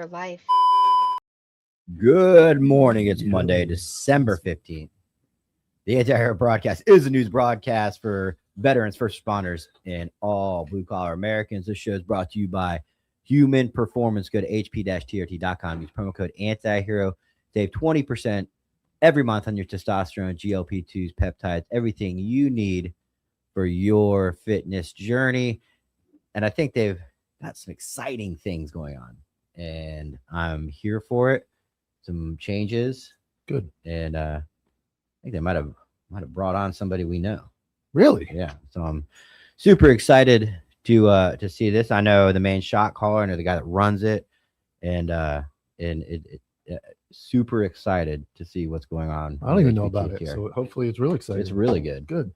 for life. Good morning. It's Monday, December 15th. The Anti-Hero broadcast is a news broadcast for veterans, first responders, and all blue-collar Americans. This show is brought to you by Human Performance. Go to hp-trt.com. Use promo code Anti-Hero. Save 20% every month on your testosterone, GLP-2s, peptides, everything you need for your fitness journey. And I think they've got some exciting things going on, and I'm here for it. Some changes. Good. And I think they might have brought on somebody we know. Really? Yeah. So I'm super excited to see this. I know the main shot caller. I know the guy that runs it, and super excited to see what's going on. I don't even know about it. So hopefully it's really exciting. It's really good. Good.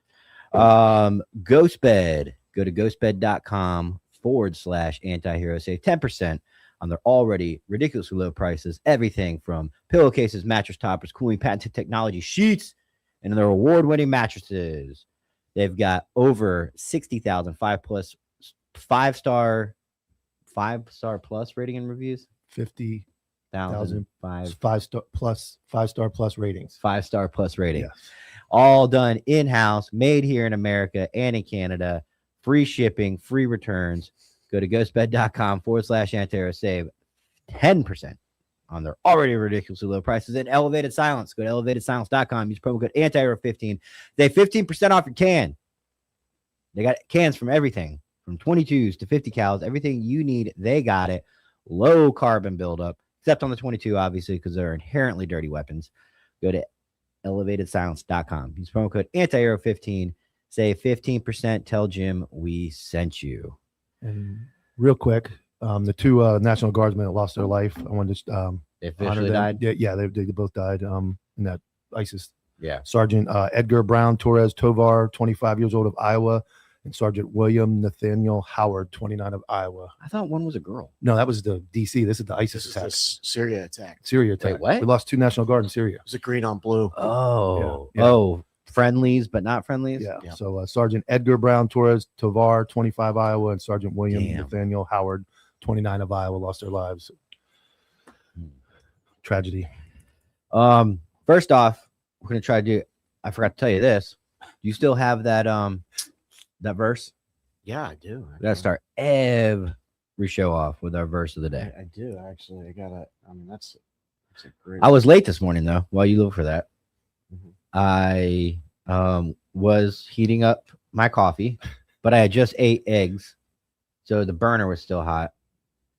GhostBed. Go to ghostbed.com/antihero. Save 10% on their already ridiculously low prices. Everything from pillowcases, mattress toppers, cooling patented technology, sheets, and their award-winning mattresses. They've got over 60,000 five-star plus rating and reviews. 50,000 5-star plus ratings. 5-star plus rating. Yes. All done in-house, made here in America and in Canada. Free shipping, free returns. Go to ghostbed.com/Antero. Save 10% on their already ridiculously low prices. And Elevated Silence. Go to elevatedsilence.com. Use promo code Antihero15. They have 15% off your can. They got cans from everything, from 22s to 50 cals. Everything you need, they got it. Low carbon buildup, except on the 22, obviously, because they're inherently dirty weapons. Go to elevatedsilence.com. Use promo code Antihero15. Save 15%. Tell Jim we sent you. And real quick, the two National Guardsmen that lost their life, I wanted to They officially died? Yeah, they both died in that ISIS. Yeah. Sergeant Edgar Brown Torres Tovar, 25 years old, of Iowa, and Sergeant William Nathaniel Howard, 29, of Iowa. I thought one was a girl. No, that was the DC. This is the ISIS attack. Syria attack. Syria attack. Wait, what? We lost two National Guard in Syria. It was a green on blue. Oh. Yeah. Oh, friendlies, but not friendlies? Yeah. Yeah. So Sergeant Edgar Brown Torres Tovar, 25, Iowa, and Sergeant William Damn. Nathaniel Howard, 29, of Iowa, lost their lives. Tragedy. First off, we're gonna try to do. I forgot to tell you this. Do you still have that that verse? Yeah, I do. We gotta start every show off with our verse of the day. I do actually. That's a great. I was late this morning though. While you look for that, Mhm. I was heating up my coffee, but I had just ate eggs, so the burner was still hot.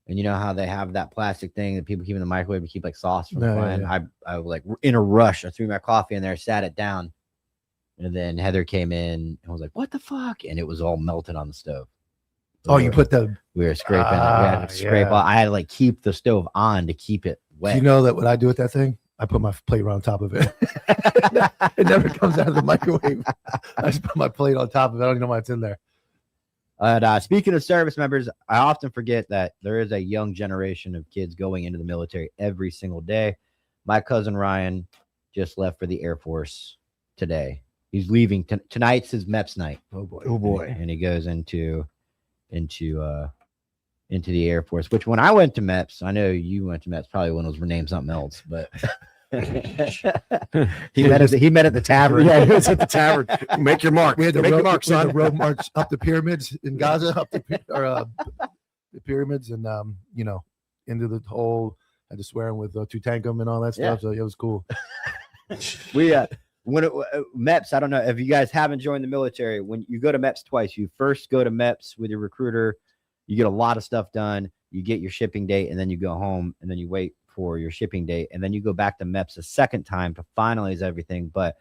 And you know how they have that plastic thing that people keep in the microwave to keep like sauce from flying? Yeah. I was like in a rush. I threw my coffee in there, sat it down, and then Heather came in and was like, "What the fuck?" And it was all melted on the stove. Oh, you put the. We were scraping it. We had to scrape yeah. all, I had to like keep the stove on to keep it wet. You know that what I do with that thing? I put my plate right on top of it. It never comes out of the microwave. I just put my plate on top of it. I don't even know why it's in there. And speaking of service members, I often forget that there is a young generation of kids going into the military every single day. My cousin Ryan just left for the Air Force today. He's leaving. Tonight's his MEPS night. Oh boy. Oh boy. And he goes into the Air Force, which when I went to MEPS, I know you went to MEPS probably when it was renamed something else, but he met at the tavern. Yeah, he was at the tavern. Make your mark. We had the Make your road, mark, we had son. the road march up the pyramids in Gaza, up the pyramids, and into the whole. Had to swear in with Tutankhamun and all that stuff. So it was cool. We when MEPS, I don't know if you guys haven't joined the military. When you go to MEPS twice, you first go to MEPS with your recruiter. You get a lot of stuff done. You get your shipping date, and then you go home, and then you wait for your shipping date, and then you go back to MEPS a second time to finalize everything. But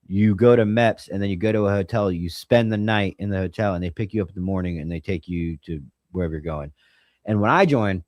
you go to MEPS, and then you go to a hotel. You spend the night in the hotel, and they pick you up in the morning, and they take you to wherever you're going. And when I joined,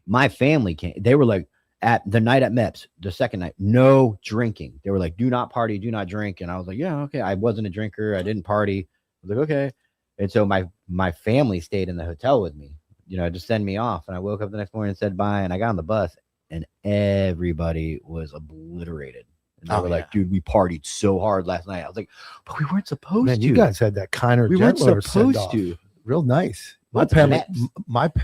my family came. They were like, at the night at MEPS, the second night, no drinking. They were like, do not party, do not drink. And I was like, yeah, okay. I wasn't a drinker. I didn't party. I was like, okay. And so my family stayed in the hotel with me, to send me off. And I woke up the next morning and said bye. And I got on the bus, and everybody was obliterated. And they were like, dude, we partied so hard last night. I was like, but we weren't supposed to. You guys had that kinder, we weren't gentler supposed send-off. to. Real nice. My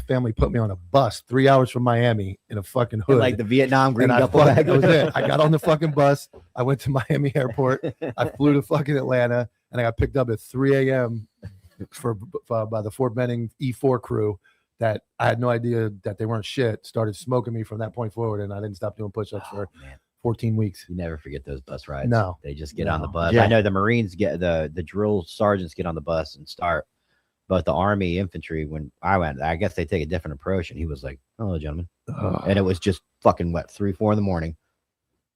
family put me on a bus 3 hours from Miami in a fucking hood. Like the Vietnam green and duffel bag. That was it. I got on the fucking bus. I went to Miami airport. I flew to fucking Atlanta, and I got picked up at 3 a.m. by the Fort Benning E4 crew that I had no idea that they weren't shit. Started smoking me from that point forward, and I didn't stop doing push-ups for 14 weeks. You never forget those bus rides. No. They just get on the bus. Yeah. I know the Marines get the drill sergeants get on the bus and start. But the Army infantry, when I went, I guess they take a different approach. And he was like, "Hello, gentlemen," and it was just fucking 3, 4 in the morning,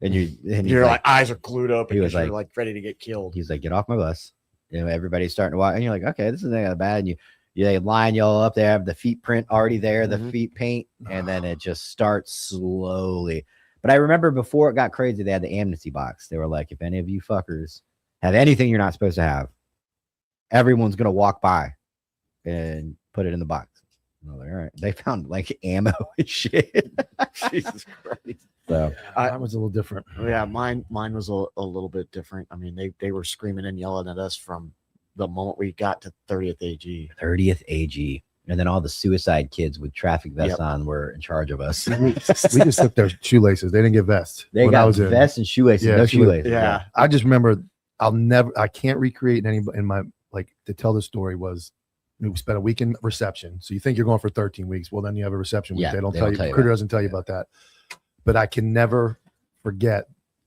and your like eyes are glued up. He was you're like ready to get killed. He's like, "Get off my bus." Everybody's starting to walk, and you're like, "Okay, this isn't that bad." And they line you all up. They have the feet print already there, the feet paint, and then it just starts slowly. But I remember before it got crazy, they had the amnesty box. They were like, "If any of you fuckers have anything you're not supposed to have, everyone's gonna walk by and put it in the box." And I was like, all right. They found like ammo and shit. Jesus Christ. So Mine was a little different. Yeah, mine was a little bit different. I mean, they were screaming and yelling at us from the moment we got to 30th AG. 30th AG. And then all the suicide kids with traffic vests on were in charge of us. We just took their shoelaces. They didn't get vests. They got vests and shoelaces, no shoelaces. Yeah. I just remember I can't recreate in my, like, to tell the story was, we spent a week in reception. So you think you're going for 13 weeks. Well, then you have a reception week. Yeah, they don't tell you. Recruiter doesn't tell you about that. But I can never forget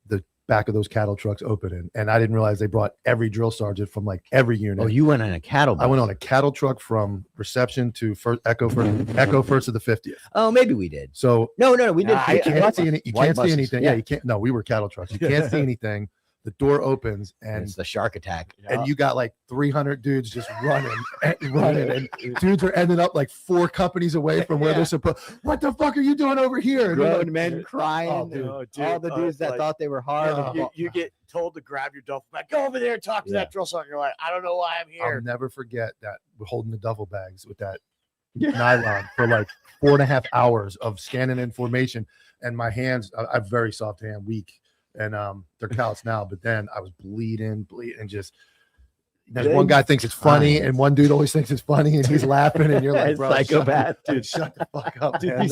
the back of those cattle trucks opening. And I didn't realize they brought every drill sergeant from like every unit. Oh, you went on a cattle bus. I went on a cattle truck from reception to Echo first of the 50th. Oh, maybe we did. So no, we did. You can't see anything. Yeah. You can't. No, we were cattle trucks. You can't see anything. The door opens and it's the shark attack. And you got like 300 dudes just running, and dudes are ending up like 4 companies away from where they're supposed. What the fuck are you doing over here? Grown men crying. Oh, dude. All the dudes that thought they were hard. You get told to grab your duffel bag. Go over there and talk to that drill sergeant. You're like, I don't know why I'm here. I'll never forget that we're holding the duffel bags with that nylon for like 4.5 hours of scanning information, and my hands. I have very soft hand, weak. And they're calloused now, but then I was bleeding, and just one guy thinks it's funny, and one dude always thinks it's funny, and he's laughing, and you're like, bro, psychopath, dude, shut the fuck up, dude. man.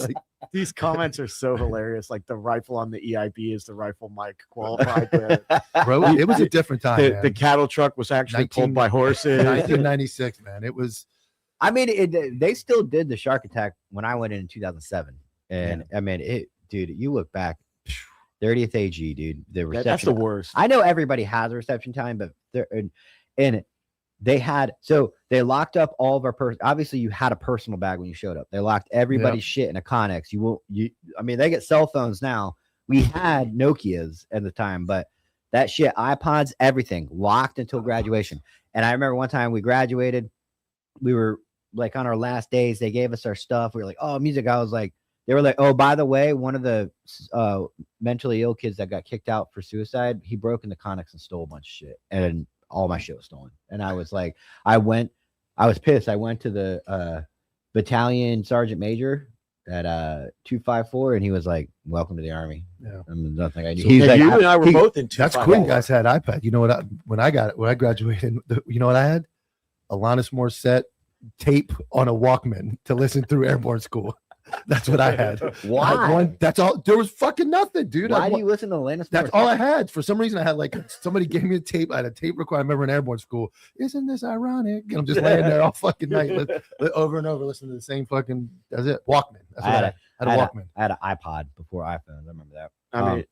These comments are so hilarious. Like the rifle on the EIB is the rifle Mike qualified with. Bro, it was a different time. The cattle truck was actually pulled by horses. 1996, man. It was. I mean, they still did the shark attack when I went in 2007, and I mean, dude. You look back. 30th AG, dude. The reception. That's the worst. I know everybody has a reception time, but they locked up all of our obviously you had a personal bag when you showed up. They locked everybody's shit in a Connex. I mean, they get cell phones now. We had Nokias at the time, but that shit, iPods, everything locked until graduation. And I remember one time we graduated, we were like on our last days, they gave us our stuff. We were like, oh, music. I was like, they were like, oh, by the way, one of the mentally ill kids that got kicked out for suicide, he broke into Connex and stole a bunch of shit. And all my shit was stolen. And I was like, I was pissed. I went to the battalion sergeant major at 254, and he was like, welcome to the Army. Yeah. I mean, nothing I knew. So He's like, you and I were both in 254. That's cool. You guys had iPad. You know what? When I graduated, you know what I had? Alanis Morissette tape on a Walkman to listen through airborne school. That's what I had. Why? That's all. There was fucking nothing, dude. Why do you listen to Alanis? That's all I had. For some reason, I had like somebody gave me a tape. I had a tape recorder. I remember in airborne school. Isn't this ironic? And I'm just laying there all fucking night, over and over, listening to the same fucking. That's it. Walkman. That's what I had. I had a Walkman. I had an iPod before iPhones. I remember that. I mean,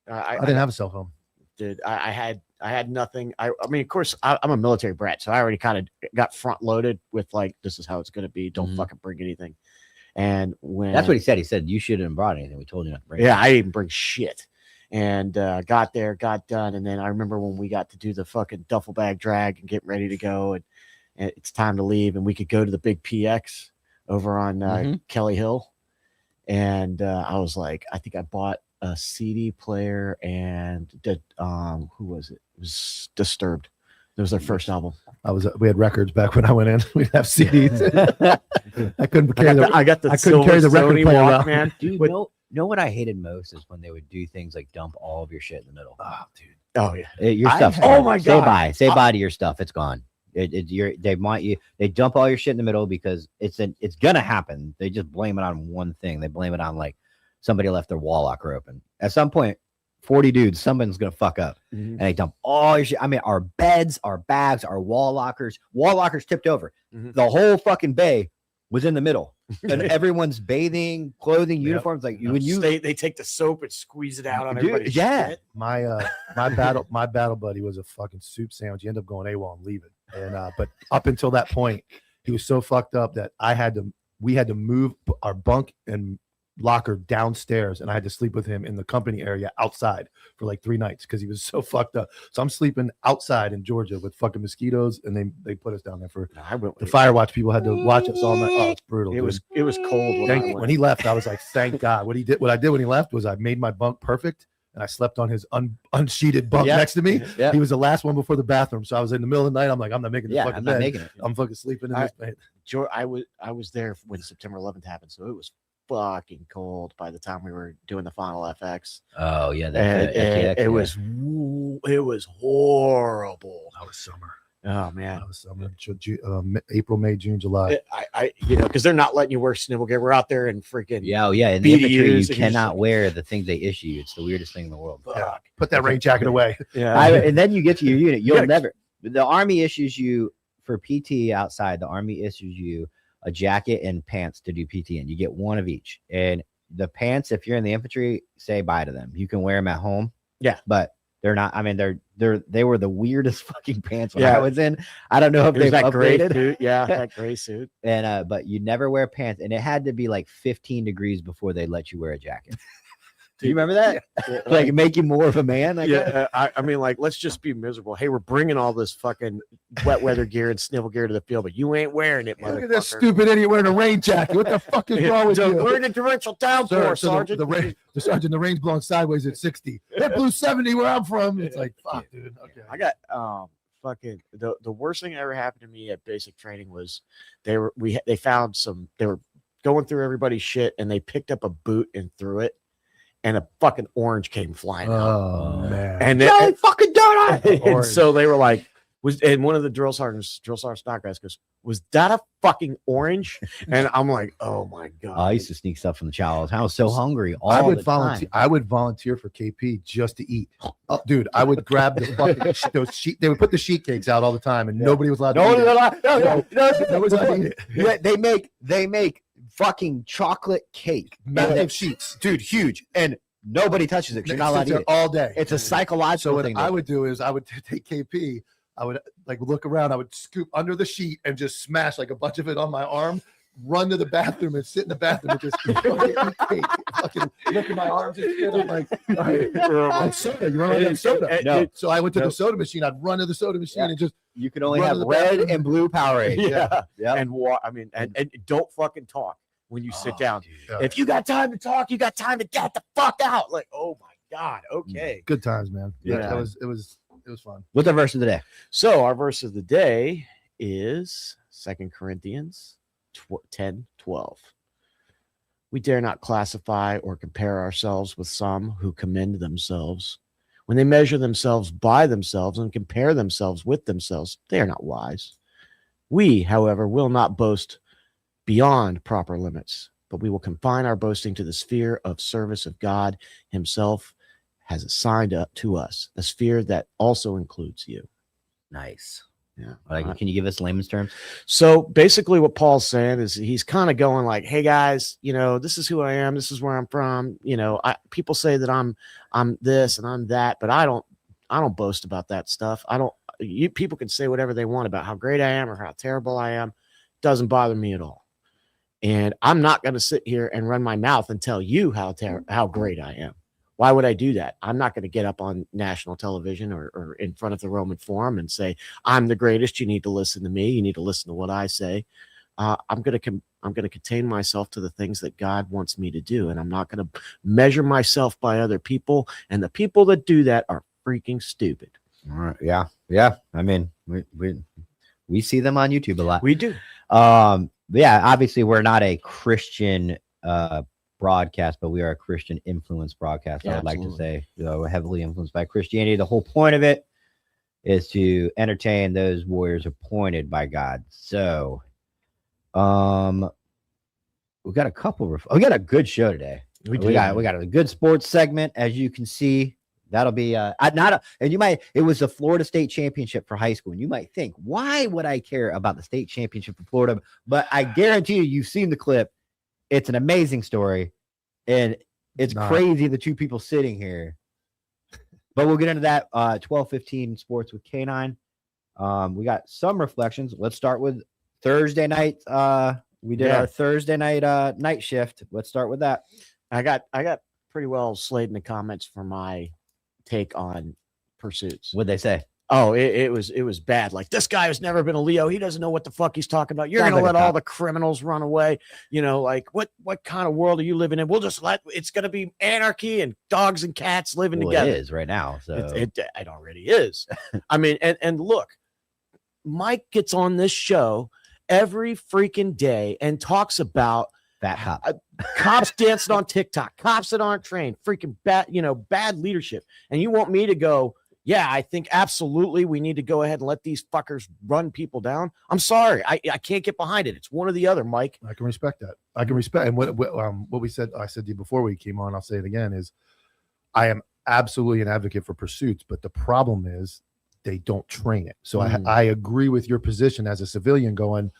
I didn't have a cell phone. Dude, I had nothing. I mean, of course, I'm a military brat, so I already kind of got front loaded with like, this is how it's gonna be. Don't fucking bring anything. And when that's what he said. He said you shouldn't have brought anything. We told you not to bring. Yeah, I didn't bring shit. And got there, got done, and then I remember when we got to do the fucking duffel bag drag and get ready to go, and it's time to leave, and we could go to the big PX over on Kelly Hill, and I was like, I think I bought a CD player and who was it? It was Disturbed. It was their first album. We had records back when I went in. We'd have CDs. I couldn't carry the record player around. Man. Dude, know what I hated most is when they would do things like dump all of your shit in the middle. Oh, dude. Oh yeah. Your stuff. Oh my god. Say bye to your stuff. It's gone. They dump all your shit in the middle because it's gonna happen. They just blame it on one thing. They blame it on like somebody left their wall locker open. At some point, 40 dudes, someone's gonna fuck up, and they dump all your shit. I mean, our beds, our bags, our wall lockers tipped over. The whole fucking bay was in the middle, and everyone's bathing, clothing, uniforms. Like when they take the soap and squeeze it out on Dude, everybody's yeah. shit. My battle buddy was a fucking soup sandwich. He ended up going AWOL and leaving. And but up until that point, he was so fucked up that we had to move our bunk and locker downstairs, and I had to sleep with him in the company area outside for like 3 nights because he was so fucked up. So I'm sleeping outside in Georgia with fucking mosquitoes, and they put us down there for the fire watch. People had to watch us all night. Oh, it's brutal. It was cold when he left. I was like, thank God. What I did when he left was I made my bunk perfect, and I slept on his unsheeted bunk next to me. Yeah. He was the last one before the bathroom, so I was in the middle of the night. I'm like, I'm not making this fucking I'm bed. not making it. I'm fucking sleeping in this bed. I was there when September 11th happened, so it was fucking cold by the time we were doing the final FX. Oh yeah, it was horrible. That was summer. Oh man, that was summer. April, May, June, July. I because they're not letting you wear snivel gear. We're out there and freaking in the infantry you cannot wear the things they issue you. It's the weirdest thing in the world. Yeah. Put that rain jacket away. Yeah, and then you get to your unit. The Army issues you for PT outside. The Army issues you a jacket and pants to do PT in. You get one of each. And the pants, if you're in the infantry, say bye to them. You can wear them at home. Yeah, but they're not. I mean, they were the weirdest fucking pants when I was in. I don't know if they've upgraded. Suit. Yeah, that gray suit. And but you never wear pants, and it had to be like 15 degrees before they let you wear a jacket. Do you remember that? Yeah. Like make you more of a man? I mean, like, let's just be miserable. Hey, we're bringing all this fucking wet weather gear and snivel gear to the field, but you ain't wearing it, motherfucker. Look at this stupid idiot wearing a rain jacket. What the fuck is wrong with you? We're in a torrential downpour, Sergeant. The sergeant, the rain's blowing sideways at 60. It blew 70 where I'm from. It's like, fuck, dude. Okay. I got fucking the worst thing that ever happened to me at basic training was they were going through everybody's shit and they picked up a boot and threw it. And a fucking orange came flying out. Oh man! And then fucking done it. And so they were like, and one of the drill sergeants stock guys goes, "Was that a fucking orange?" And I'm like, "Oh my god!" I used to sneak stuff from the chow. I was so hungry. I would volunteer for KP just to eat. Oh, dude, I would grab the fucking those sheet. They would put the sheet cakes out all the time, and nobody was allowed to eat it. No one's allowed to eat it. They make fucking chocolate cake, massive sheets, dude, huge, and nobody touches it. You're not allowed to eat it all day. It's a psychological thing. So what I would do is I would take KP. I would like look around. I would scoop under the sheet and just smash like a bunch of it on my arm. Run to the bathroom and sit in the bathroom and just fucking look at my arms and shit. I'm like, all right, soda. You run out of soda. No. So I went to the soda machine. I'd run to the soda machine and just. You can only have red and blue Powerade. Yeah. And I mean, and don't fucking talk when you sit down. Yeah. If you got time to talk, you got time to get the fuck out. Like, oh my god. Okay. Good times, man. Yeah. It was fun. What's our verse of the day? So our verse of the day is 2 Corinthians 10:12. We dare not classify or compare ourselves with some who commend themselves. When they measure themselves by themselves and compare themselves with themselves, they are not wise. We, however, will not boast beyond proper limits, but we will confine our boasting to the sphere of service of God himself has assigned up to us, a sphere that also includes you. Nice. Yeah. Like, can you give us layman's terms? So basically what Paul's saying is he's kind of going like, hey guys, this is who I am. This is where I'm from. People say that I'm this and I'm that, but I don't boast about that stuff. People can say whatever they want about how great I am or how terrible I am. Doesn't bother me at all. And I'm not going to sit here and run my mouth and tell you how great I am. Why would I do that? I'm not going to get up on national television or in front of the Roman Forum and say, I'm the greatest. You need to listen to me. You need to listen to what I say. I'm going to contain myself to the things that God wants me to do. And I'm not going to measure myself by other people. And the people that do that are freaking stupid. All right. Yeah. Yeah. I mean, we see them on YouTube a lot. We do. Yeah, obviously we're not a Christian broadcast, but we are a Christian influence broadcast. Yeah, I would like to say, we're heavily influenced by Christianity. The whole point of it is to entertain those warriors appointed by God. So, we got a couple. We got a good show today. We got a good sports segment, as you can see. That'll be and you might. It was the Florida State Championship for high school, and you might think, why would I care about the state championship for Florida? But I guarantee you've seen the clip. It's an amazing story, and it's crazy the two people sitting here. But we'll get into that. 12:15 sports with K9. We got some reflections. Let's start with Thursday night. We did our Thursday night night shift. Let's start with that. I got pretty well slayed in the comments for my take on pursuits. What'd they say? Oh, it was bad. Like, this guy has never been a Leo. He doesn't know what the fuck he's talking about. You're gonna let all the criminals run away. You know, like what kind of world are you living in? We'll just it's gonna be anarchy and dogs and cats living together. It is right now. So it already is. I mean, and look, Mike gets on this show every freaking day and talks about fat cop. Cops dancing on TikTok, cops that aren't trained, freaking bad leadership. And you want me to go, yeah, I think absolutely we need to go ahead and let these fuckers run people down. I'm sorry. I can't get behind it. It's one or the other, Mike. I can respect that. I can respect. And what we said, I said to you before we came on, I'll say it again, is I am absolutely an advocate for pursuits, but the problem is they don't train it. So I agree with your position as a civilian going,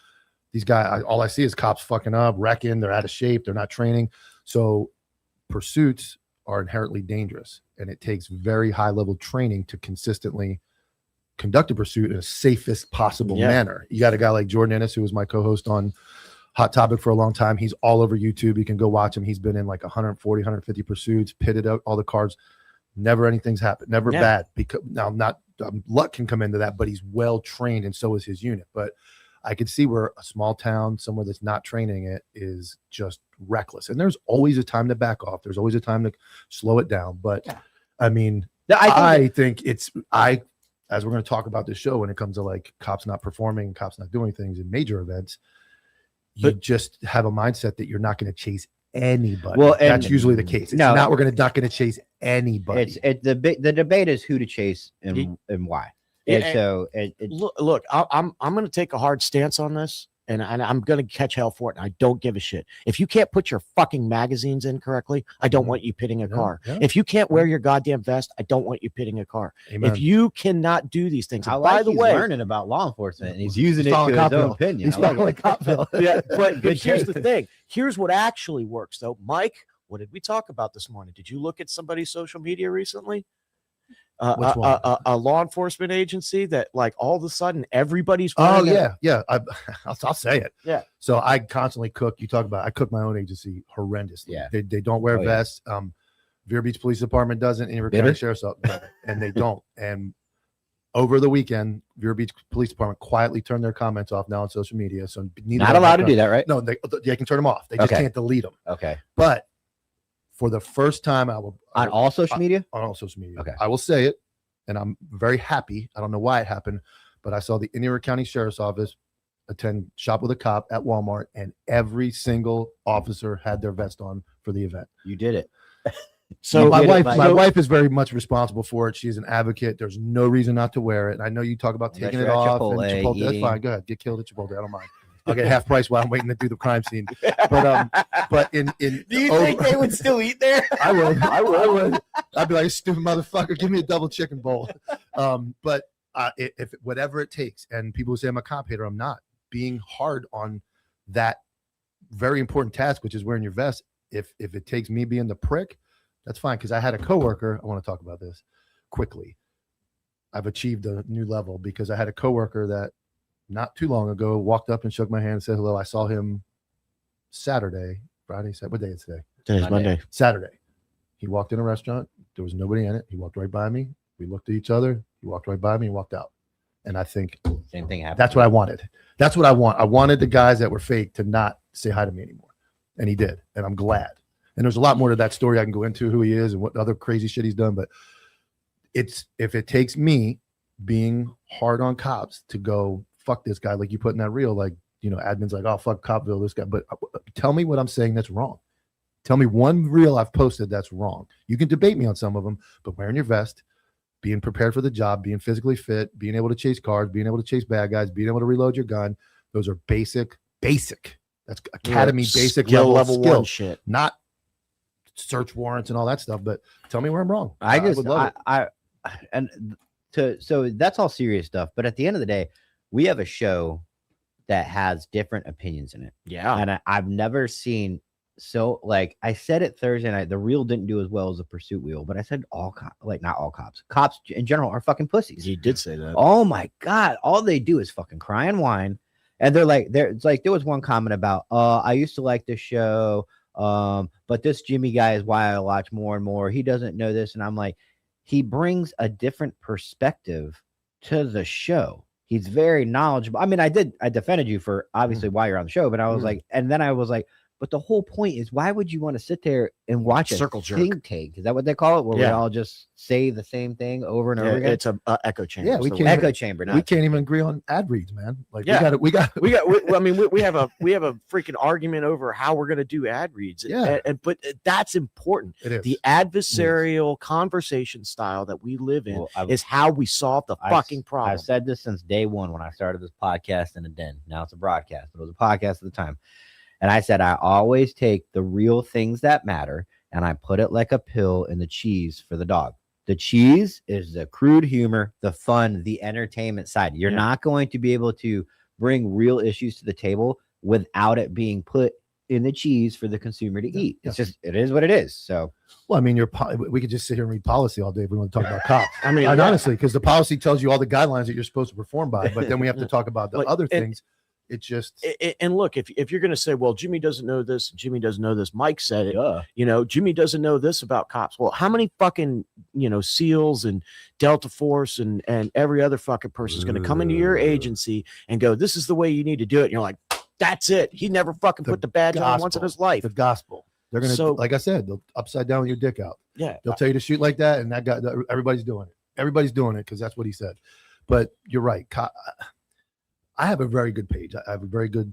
these guys, all I see is cops fucking up, wrecking, they're out of shape, they're not training. So pursuits are inherently dangerous, and it takes very high level training to consistently conduct a pursuit in a safest possible manner. You got a guy like Jordan Ennis, who was my co-host on Hot Topic for a long time. He's all over YouTube. You can go watch him. He's been in like 140, 150 pursuits, pitted out all the cards. Never anything's happened. Never bad. Because now, not luck can come into that, but he's well trained, and so is his unit. But I could see where a small town, somewhere that's not training it, is just reckless. And there's always a time to back off. There's always a time to slow it down. But I mean, I think as we're going to talk about this show, when it comes to like cops not performing, cops not doing things in major events, you just have a mindset that you're not going to chase anybody. Well, and that's usually the case. It's not going to chase anybody. The debate is who to chase and why. Look, I'm going to take a hard stance on this, and I'm going to catch hell for it. And I don't give a shit. If you can't put your fucking magazines in correctly, I don't want you pitting a car. Yeah. If you can't wear your goddamn vest, I don't want you pitting a car. Amen. If you cannot do these things, by the way, learning about law enforcement and he's using it to his own opinion. He's like Copville. Yeah, but here's the thing. Here's what actually works, though. Mike, what did we talk about this morning? Did you look at somebody's social media recently? A law enforcement agency that, like, all of a sudden everybody's I'll say it. Yeah. So I constantly cook. I cook my own agency horrendously. Yeah. They don't wear vests. Vero Beach Police Department doesn't, and County Sheriff's Office, and they don't. And over the weekend, Vero Beach Police Department quietly turned their comments off now on social media. So not allowed to do that, right? No, they can turn them off. They just can't delete them. Okay. But for the first time, on all social media? On all social media. Okay. I will say it, and I'm very happy. I don't know why it happened, but I saw the Indiana County Sheriff's Office attend Shop with a Cop at Walmart, and every single officer had their vest on for the event. You did it. So my wife is very much responsible for it. She's an advocate. There's no reason not to wear it. And I know you talk about taking it off. Chipotle, that's fine. Go ahead. Get killed at Chipotle. I don't mind. I'll get half price while I'm waiting to do the crime scene. But in do you think they would still eat there? I would. I'd be like, stupid motherfucker, give me a double chicken bowl. But if whatever it takes, and people who say I'm a cop hater, I'm not. Being hard on that very important task, which is wearing your vest. If it takes me being the prick, that's fine. Because I had a coworker. I want to talk about this quickly. I've achieved a new level because I had a coworker that not too long ago walked up and shook my hand and said hello. I saw him Friday. What day is today? Today's Monday. Saturday. He walked in a restaurant. There was nobody in it. He walked right by me. We looked at each other. He walked right by me and walked out. And I think same thing happened. That's what I wanted. That's what I want. I wanted the guys that were fake to not say hi to me anymore. And he did. And I'm glad. And there's a lot more to that story I can go into, who he is and what other crazy shit he's done. But if it takes me being hard on cops to go, fuck this guy, like you put in that reel, like, admin's like, oh, fuck Copville, this guy. But tell me what I'm saying that's wrong. Tell me one reel I've posted that's wrong. You can debate me on some of them, but wearing your vest, being prepared for the job, being physically fit, being able to chase cars, being able to chase bad guys, being able to reload your gun. Those are basic. That's academy basic skill level one skills, shit. not search warrants and all that stuff. But tell me where I'm wrong. I would love it. So that's all serious stuff. But at the end of the day, we have a show that has different opinions in it. Yeah. And I've never seen like I said it Thursday night, the reel didn't do as well as the pursuit wheel, but I said not all cops in general are fucking pussies. You did say that. Oh my God. All they do is fucking cry and whine. And it's like, there was one comment about, I used to like this show. But this Jimmy guy is why I watch more and more. He doesn't know this. And I'm like, he brings a different perspective to the show. He's very knowledgeable. I mean, I defended you for obviously why you're on the show, but I was like, and then I was like, but the whole point is, why would you want to sit there and watch a circle jerk think tank? Is that what they call it? Where we all just say the same thing over and over again? It's a echo chamber. Yeah, we So can't echo chamber. we can't even agree on ad reads, man. Like, Yeah. we got. we have a freaking argument over how we're going to do ad reads. Yeah. But that's important. It is. The adversarial conversation style that we live in Well, is how we solve the fucking problem. I've said this since day one when I started this podcast in a den. Now it's a broadcast, but it was a podcast at the time. And I said, I always take the real things that matter and I put it like a pill in the cheese for the dog. The cheese is the crude humor, the fun, the entertainment side. You're not going to be able to bring real issues to the table without it being put in the cheese for the consumer to eat. It's just, it is what it is. So, well, I mean, we could just sit here and read policy all day if we want to talk about cops. I mean, honestly, because the policy tells you all the guidelines that you're supposed to perform by, but then we have to talk about the other things. It's just, and look, if you're going to say, well, Jimmy doesn't know this, Jimmy doesn't know this, Mike said it, Jimmy doesn't know this about cops. Well, how many fucking, SEALs and Delta Force and every other fucking person is going to come into your agency and go, this is the way you need to do it. And you're like, that's it. He never fucking put the badge on once in his life. The gospel. They're going to, like I said, they'll upside down with your dick out. Yeah. They'll tell you to shoot like that. And that guy, everybody's doing it. Everybody's doing it because that's what he said. But you're right. I have a very good page. I have a very good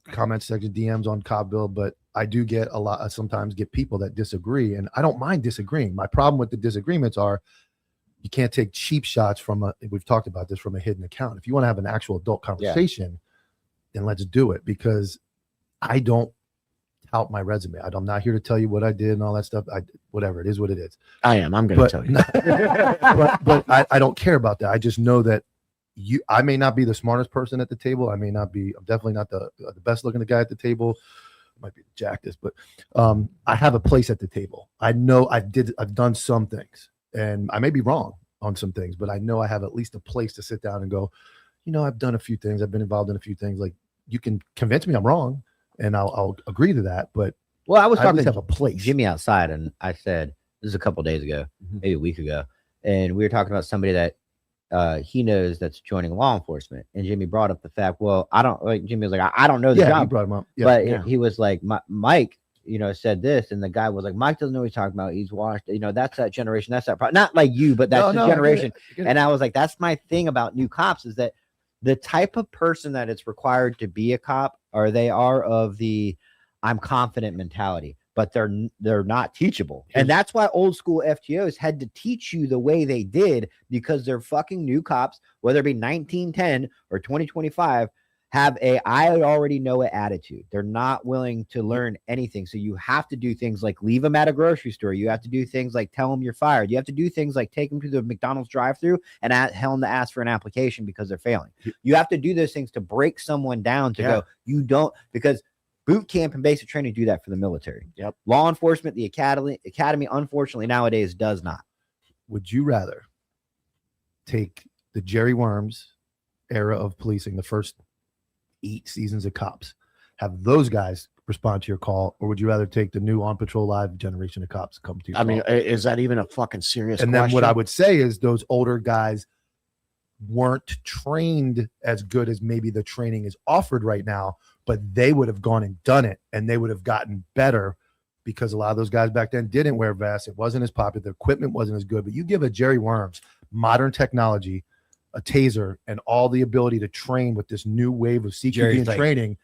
comment section, DMs on Cobb Bill, but I do get sometimes get people that disagree, and I don't mind disagreeing. My problem with the disagreements are you can't take cheap shots we've talked about this, from a hidden account. If you want to have an actual adult conversation, then let's do it, because I don't tout my resume. I'm not here to tell you what I did and all that stuff. Whatever, it is what it is. I'm going to tell you. but I don't care about that. I just know that I may not be the smartest person at the table. I'm definitely not the best looking guy at the table. Might be jacked, but I have a place at the table. I know I've done some things, and I may be wrong on some things, but I know I have at least a place to sit down and go, I've done a few things. I've been involved in a few things. Like, you can convince me I'm wrong, and I'll agree to that. But I was talking to have a place. Jimmy outside, and I said, this is a couple days ago, maybe a week ago, and we were talking about somebody that he knows that's joining law enforcement, and Jimmy brought up the fact, Jimmy was like, I don't know the job. He brought him up. He was like, Mike, said this, and the guy was like, Mike doesn't know what he's talking about. He's washed, that's that generation, that's that problem. Not like you, but that's the generation. I get it. And I was like, that's my thing about new cops, is that the type of person that it's required to be a cop, they are of the I'm confident mentality, but they're not teachable. And that's why old school FTOs had to teach you the way they did, because they're fucking new cops, whether it be 1910 or 2025, have I already know it attitude. They're not willing to learn anything. So you have to do things like leave them at a grocery store. You have to do things like tell them you're fired. You have to do things like take them to the McDonald's drive-thru and tell them to ask for an application because they're failing. You have to do those things to break someone down to go, you don't, because boot camp and basic training do that for the military. Yep. Law enforcement, the academy, unfortunately, nowadays does not. Would you rather take the Jerry Worms era of policing, the first 8 seasons of Cops, have those guys respond to your call, or would you rather take the new On Patrol Live generation of cops come to you? I mean, is that even a fucking serious question? Then what I would say is those older guys weren't trained as good as maybe the training is offered right now, but they would have gone and done it, and they would have gotten better, because a lot of those guys back then didn't wear vests. It wasn't as popular. The equipment wasn't as good. But you give a Jerry Worms modern technology, a taser, and all the ability to train with this new wave of CQB and training,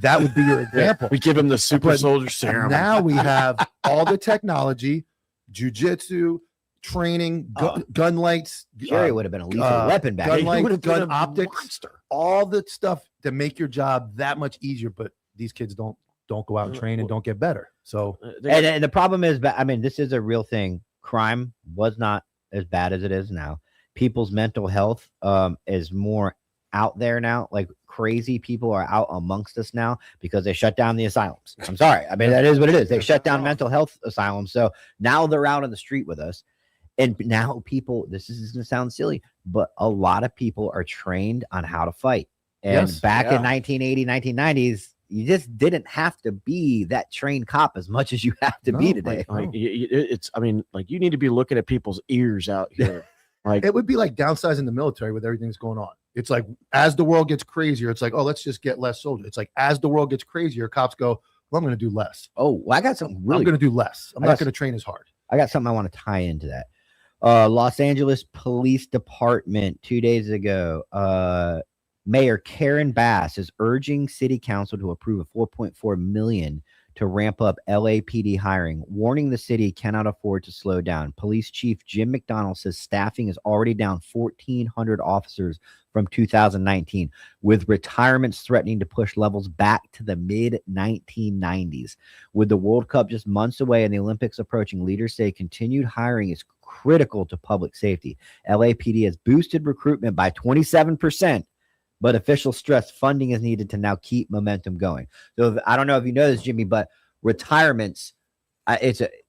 that would be your example. We give him the super soldier serum. Now we have all the technology, jujitsu, training, gun lights. Jerry would have been a lethal weapon back gun then. lights, would have been gun a optics, monster. all the stuff to make your job that much easier. But these kids don't go out and train and don't get better. So And the problem is, I mean, this is a real thing. Crime was not as bad as it is now. People's mental health is more out there now. Like crazy people are out amongst us now because they shut down the asylums. I'm sorry. I mean, that is what it is. They shut down mental health asylums. So now they're out on the street with us. And now people, this is going to sound silly, but a lot of people are trained on how to fight. And back in 1980, 1990s, you just didn't have to be that trained cop as much as you have to be today. It's, I mean, like you need to be looking at people's ears out here. Like it would be like downsizing the military with everything that's going on. It's like as the world gets crazier, it's like, oh, let's just get less soldiers. It's like as the world gets crazier, cops go, well, I'm going to do less. Oh, well, I got something really. I'm going to do less. I'm not going to train as hard. I got something I want to tie into that. Los Angeles Police Department 2 days ago, Mayor Karen Bass is urging City Council to approve a $4.4 million to ramp up LAPD hiring, warning the city cannot afford to slow down. Police Chief Jim McDonald says staffing is already down 1,400 officers from 2019, with retirements threatening to push levels back to the mid-1990s. With the World Cup just months away and the Olympics approaching, leaders say continued hiring is critical to public safety. LAPD has boosted recruitment by 27%. But officials stress funding is needed to now keep momentum going. So I don't know if you know this, Jimmy, but retirements,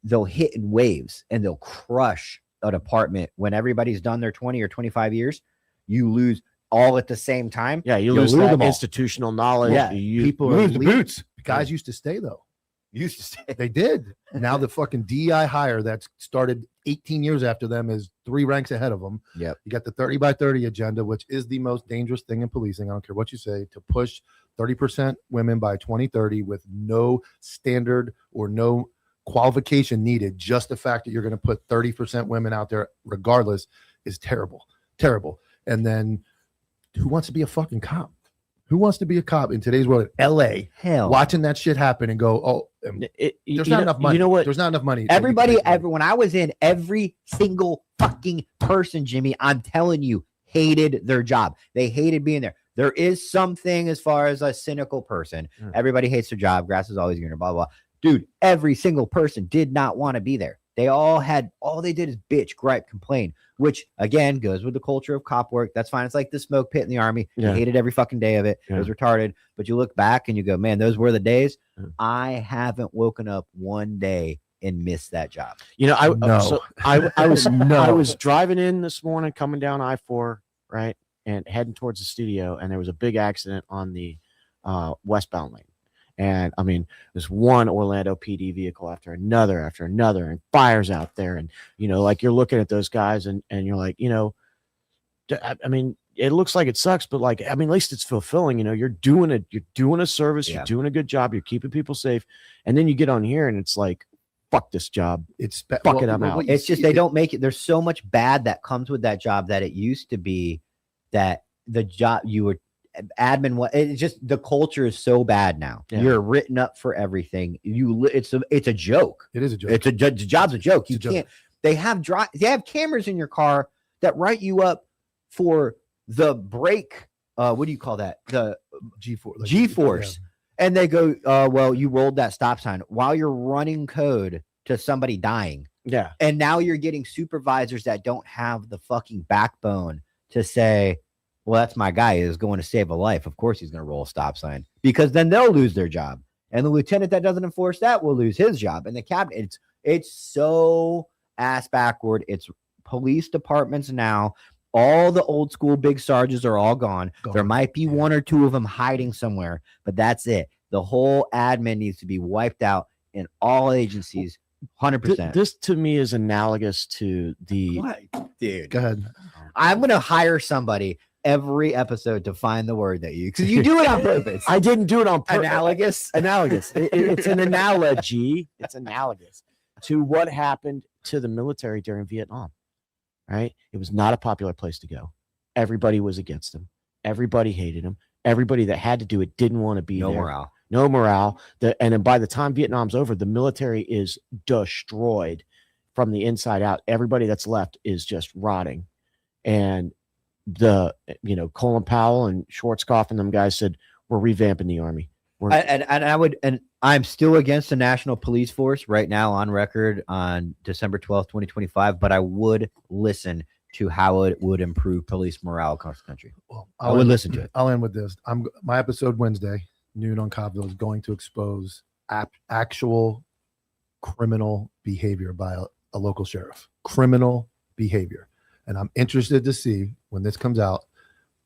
they'll hit in waves and they'll crush a department when everybody's done their 20 or 25 years. You lose all at the same time. Yeah, you lose that institutional knowledge. Yeah, people lose the boots. Guys used to stay though. Used to stay. They did. Now the fucking DEI hire that's started 18 years after them is 3 ranks ahead of them. Yep. You got the 30 by 30 agenda, which is the most dangerous thing in policing. I don't care what you say, to push 30% women by 2030 with no standard or no qualification needed. Just the fact that you're going to put 30% women out there regardless is terrible. Terrible. And then who wants to be a fucking cop? Who wants to be a cop in today's world in LA? Hell, watching that shit happen and go, oh, there's not enough money. You know what? There's not enough money. when I was in, every single fucking person, Jimmy, I'm telling you, hated their job. They hated being there. There is something as far as a cynical person. Everybody hates their job. Grass is always greener, blah, blah, blah. Dude, every single person did not want to be there. They all they did is bitch, gripe, complain, which again goes with the culture of cop work. That's fine. It's like the smoke pit in the army. Yeah. You hated every fucking day of it. Yeah. It was retarded. But you look back and you go, man, those were the days. I haven't woken up one day and missed that job. You know, I was No. driving in this morning, coming down I-4, right, and heading towards the studio, and there was a big accident on the westbound lane. And I mean, there's one Orlando PD vehicle after another, and fires out there. And, you know, like you're looking at those guys and you're like, you know, I mean, it looks like it sucks, but like, I mean, at least it's fulfilling. You know, you're doing a service, you're doing a good job, you're keeping people safe. And then you get on here and it's like, fuck this job. It's fuck it, I'm out. It's just, they don't make it. There's so much bad that comes with that job that it used to be that the job you were admin, it's just the culture is so bad now. You're written up for everything. It's a joke. It is a joke. The job's a joke. It's a joke. They have cameras in your car that write you up for the brake. What do you call that? The G-force. And they go, well, you rolled that stop sign while you're running code to somebody dying. Yeah. And now you're getting supervisors that don't have the fucking backbone to say, well, that's my guy is going to save a life. Of course he's going to roll a stop sign, because then they'll lose their job. And the lieutenant that doesn't enforce that will lose his job. And the captain, it's so ass backward. It's police departments now. All the old school big sergeants are all gone. There might be one or two of them hiding somewhere, but that's it. The whole admin needs to be wiped out in all agencies. 100%. This to me is analogous to the dude. Go ahead. I'm going to hire somebody every episode to find the word that because you do it on purpose. I didn't do it on purpose. Analogous. It's an analogy. It's analogous to what happened to the military during Vietnam, right? It was not a popular place to go. Everybody was against him. Everybody hated him. Everybody that had to do it didn't want to be there. No morale. And then by the time Vietnam's over, the military is destroyed from the inside out. Everybody that's left is just rotting. And Colin Powell and Schwarzkopf and them guys said, we're revamping the Army. And I'm still against the National Police Force right now on record on December 12th, 2025, but I would listen to how it would improve police morale across the country. Well, I would listen to it. I'll end with this. My episode Wednesday, noon on Cobbville, is going to expose actual criminal behavior by a local sheriff. Criminal behavior. And I'm interested to see when this comes out,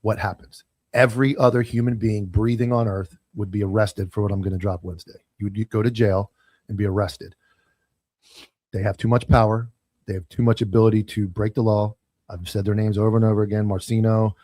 what happens. Every other human being breathing on earth would be arrested for what I'm going to drop Wednesday. You would go to jail and be arrested. They have too much power. They have too much ability to break the law. I've said their names over and over again. Marcino,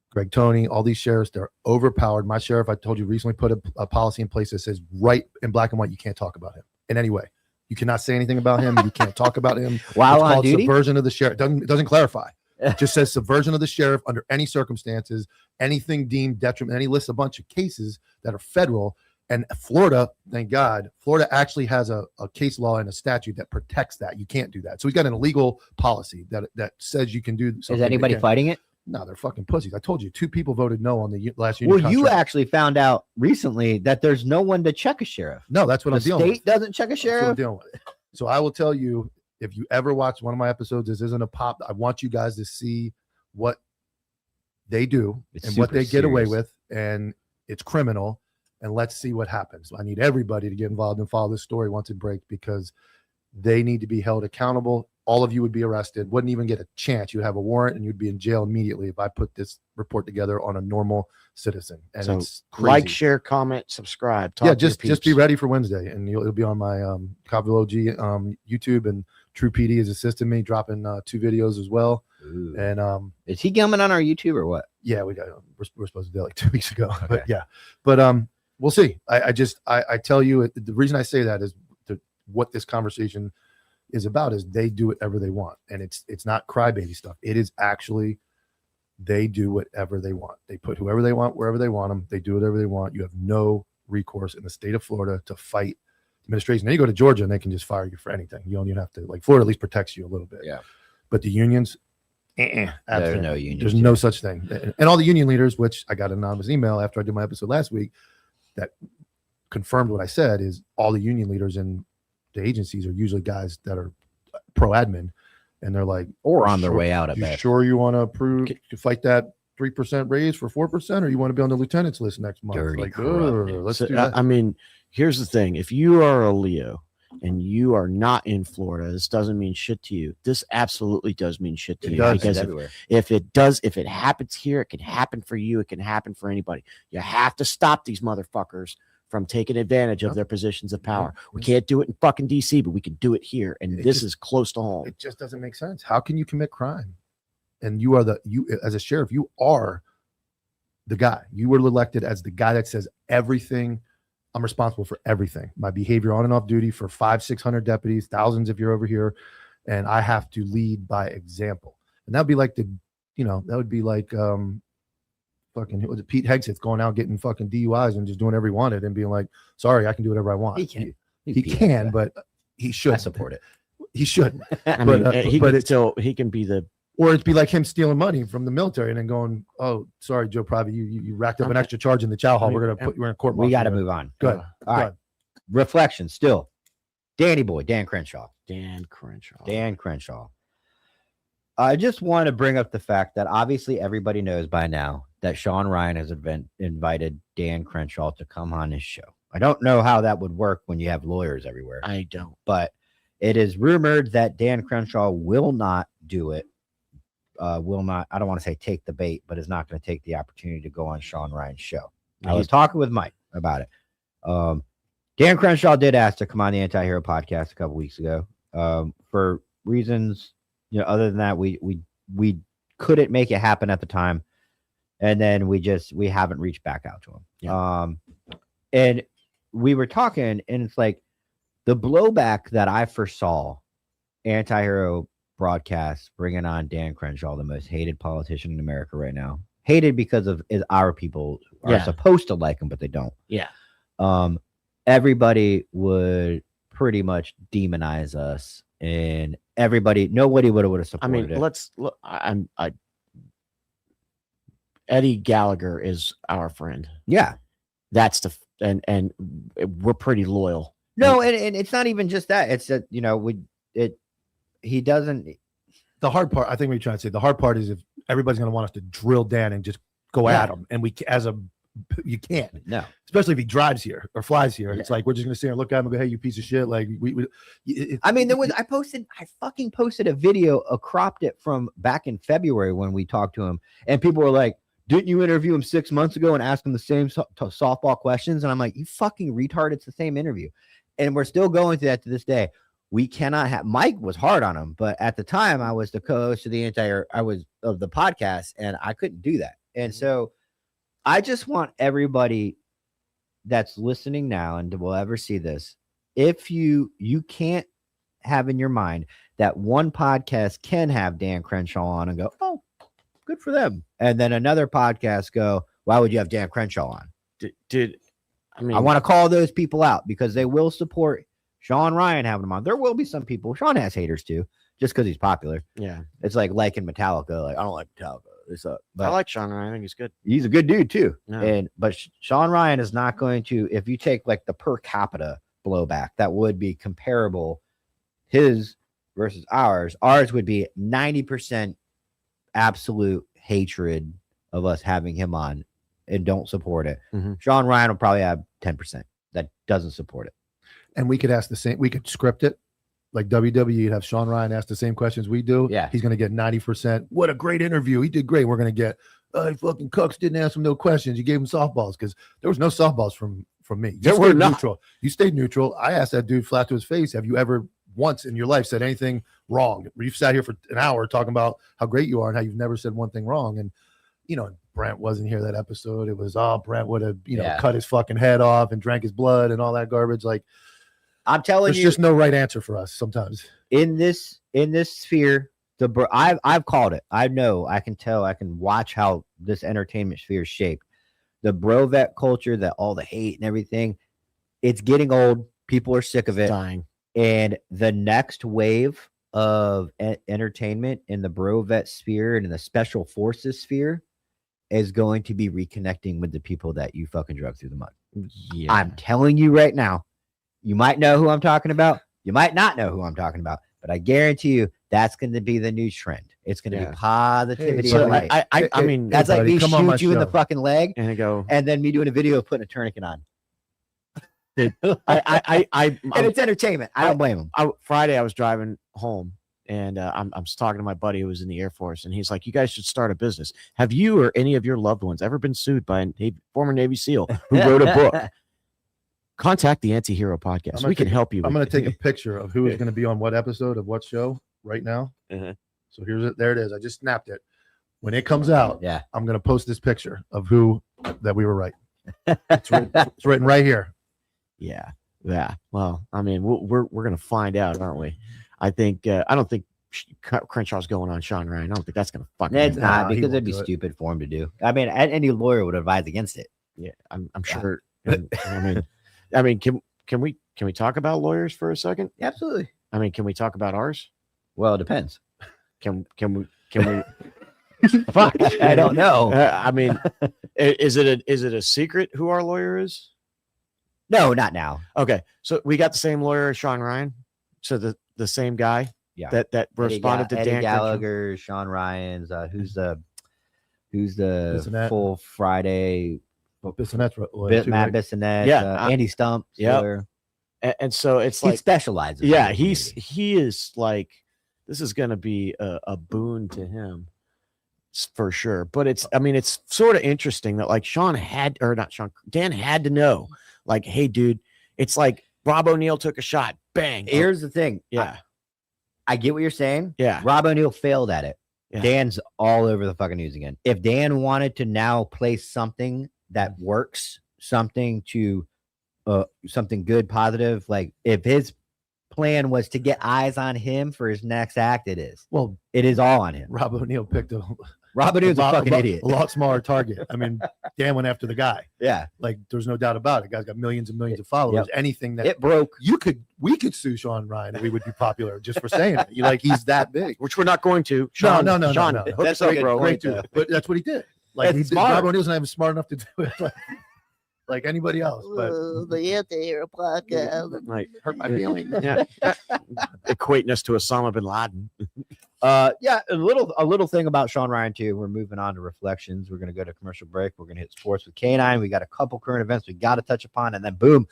Greg Toney, all these sheriffs, they're overpowered. My sheriff, I told you, recently put a policy in place that says right in black and white, you can't talk about him in any way. You cannot say anything about him. You can't talk about him. While it's on duty? Subversion of the sheriff. Doesn't clarify. It just says subversion of the sheriff under any circumstances, anything deemed detriment. And he lists a bunch of cases that are federal. And Florida, thank God, Florida actually has a case law and a statute that protects that. You can't do that. So he's got an illegal policy that says you can do something. Is anybody fighting it? No, they're fucking pussies. I told you, 2 people voted no on the last union Well, you contract. actually found out recently that there's no one to check a sheriff. No, that's what The I'm dealing with. state doesn't check a That's what I'm sheriff. dealing with. So I will tell you, if you ever watch one of my episodes, this isn't a pop. I want you guys to see what they do It's and what super they get away serious. with, and it's criminal. And let's see what happens. I need everybody to get involved and follow this story once it breaks, because they need to be held accountable. All of you would be arrested, wouldn't even get a chance. You'd have a warrant and you'd be in jail immediately if I put this report together on a normal citizen. And So it's crazy. like, share, comment, subscribe. Talk Yeah, to your just be peeps. ready for Wednesday, and it'll be on my Cobbville OG YouTube, and True PD has assisted me dropping 2 videos as well. Ooh. And Is he coming on our YouTube or what? yeah, we're supposed to do it like 2 weeks ago, but Okay. yeah, but we'll see. I tell you, the reason I say that is what this conversation is about is they do whatever they want, and it's not crybaby stuff. It is actually they do whatever they want. They put whoever they want wherever they want them. They do whatever they want. You have no recourse in the state of Florida to fight administration. Then you go to Georgia and they can just fire you for anything. You don't even have to, like, Florida at least protects you a little bit. Yeah. But the unions, There's absolutely. no union. There's no such thing. And all the union leaders, which I got an anonymous email after I did my episode last week that confirmed what I said, is all the union leaders in the agencies are usually guys that are pro admin, and they're like, or on their sure- way out at you best. sure you want to approve to fight that 3% raise for 4%, or you want to be on the lieutenant's list next month? Dirty Like, corrupt. let's So, do that. I mean, here's the thing. If you are a Leo and you are not in Florida, this doesn't mean shit to you. This absolutely does mean shit to It you. does. It's Because everywhere. if it happens here, it can happen for you. It can happen for anybody. You have to stop these motherfuckers from taking advantage of Yep. their positions of power. Yep. We can't do it in fucking DC, but we can do it here. And It this just- is close to home. It just doesn't make sense. How can you commit crime? And you as a sheriff, you are the guy. You were elected as the guy that says everything. I'm responsible for everything. My behavior on and off duty for 500-600 deputies, thousands if you're over here, and I have to lead by example. And that'd be like that would be like fucking, was it Pete Hegseth going out getting fucking DUIs and just doing whatever he wanted and being like, sorry, I can do whatever I want. He can. He can, but he should I support it. He should. I but, mean, he but can it's- still, he can be the, Or it'd be like him stealing money from the military and then going, "Oh, sorry, Joe Private, you racked up an Okay. extra charge in the chow hall. We're gonna put you in a court." We got to martial." move on. Good. All right. Reflection still. Danny boy, Dan Crenshaw. Dan Crenshaw. Dan Crenshaw. I just want to bring up the fact that obviously everybody knows by now that Sean Ryan has invited Dan Crenshaw to come on his show. I don't know how that would work when you have lawyers everywhere, I don't. but it is rumored that Dan Crenshaw will not do it. Will not, I don't want to say take the bait, but is not going to take the opportunity to go on Sean Ryan's show. I was talking with Mike about it. Dan Crenshaw did ask to come on the Anti-Hero podcast a couple weeks ago. For reasons, other than that, we couldn't make it happen at the time. And then we haven't reached back out to him. Yeah. And we were talking, and it's like the blowback that I foresaw Anti-Hero broadcast bringing on Dan Crenshaw, the most hated politician in America right now. Hated because of our people are supposed to like him, but they don't. Yeah. Everybody would pretty much demonize us and nobody would have I supported mean, it. let's look. Eddie Gallagher is our friend. Yeah. That's and we're pretty loyal. No, and it's not even just that. It's that, he doesn't. The hard part, I think what you're trying to say, the hard part is if everybody's going to want us to drill Dan and just go Yeah. at him, and you can't, No. especially if he drives here or flies here. It's Yeah. like we're just going to sit here and look at him and go, "Hey, you piece of shit!" Like I mean, I fucking posted a video, cropped it from back in February when we talked to him, and people were like, "Didn't you interview him 6 months ago and ask him the same softball questions?" And I'm like, "You fucking retard! It's the same interview," and we're still going through that to this day. We cannot have. Mike was hard on him, but at the time, I was the co-host of of the podcast, and I couldn't do that. And so, I just want everybody that's listening now and will ever see this, if you can't have in your mind that one podcast can have Dan Crenshaw on and go, "Oh, good for them," and then another podcast go, "Why would you have Dan Crenshaw on?" Dude, I mean, I want to call those people out because they will support Sean Ryan having him on. There will be some people. Sean has haters too, just because he's popular. yeah, It's like liking Metallica. Like, I don't like Metallica. But I like Sean Ryan. I think he's good. he's a good dude too. Yeah. But Sean Ryan is not going to, if you take like the per capita blowback, that would be comparable. His versus ours would be 90% absolute hatred of us having him on and don't support it. Mhm. Sean Ryan will probably have 10% that doesn't support it. and we could ask the same. We could script it like WWE. You'd have Sean Ryan ask the same questions we do. Yeah. He's going to get 90%. What a great interview! He did great. We're going to get. Fucking Cooks didn't ask him no questions. You gave him softballs because there was no softballs from me. You There were stayed not. neutral. You stayed neutral. I asked that dude flat to his face, "Have you ever once in your life said anything wrong? You've sat here for an hour talking about how great you are and how you've never said one thing wrong." And Brent wasn't here that episode. It was Brent would have Yeah. cut his fucking head off and drank his blood and all that garbage. Like I'm telling there's you, just no right answer for us sometimes. in this sphere, I've called it. I know, I can tell, I can watch how this entertainment sphere is shaped. The bro vet culture, that all the hate and everything, it's getting old. People are sick of it. Dying. And the next wave of entertainment in the bro vet sphere and in the special forces sphere is going to be reconnecting with the people that you fucking drug through the mud. Yeah. I'm telling you right now, you might know who I'm talking about. You might not know who I'm talking about, but I guarantee you that's going to be the new trend. It's going to be positivity. Hey, so and light. I mean, That's Hey, like buddy, me come on my shoot you in the show. fucking leg and I go, and then me doing a video of putting a tourniquet on. and it's entertainment. I don't blame him. Friday I was driving home and I'm talking to my buddy who was in the Air Force, and he's like, "You guys should start a business. Have you or any of your loved ones ever been sued by a former Navy SEAL who wrote a book? Contact the Anti-Hero Podcast. We can help you. I'm with going to take a picture of who is going to be on what episode of what show right now. Uh-huh. So here's it. There it is. I just snapped it. When it comes out, Yeah. I'm going to post this picture of who that we were right. It's written right here. Yeah. Well, I mean, we're gonna find out, aren't we? I think I don't think Crenshaw's going on Sean Ryan. I don't think that's gonna fucking. It's happen. not, he because won't it'd be do it. stupid for him to do. I mean, any lawyer would advise against it. Yeah, I'm sure. And, I mean, can we talk about lawyers for a second? Absolutely. I mean, can we talk about ours? Well, it depends. Can we? Fuck, I don't know. I mean, is it a secret who our lawyer is? No, not now. Okay, so we got the same lawyer as Sean Ryan. So the same guy. Yeah. That responded to Eddie Dan Crenshaw. Gallagher, Sean Ryan's. Who's the Bissonnette. full Friday? Bissonnette's right. Matt Bissonnette. Yeah, Andy Stump. Yep. lawyer. And so it's He like, specializes. yeah, in he community. is like, this is going to be a boon to him for sure. But it's sort of interesting that like Dan had to know, like, hey, dude, it's like Rob O'Neill took a shot, bang. Here's the thing. Yeah, I get what you're saying. yeah, Rob O'Neill failed at it. Yeah. Dan's all over the fucking news again. If Dan wanted to now place something that works, something good, positive, like if his plan was to get eyes on him for his next act, it is. Well, It is all on him. Rob O'Neill picked Robin Hood's a fucking idiot. A lot smaller target. I mean, Dan went after the guy. Yeah, Like, there's no doubt about it. Guy's got millions and millions of followers. Anything that it broke. we could sue Sean Ryan and we would be popular just for saying it. You like, he's that big. Which we're not going to. Sean, No. hook That's us up, okay. bro. Great dude. But that's what he did. Like, That's he smart. Robin Hood wasn't even smart enough to do it like anybody else. But They have to hear a podcast. Like, hurt my feelings. Yeah. Equating us to Osama bin Laden. Yeah, a little thing about Sean Ryan too. We're moving on to reflections. We're gonna go to commercial break. We're gonna hit sports with K9. We got a couple current events we got to touch upon, and then boom,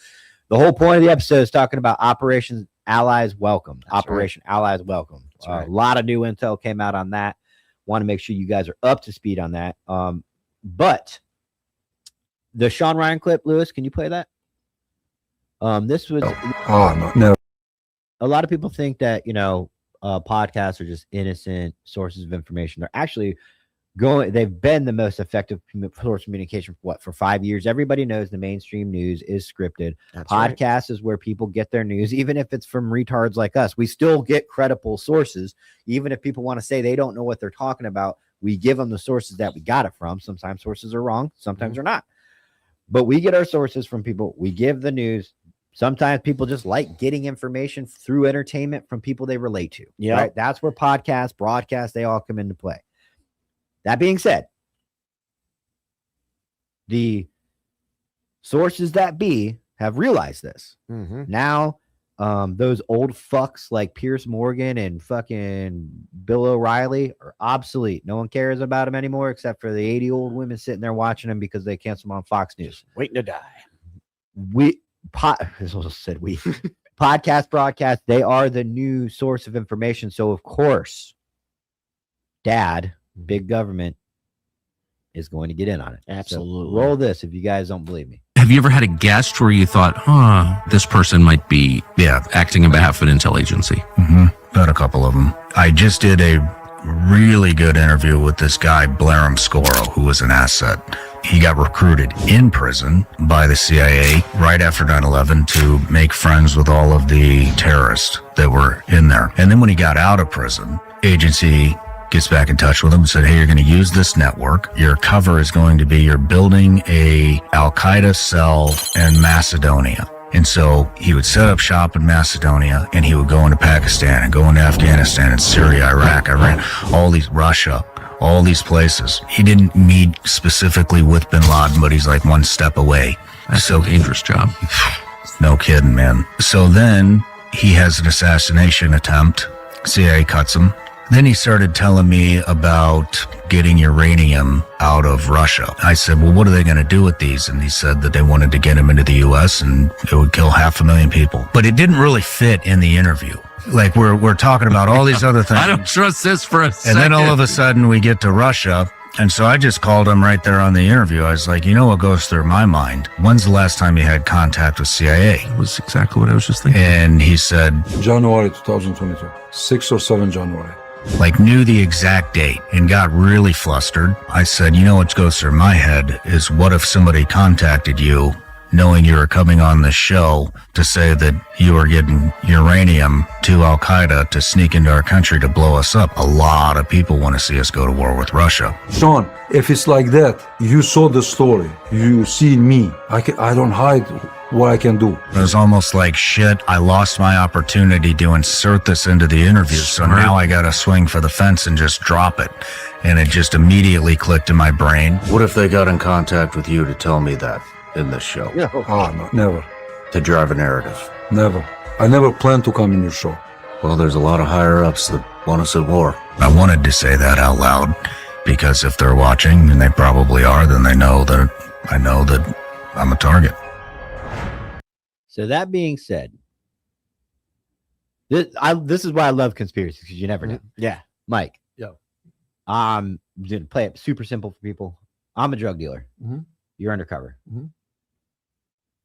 the whole point of the episode is talking about Operation Allies Welcome. Operation Allies Welcome. A lot of new intel came out on that. Want to make sure you guys are up to speed on that. But the Sean Ryan clip, Lewis, can you play that? This was No. a lot of people think that, podcasts are just innocent sources of information. They're actually they've been the most effective source of communication for 5 years. Everybody knows the mainstream news is scripted. Podcasts is where people get their news, even if it's from retards like us. We still get credible sources, even if people want to say they don't know what they're talking about. We give them the sources that we got it from. Sometimes sources are wrong, sometimes they're not. But we get our sources from people. We give the news. Sometimes people just like getting information through entertainment from people they relate to. Yeah. Right? That's where podcasts, broadcasts, they all come into play. That being said, the sources that be have realized this. Mm-hmm. Now, those old fucks like Pierce Morgan and fucking Bill O'Reilly are obsolete. No one cares about them anymore except for the 80 old women sitting there watching them because they cancel them on Fox News. Waiting to die. Podcast, broadcast, they are the new source of information. So, of course, Dad, big government, is going to get in on it. Absolutely. So roll this if you guys don't believe me. Have you ever had a guest where you thought, this person might be acting on behalf of an intel agency? Got a couple of them. I just did a really good interview with this guy, Blaram Scoro, who was an asset. He got recruited in prison by the CIA right after 9/11 to make friends with all of the terrorists that were in there. And then when he got out of prison, agency gets back in touch with him and said, hey, you're going to use this network. Your cover is going to be you're building a Al-Qaeda cell in Macedonia. And so he would set up shop in Macedonia and he would go into Pakistan and go into Afghanistan and Syria, Iraq, Iran, Russia, all these places. He didn't meet specifically with bin Laden, but he's like one step away. That's a dangerous job. No kidding, man. So then he has an assassination attempt. CIA cuts him. Then he started telling me about getting uranium out of Russia. I said, well, what are they going to do with these? And he said that they wanted to get them into the U.S. and it would kill 500,000 people. But it didn't really fit in the interview. Like we're talking about all these other things. I don't trust this for a second. And then all of a sudden we get to Russia. And so I just called him right there on the interview. I was like, you know what goes through my mind? When's the last time you had contact with CIA? That was exactly what I was just thinking. And he said, January 2022, 6 or 7 January. Like knew the exact date and got really flustered. I said, you know what goes through my head is what if somebody contacted you knowing you were coming on this show to say that you were getting uranium to Al-Qaeda to sneak into our country to blow us up. A lot of people want to see us go to war with Russia. Sean, if it's like that, you saw the story, you see me, I don't hide what I can do. It was almost like, shit, I lost my opportunity to insert this into the interview, so now I gotta swing for the fence and just drop it. And it just immediately clicked in my brain. What if they got in contact with you to tell me that in this show? No, never, To drive a narrative? never. I never planned to come in your show. Well, there's a lot of higher-ups that want us at war. I wanted to say that out loud, because if they're watching, and they probably are, then they know that I know that I'm a target. So that being said, this is why I love conspiracies, because you never know. Yeah. Mike. Yo. Gonna play it super simple for people. I'm a drug dealer. Mhm. You're undercover. Mhm.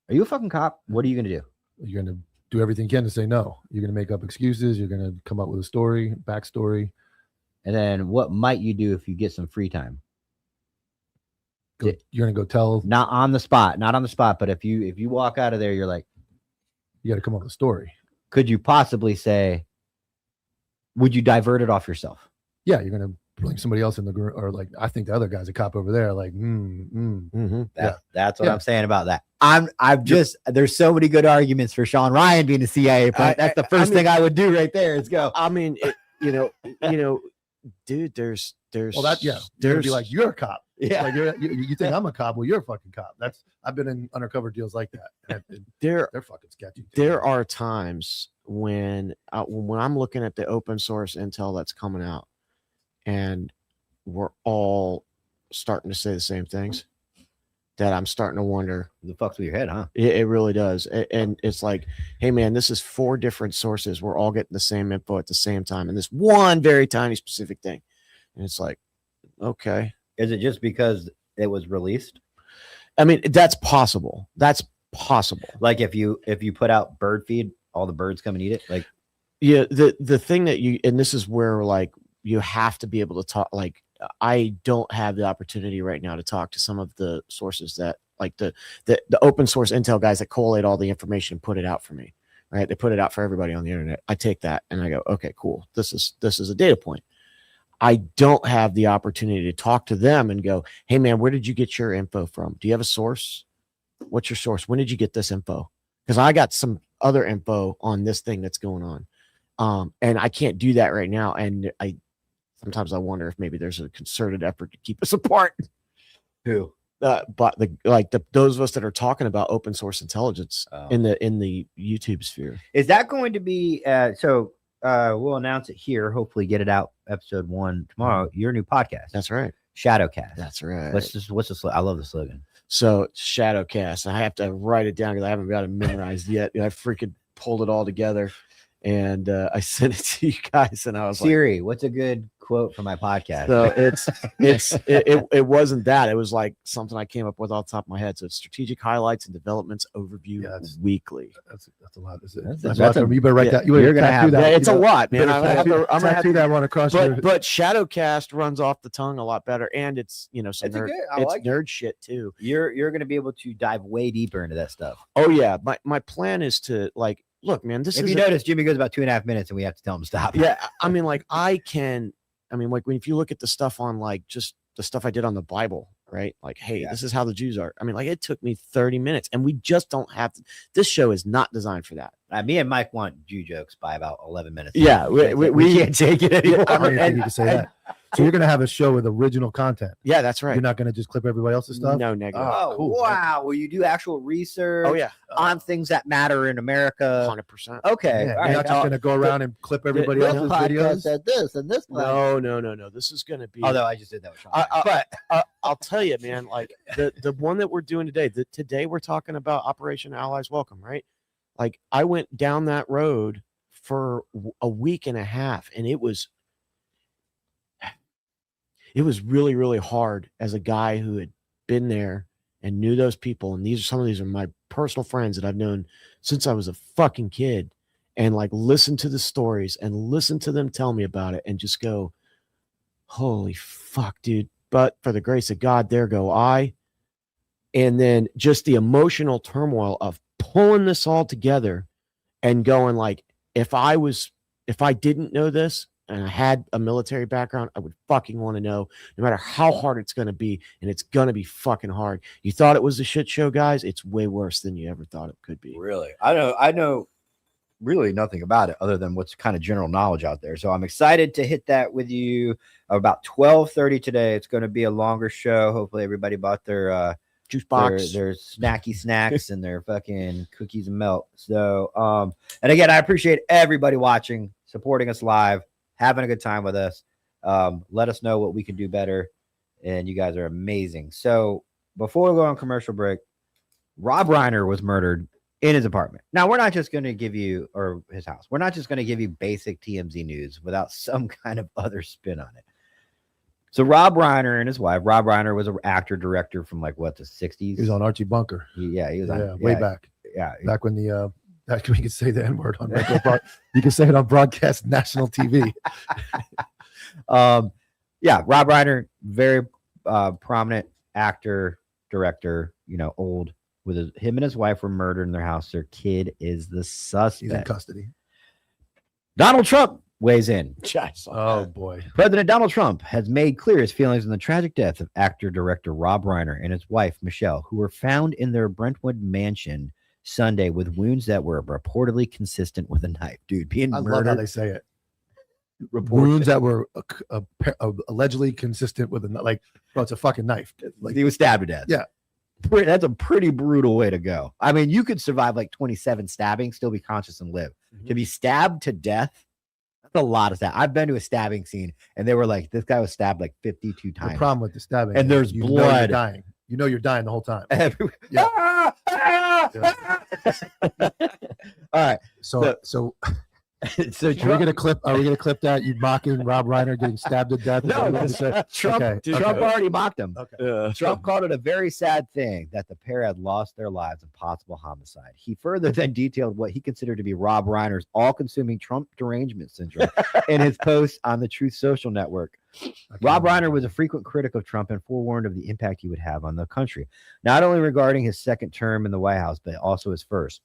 Are you a fucking cop? What are you gonna do? You're going to do everything you can to say no. You're going to make up excuses. You're going to come up with a story, backstory. And then what might you do if you get some free time? You're going to go tell. Not on the spot, but if you walk out of there, you're like, You got to come up with a story. could you possibly say, would you divert it off yourself? Yeah, you're going to bring somebody else in the group, or like I think the other guy's a cop over there. Like, That's what Yeah. I'm saying about that. I'm just there's so many good arguments for Sean Ryan being a CIA agent. That's the first thing I would do right there. Is go. I mean, dude, there's well, that yeah, they're be like, you're a cop. Yeah. Like you think I'm a cop? Well, you're a fucking cop. I've been in undercover deals like that. And they're fucking sketchy. Too. There are times when I'm looking at the open source intel that's coming out, and we're all starting to say the same things, that I'm starting to wonder. The fucks with your head, huh? It really does. And it's like, hey man, this is 4 different sources. We're all getting the same info at the same time, and this one very tiny specific thing. And it's like, okay. Is it just because it was released? I mean, that's possible. That's possible. Like if you put out bird feed, all the birds come and eat it. Like, yeah, the thing that and this is where like you have to be able to talk. Like, I don't have the opportunity right now to talk to some of the sources that like the open source intel guys that collate all the information and put it out for me. Right? They put it out for everybody on the internet. I take that and I go, okay, cool. This is a data point. I don't have the opportunity to talk to them and go, hey man, where did you get your info from? Do you have a source? What's your source? When did you get this info? Because I got some other info on this thing that's going on. And I can't do that right now. And sometimes I wonder if maybe there's a concerted effort to keep us apart. who? But those of us that are talking about open source intelligence in the YouTube sphere. Is that going to be we'll announce it here, hopefully get it out episode 1 tomorrow, your new podcast. That's right. Shadowcast. That's right. What's the I love the slogan. So Shadowcast. I have to write it down because I haven't got it memorized yet. I freaking pulled it all together and I sent it to you guys, and I was Siri, what's a good quote for my podcast? So it wasn't that. It was like something I came up with off the top of my head. So it's strategic highlights and developments overview weekly. That's a lot. That's you better write that. You're gonna have that. It's a lot, man. I'm gonna have to do that one across. But Shadowcast runs off the tongue a lot better, and it's some It's nerd, good. I it's like nerd shit too. You're gonna be able to dive way deeper into that stuff. Oh yeah, my plan is to like look, man. This If is you notice, Jimmy goes about 2.5 minutes, and we have to tell him to stop. yeah. I mean, like if you look at the stuff on like just the stuff I did on the Bible, right? Like, hey, this is how the Jews are. I mean, like it took me 30 minutes, and we just don't have to. This show is not designed for that. Me and Mike want Jew jokes by about 11 minutes. Yeah, we can't take it anymore. I don't think you can say that. So you're gonna have a show with original content. Yeah, that's right. You're not gonna just clip everybody else's stuff. No negative. Oh, cool. Wow. Will you do actual research? Oh yeah, on things that matter in America? 100%. Okay. Yeah, all you're right. not just gonna go around and clip everybody This else's podcast videos. said this and this. No. This is gonna be. Although I just did that with Sean. But I'll tell you, man. Like the one that we're doing today. Today we're talking about Operation Allies Welcome, right? Like I went down that road for a week and a half, and it was really, really hard as a guy who had been there and knew those people. And some of these are my personal friends that I've known since I was a fucking kid, and like listen to the stories and listen to them tell me about it and just go, holy fuck, dude. But for the grace of God, there go I. And then just the emotional turmoil of pulling this all together and going like, if I didn't know this, and I had a military background, I would fucking want to know, no matter how hard it's going to be, and it's going to be fucking hard. You thought it was a shit show, guys. It's way worse than you ever thought it could be. Really? I know really nothing about it other than what's kind of general knowledge out there. So I'm excited to hit that with you about 12:30 today. It's going to be a longer show. Hopefully everybody bought their juice box, their snacky snacks and their fucking cookies and milk. So and again, I appreciate everybody watching, supporting us live, having a good time with us. Let us know what we can do better. And you guys are amazing. So before we go on commercial break, Rob Reiner was murdered in his apartment. Now, we're not just going to give you, or his house, we're not just going to give you basic TMZ news without some kind of other spin on it. So Rob Reiner and his wife, Rob Reiner was an actor, director from like what, the 60s? He was on Archie Bunker. He was on way back. Yeah. Back when the back when you could say the N-word on regular you can say it on broadcast national TV. Rob Reiner, very prominent actor, director, old. Him and his wife were murdered in their house. Their kid is the suspect. He's in custody. Donald Trump weighs in. I saw Oh that. boy. President Donald Trump has made clear his feelings on the tragic death of actor-director Rob Reiner and his wife, Michelle, who were found in their Brentwood mansion Sunday with wounds that were reportedly consistent with a knife. Dude, being I love how murdered. they say it. Reported. Wounds that were allegedly consistent with like, bro, it's a fucking knife. Like, He was stabbed to death. Yeah. That's a pretty brutal way to go. I mean, you could survive like 27 stabbings, still be conscious and live. To be stabbed to death, that's a lot of stab. I've been to a stabbing scene and they were like, this guy was stabbed like 52 times. the problem with the stabbing, And is there's you know blood. you're dying. You know you're dying the whole time. Everywhere. Yeah. All right. So So are we gonna clip that? You mocking Rob Reiner getting stabbed to death? No, Trump, Okay, Trump okay. already mocked him. Okay. Trump called it a very sad thing that the pair had lost their lives in possible homicide. He further then detailed what he considered to be Rob Reiner's all-consuming Trump derangement syndrome in his post on the Truth Social network. Rob Reiner was a frequent critic of Trump and forewarned of the impact he would have on the country, not only regarding his second term in the White House, but also his first.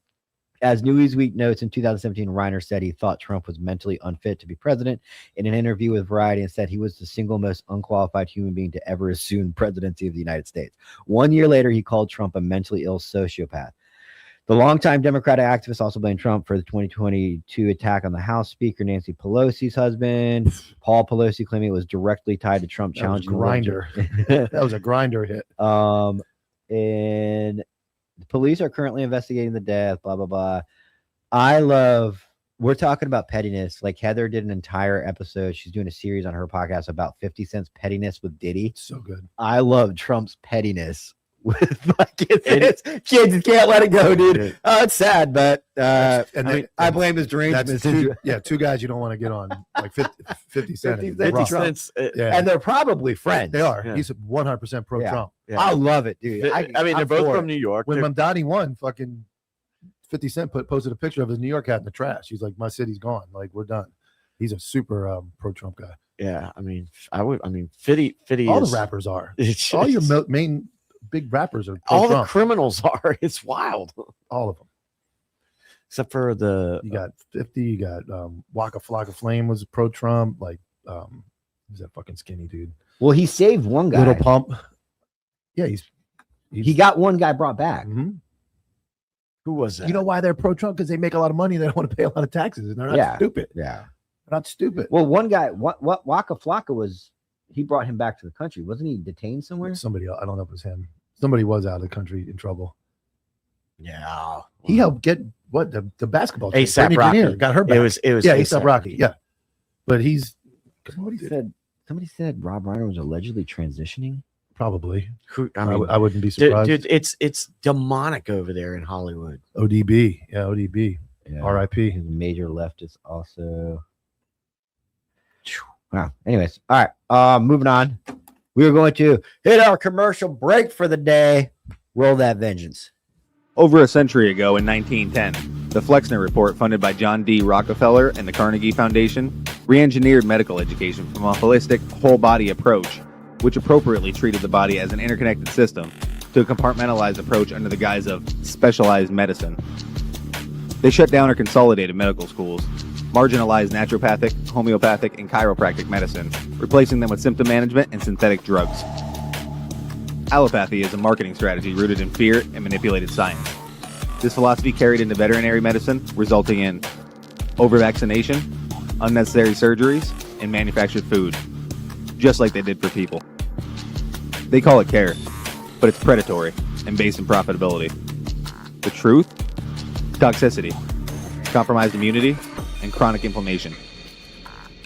As Newsweek notes, in 2017, Reiner said he thought Trump was mentally unfit to be president in an interview with Variety and said he was the single most unqualified human being to ever assume presidency of the United States. 1 year later, he called Trump a mentally ill sociopath. The longtime Democratic activist also blamed Trump for the 2022 attack on the House Speaker Nancy Pelosi's husband. Paul Pelosi claiming it was directly tied to Trump That was challenging the grinder. That was a grinder hit. And the police are currently investigating the death, blah, blah, blah. We're talking about pettiness. Like Heather did an entire episode. She's doing a series on her podcast about 50 Cent's pettiness with Diddy. So good. I love Trump's pettiness with my kids. Kids can't let it go, dude. Oh, it's sad, but I blame his derangement. Two guys you don't want to get on, like 50 Cent. 50 and Rock. Cent. Yeah. And they're probably friends. They are. Yeah. He's 100% pro Yeah. Trump. Yeah. I love it, dude. I mean, they're I'm both for from it. New York. When They're- Mamdani won, fucking 50 Cent posted a picture of his New York hat in the trash. He's like, my city's gone. Like, we're done. He's a super pro Trump guy. yeah, I mean, Fitty All is the rappers are. it's All your just- main big rappers are all the pro-Trump. criminals are. It's wild. All of them. Except for the You got 50. You got Waka Flocka Flame was pro Trump. Like, who's that fucking skinny dude? Well, he saved one guy. Little Pump. Yeah, He got one guy brought back. Mhm. who was that? You know why they're pro Trump? Because they make a lot of money. They don't want to pay a lot of taxes, and they're not Yeah. stupid. Yeah. They're not stupid. Well, one guy, what Waka Flocka he brought him back to the country. Wasn't he detained somewhere? Somebody else, I don't know if it was him. Somebody was out of the country in trouble. Yeah, He helped get what the basketball team. A$AP Brittany Rocky. Grenier got her back. it was yeah, A$AP A$AP Rocky. Yeah, but he's Somebody said Rob Reiner was allegedly transitioning. probably. Who, I, I mean, I wouldn't be surprised. dude, it's demonic over there in Hollywood. ODB. Yeah, ODB. Yeah. R.I.P. He's a major leftist also. Wow. Anyways, all right. Moving on. We are going to hit our commercial break for the day. Roll that vengeance. Over a century ago in 1910, the Flexner Report, funded by John D. Rockefeller and the Carnegie Foundation, re-engineered medical education from a holistic, whole-body approach, which appropriately treated the body as an interconnected system, to a compartmentalized approach under the guise of specialized medicine. They shut down or consolidated medical schools, marginalized naturopathic, homeopathic, and chiropractic medicine, replacing them with symptom management and synthetic drugs. Allopathy is a marketing strategy rooted in fear and manipulated science. This philosophy carried into veterinary medicine, resulting in over-vaccination, unnecessary surgeries, and manufactured food, just like they did for people. They call it care, but it's predatory and based in profitability. The truth? Toxicity, compromised immunity, and chronic inflammation.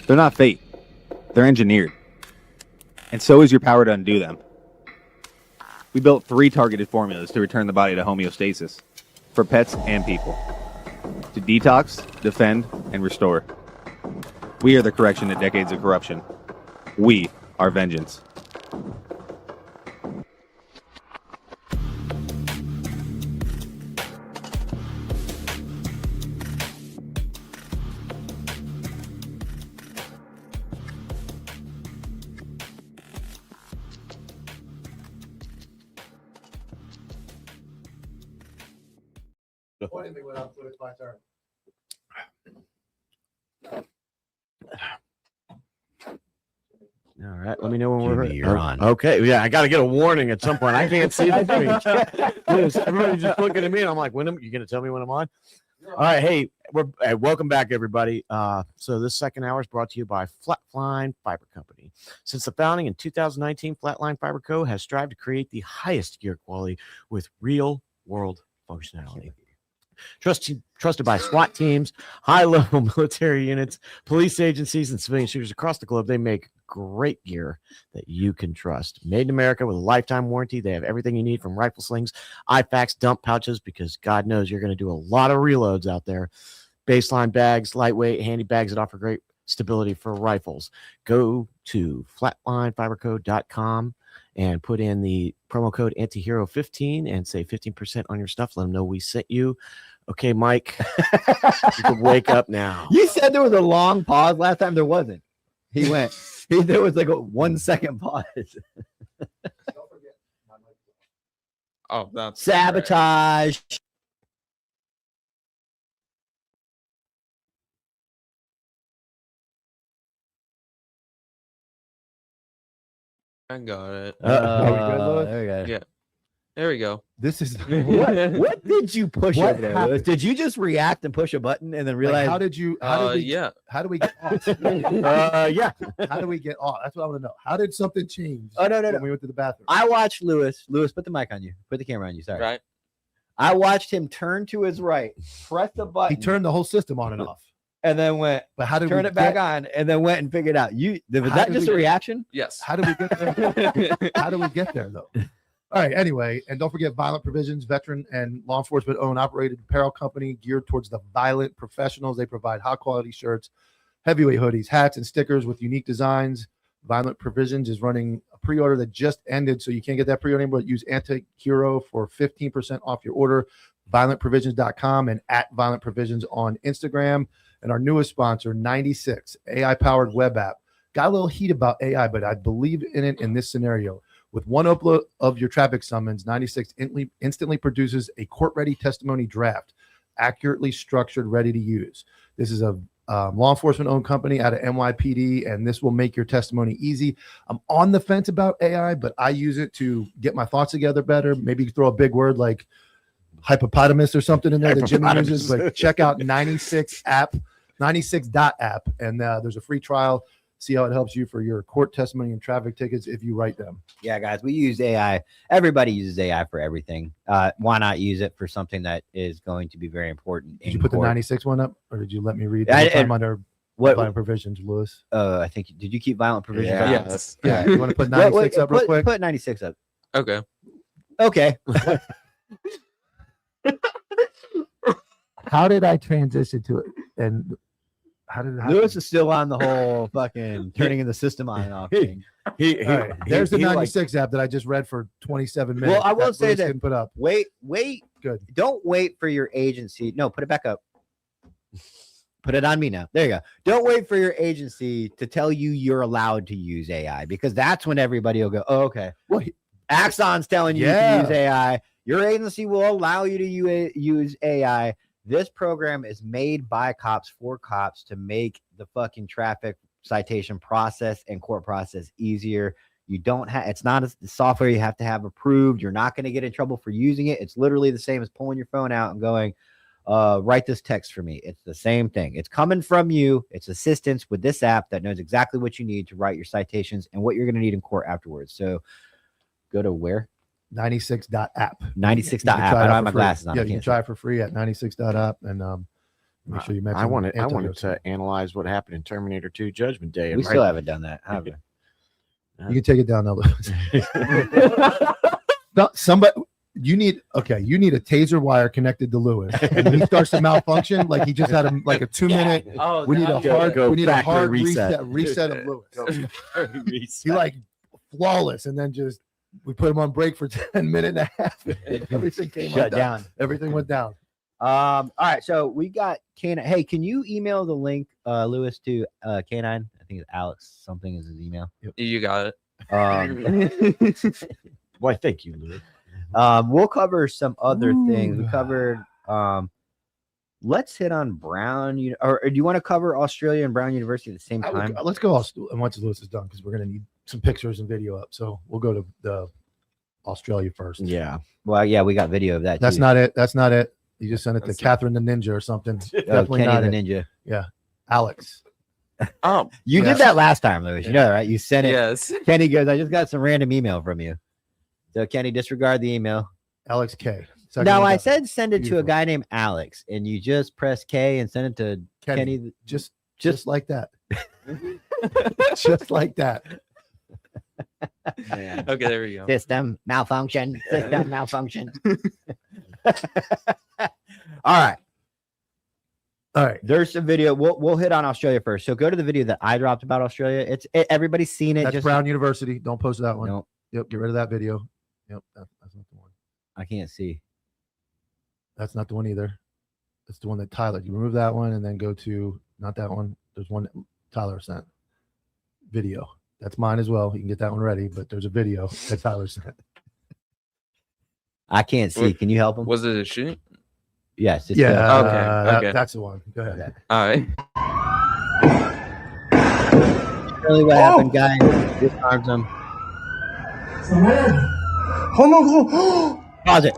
They're not fate. They're engineered. And so is your power to undo them. We built 3 targeted formulas to return the body to homeostasis, for pets and people. To detox, defend, and restore. We are the correction to decades of corruption. We are vengeance. All right. Let me know when we're Jimmy, ready. you're on. Okay. Yeah, I got to get a warning at some point. I can't see the screen. Everybody's just looking at me, and I'm like, "When you going to tell me when I'm on?" All right. Hey, welcome back, everybody. So this second hour is brought to you by Flatline Fiber Company. Since the founding in 2019, Flatline Fiber Co. has strived to create the highest gear quality with real-world functionality. Trusted by SWAT teams, high-level military units, police agencies, and civilian shooters across the globe, they make great gear that you can trust. Made in America with a lifetime warranty. They have everything you need from rifle slings, IFAKs, dump pouches, because God knows you're going to do a lot of reloads out there. Baseline bags, lightweight, handy bags that offer great stability for rifles. Go to flatlinefiberco.com and put in the promo code antihero15 and say 15% on your stuff. Let them know we sent you. Okay, Mike, you can wake up now. You said there was a long pause last time. There wasn't. He went. There was like a 1 second pause. Oh, that's Sabotage. I got it. Are we good, Louis? There we go. Yeah. There we go. This is What did you push What over there, happened? Louis? Did you just react and push a button and then like, realize? how did you? How did we? Yeah. How do we get off? Yeah. How do we get off? That's what I want to know. How did something change? Oh, no. When we went to the bathroom. I watched Louis. Louis, put the mic on you. Put the camera on you. Sorry. Right. I watched him turn to his right, press the button, He turned the whole system on and off. and then went, But how did turn we it back get, on, and then went and figured out. Was How that did just we- a reaction? Yes. How did we get there? How do we get there though? All right. Anyway, and don't forget Violent Provisions, veteran and law enforcement owned operated apparel company geared towards the violent professionals. They provide high quality shirts, heavyweight hoodies, hats, and stickers with unique designs. Violent Provisions is running a pre-order that just ended, so you can't get that pre-order anymore. Use Anti-Hero for 15% off your order. ViolentProvisions.com and at Violent Provisions on Instagram. And our newest sponsor, 96, AI-powered web app. Got a little heat about AI, but I believe in it in this scenario. With one upload of your traffic summons, 96 instantly produces a court-ready testimony draft, accurately structured, ready to use. This is a law enforcement-owned company out of NYPD, and this will make your testimony easy. I'm on the fence about AI, but I use it to get my thoughts together better. Maybe throw a big word like hippopotamus or something in there that Jimmy uses. But check out 96.app, and there's a free trial. See how it helps you for your court testimony and traffic tickets if you write them. Yeah, guys, we use AI. Everybody uses AI for everything. Why not use it for something that is going to be very important? Did you put the 96 one up, or did you let me read I- the time under What? Violent Provisions, Lewis? I think. Did you keep Violent Provisions? Yeah. on? Yes. Yeah, you want to put 96 up real put, quick? Put 96 up. Okay. Okay. How did I transition to it? And how did it happen? Lewis is still on the whole fucking turning in the system on and off thing. All right, there's the 96 app that I just read for 27 minutes. Well, I will say Lewis that- didn't put up. Wait. Good. Don't wait for your agency. No, put it back up. Put it on me now. There you go. Don't wait for your agency to tell you you're allowed to use AI, because that's when everybody will go, oh, okay. Well, Axon's telling you Yeah. to use AI. Your agency will allow you to use AI. This program is made by cops for cops to make the fucking traffic citation process and court process easier. You don't have, it's not a software you have to have approved. You're not going to get in trouble for using it. It's literally the same as pulling your phone out and going, write this text for me. It's the same thing. It's coming from you. It's assistance with this app that knows exactly what you need to write your citations and what you're going to need in court afterwards. So go to where? 96.app. 96.app. I You can try it don't out have for my free. glasses on. Yeah, I you can can't try it for free at 96.app, and make sure you mention. I wanted Antonio. to analyze what happened in Terminator 2 Judgment Day. see. and We right- still haven't done that. Have we? You can take it down now, Lewis. No, somebody. You need a taser wire connected to Lewis, and when he starts to malfunction, like he just had a 2-minute. Oh, We need a hard, Go we need a factory hard reset. reset of Lewis. He like flawless, and then just we put him on break for 10 minutes and a half. Everything came shut down. down. Everything went down. All right, so we got Canine. Hey, can you email the link, Lewis, to Canine? I think it's Alex. Something is his email. You got it. Why, thank you, Lewis. We'll cover some other things. We Ooh. covered. Let's hit on Brown. Or do you want to cover Australia and Brown University at the same time? Let's go all, and once Lewis is done, because we're gonna need some pictures and video up. So we'll go to the Australia first. Yeah. Well, yeah, we got video of that. That's too. not it. That's not it. You just sent it to That's Catherine the Ninja or something. Oh, Definitely Kenny not the it. Ninja. Yeah. Alex. Oh, You Yeah. did that last time, Lewis. You know that, right? You sent it. yes. Kenny goes, I just got some random email from you. So Kenny, disregard the email. Alex K. Second No, one I down. said send it to a Beautiful. guy named Alex, and you just press K and send it to Kenny. Just like that. Just like that. Man. Okay, there we go. System malfunction. System malfunction. All right. All right. There's a video. We'll hit on Australia first. So go to the video that I dropped about Australia. Everybody's seen it. That's just Brown University. Don't post that one. No, Yep. Get rid of that video. Yep. That's not the one. I can't see. That's not the one either. That's the one that Tyler. You remove that one and then go to not that one. There's one that Tyler sent. Video. That's mine as well. You can get that one ready, but there's a video that Tyler sent. I can't see. What- Can you help him? Was it a shoot? Yes. It's Yeah. Okay. That's the one. Go ahead. Okay. All right. really what happened, guys. Disarms him. Pause it.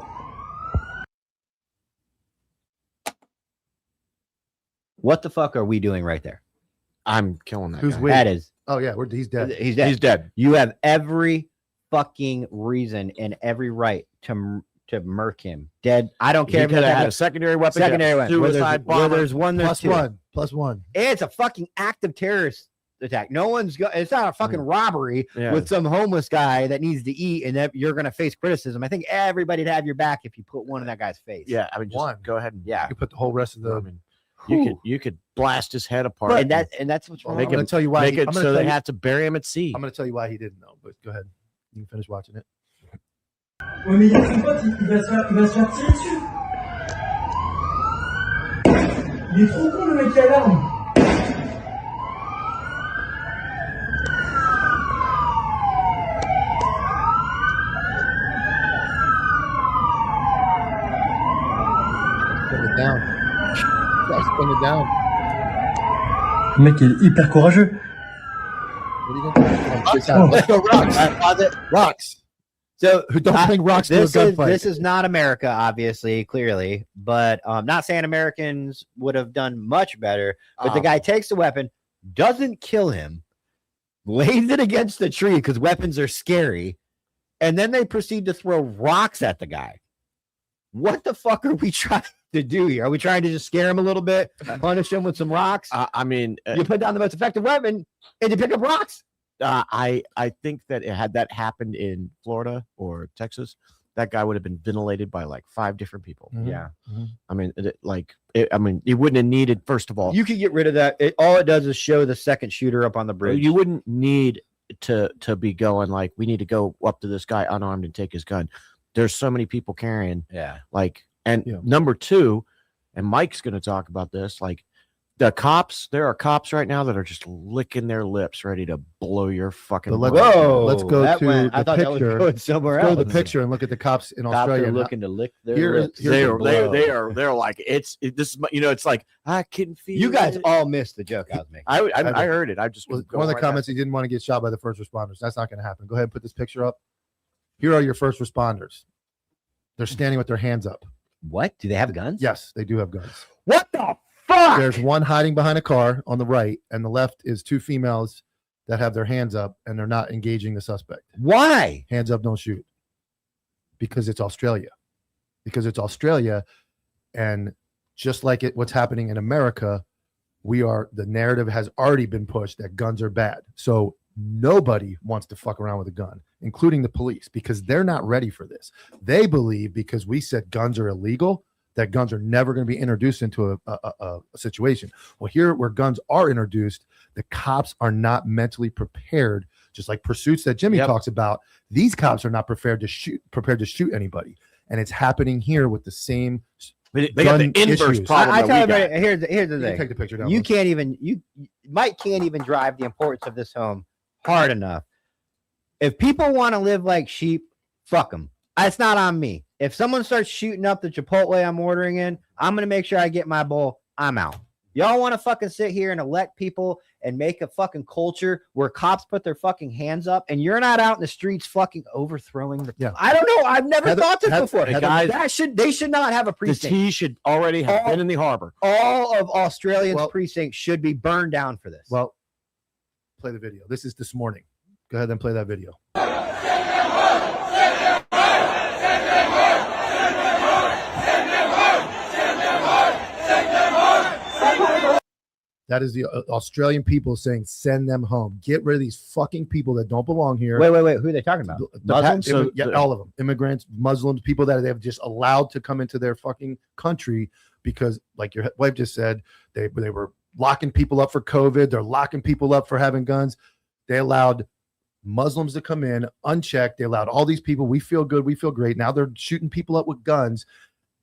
What the fuck are we doing right there? I'm killing that. Who's guy. with? That is, Oh yeah, he's dead. he's dead. He's dead. You have every fucking reason and every right to murk him. Dead. I don't care He if could it's have had a secondary weapon. secondary weapon. Where Suicide where bomber. there's one, there's Plus two. one. Plus one. It's a fucking active terrorist attack. No one's it's not a fucking robbery Yeah. with some homeless guy that needs to eat and that you're gonna face criticism. I think everybody'd have your back if you put one in that guy's face. Yeah, I mean, just One. go ahead and Yeah. You put the whole rest of I the. mean, you could blast his head apart. And that's what's wrong. Make I'm going him- to tell you why. make I'm it gonna so tell they you- have to bury him at sea. I'm going to tell you why he didn't know. But go ahead. You can finish watching it. Ouais, mais il y a son pote, il va se faire tirer dessus. Il est trop con, le mec qui a l'arme. Spin it down. Spin it down. Le mec est hyper courageux. What are you going to do? Shit's out. Let's go rocks. All right, pause it. Rocks. So Don't bring rocks to a gunfight. this is not America, obviously, clearly, but not saying Americans would have done much better. But the guy takes the weapon, doesn't kill him, lays it against the tree because weapons are scary, and then they proceed to throw rocks at the guy. What the fuck are we trying to do here? Are we trying to just scare him a little bit, punish him with some rocks? I mean, You put down the most effective weapon, and you pick up rocks. I think that had that happened in Florida or Texas, that guy would have been ventilated by like 5 different people. Mhm. Yeah. I mean, it wouldn't have needed. First of all, You could get rid of that. All it does is show the second shooter up on the bridge. you wouldn't need to be going like, we need to go up to this guy unarmed and take his gun. There's so many people carrying Yeah. like, and Yeah. number 2, and Mike's going to talk about this, like the cops, there are cops right now that are just licking their lips ready to blow your fucking But brains out. let's go that to went- I the thought that was picture. going somewhere Go else. to the picture and look at the cops in Cops Australia. are and how- looking to lick their Here is- lips. here's the blow. They're like, this is, it's like, I can feel You guys it. all missed the joke I was making. I heard it. I just Well, go one of the right comments, he didn't want to get shot by the first responders. That's not going to happen. Go ahead and put this picture up. Here are your first responders. They're standing with their hands up. What? Do they have guns? Yes, they do have guns. What the fuck? There's one hiding behind a car on the right, and the left is 2 females that have their hands up, and they're not engaging the suspect. Why? Hands up, don't shoot. Because it's Australia. Because it's Australia, and just like what's happening in America, the narrative has already been pushed that guns are bad. So nobody wants to fuck around with a gun, including the police, because they're not ready for this. They believe because we said guns are illegal, that guns are never going to be introduced into a situation. Well, here where guns are introduced, the cops are not mentally prepared, just like pursuits that Jimmy Yep. talks about. These cops are not prepared to shoot anybody. And it's happening here with the same. They got the gun inverse issues. problem. I that tell we everybody, got. here's the You can thing. take the picture down. You Lewis. can't even Mike can't even drive the importance of this home hard enough. If people want to live like sheep, fuck them. It's not on me. If someone starts shooting up the Chipotle I'm ordering in, I'm gonna make sure I get my bowl. I'm out. Y'all want to fucking sit here and elect people and make a fucking culture where cops put their fucking hands up and you're not out in the streets fucking overthrowing the. Yeah. I don't know. I've never thought this before. guys, They should not have a The precinct. tea should already have been in the harbor. All of Australians' Well- precincts should be burned down for this. Well, play the video. This is this morning. Go ahead and play that video. That is the Australian people saying, send them home. Get rid of these fucking people that don't belong here. wait. Who are they talking about? Muslims? All of them. Immigrants, Muslims, people that they've just allowed to come into their fucking country because, like your wife just said, they were locking people up for COVID. They're locking people up for having guns. They allowed Muslims to come in unchecked. They allowed all these people. We feel good. We feel great. Now they're shooting people up with guns.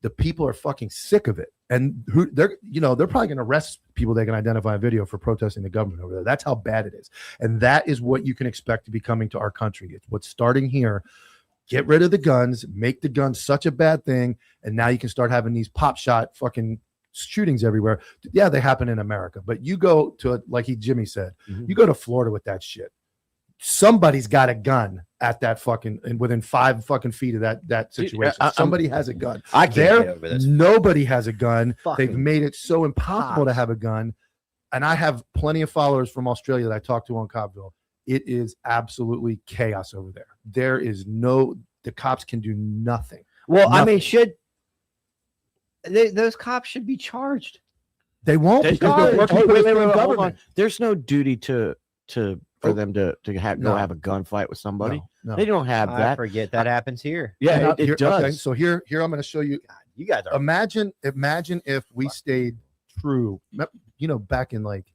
The people are fucking sick of it. And they're probably going to arrest people they can identify on video for protesting the government over there. That's how bad it is. And that is what you can expect to be coming to our country. It's what's starting here. Get rid of the guns, make the guns such a bad thing. And now you can start having these pop shot fucking shootings everywhere. Yeah, they happen in America, but you go to, like Jimmy said, you go to Florida with that shit. Somebody's got a gun at that fucking and within 5 fucking feet of that situation. Somebody has a gun. I can't get over this. Nobody has a gun. Fucking They've made it so impossible to have a gun. And I have plenty of followers from Australia that I talk to on Cobbville. It is absolutely chaos over there. There is the cops can do nothing. Well, Nothing. I mean, those cops should be charged. They won't because they're working for the same Hold on. government. There's no duty for them to go have a gunfight with somebody. No. They don't have I that. forget that happens here. Yeah, it does. Okay, so here I'm going to show you. God, you guys are. Imagine if we stayed true. Back in like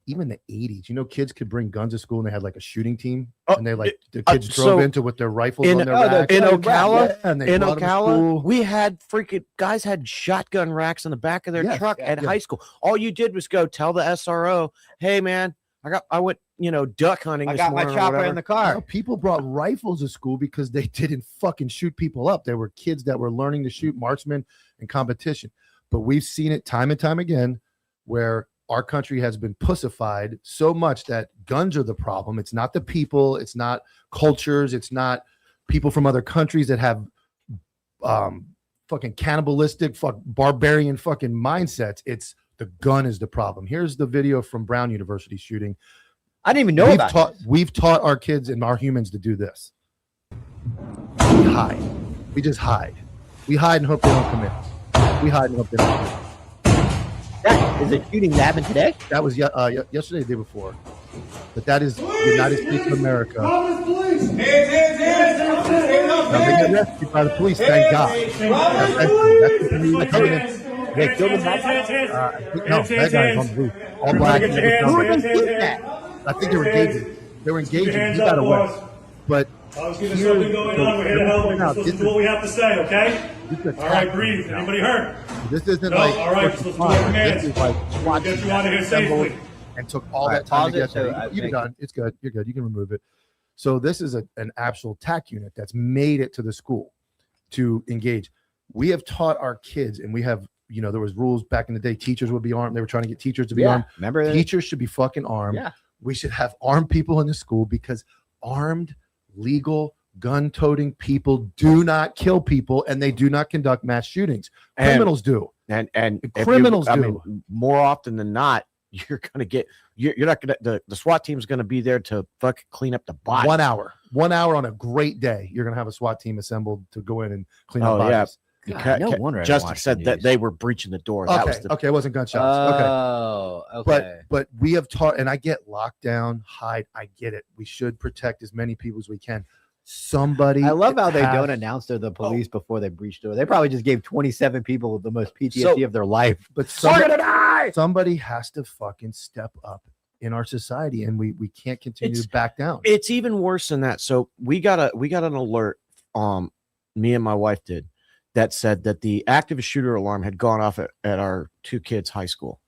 even the 80s, kids could bring guns to school and they had like a shooting team, and the kids drove into with their rifles on their racks. In Ocala, and they brought them to school. we had freaking guys had shotgun racks in the back of their truck at high school. All you did was go tell the SRO, "Hey man, I went duck hunting. I got my chopper in the car." People brought rifles to school because they didn't fucking shoot people up. There were kids that were learning to shoot, marksmen and competition. But we've seen it time and time again where our country has been pussified so much that guns are the problem. It's not the people. It's not cultures. It's not people from other countries that have fucking cannibalistic, barbarian fucking mindsets. It's the gun is the problem. Here's the video from Brown University shooting. I didn't even know We've taught our kids and our humans to do this. We hide. We just hide. We hide and hope they don't come in. We hide and hope they don't come in. That is a shooting that happened today. That was yesterday, the day before. But that is the United States of America. Now they get rescued by the police, thank God. That's the community coming in. They killed him. No, that guy is on the roof. All black. Who are they shooting at? I think they were engaging. They were engaging. He got away. But There's something going on. We're here to help. This is what we have to say, okay? All right, breathe. Anybody hurt? This isn't No, like all right, let's do our commands. this is like We'll get you out of here assembled safely. and took all Right, that time pause to it get so there. I You're think- done. It's good. You're good. You can remove it. So this is an actual TAC unit that's made it to the school to engage. We have taught our kids, and we have, there was rules back in the day. Teachers would be armed. They were trying to get teachers to be armed. Remember that? Teachers should be fucking armed. Yeah. We should have armed people in the school because armed, legal, gun-toting people do not kill people, and they do not conduct mass shootings. Criminals do. And if Criminals I do. mean, more often than not, you're gonna get you're not gonna the SWAT team's gonna be there to fucking clean up the body. 1 hour. 1 hour on a great day, you're gonna have a SWAT team assembled to go in and clean up Oh, yeah. bodies. God, no wonder I don't Justin watch said the that news. they were breaching the door. That was Okay, the okay, it wasn't gunshots. Okay. Oh, okay. But we have taught, and I get locked down, hide. I get it. We should protect as many people as we can. Somebody. I love how they has- don't announce they're the police before they breach door. They probably just gave 27 people the most PTSD of their life. But We're gonna die. somebody has to fucking step up in our society, and we can't continue to back down. It's even worse than that. So we got an alert. Me and my wife did that said that the active shooter alarm had gone off at our two kids' high school,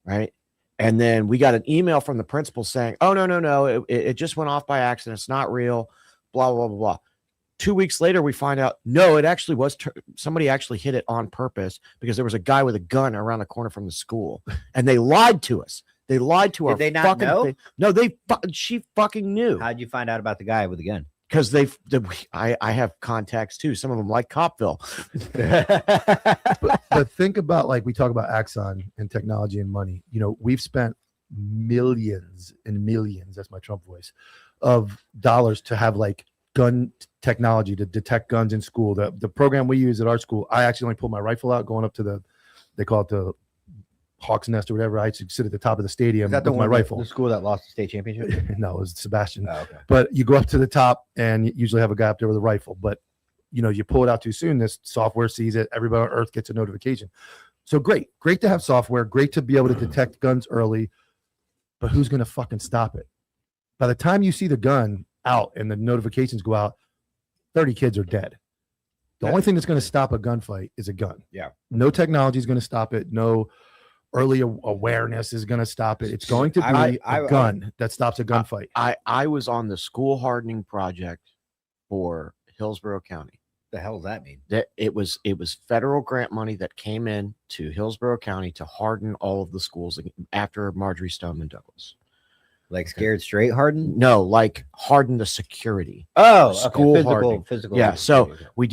right? And then we got an email from the principal saying, "Oh no, it just went off by accident. It's not real." Blah blah blah blah. 2 weeks later, we find out, no, it actually was somebody actually hit it on purpose because there was a guy with a gun around the corner from the school, and they lied to us. They lied to our Did they not fucking know? face. No, she fucking knew. How'd you find out about the guy with the gun? Because I have contacts too. Some of them like Copville. But think about, like, we talk about Axon and technology and money. You know, we've spent millions and millions, that's my Trump voice, of dollars to have like gun technology to detect guns in school. The program we use at our school, I actually only pulled my rifle out going up to they call it the Hawk's Nest or whatever. I used to sit at the top of the stadium with my rifle. The school that lost the state championship? No, it was Sebastian. Oh, okay. But you go up to the top and you usually have a guy up there with a rifle. But, you know, you pull it out too soon, this software sees it. Everybody on Earth gets a notification. So great to have software, great to be able to detect guns early. But who's going to fucking stop it? By the time you see the gun out and the notifications go out, 30 kids are dead. The only thing that's going to stop a gunfight is a gun. Yeah. No technology is going to stop it. No early awareness is going to be It's going to be a gun that stops a gunfight. I was on the school hardening project for Hillsborough County. The hell does that mean? That it was federal grant money that came in to Hillsborough County to harden all of the schools after Marjorie Stoneman Douglas. Like scared straight harden? No, like harden the security. Oh, school okay. hardening. Physical. Yeah, so we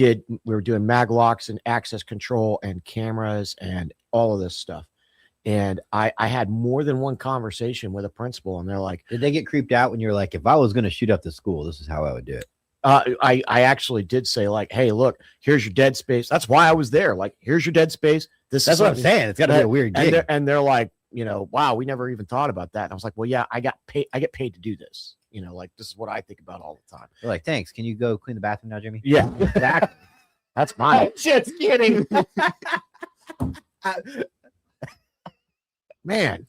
were doing mag locks and access control and cameras and all of this stuff. And I had more than one conversation with a principal, and they're like, did they get creeped out when you're like, if I was going to shoot up the school, this is how I would do it? I actually did say, like, hey, look, here's your dead space. That's why I was there. Like, here's your dead space. That's what I'm saying. It's got to be a weird gig. And they're like, you know, wow, we never even thought about that. And I was like, well, yeah, I get paid to do this. You know, like, this is what I think about all the time. They're like, thanks. Can you go clean the bathroom now, Jimmy? Yeah, exactly. That's mine. Just kidding. Man,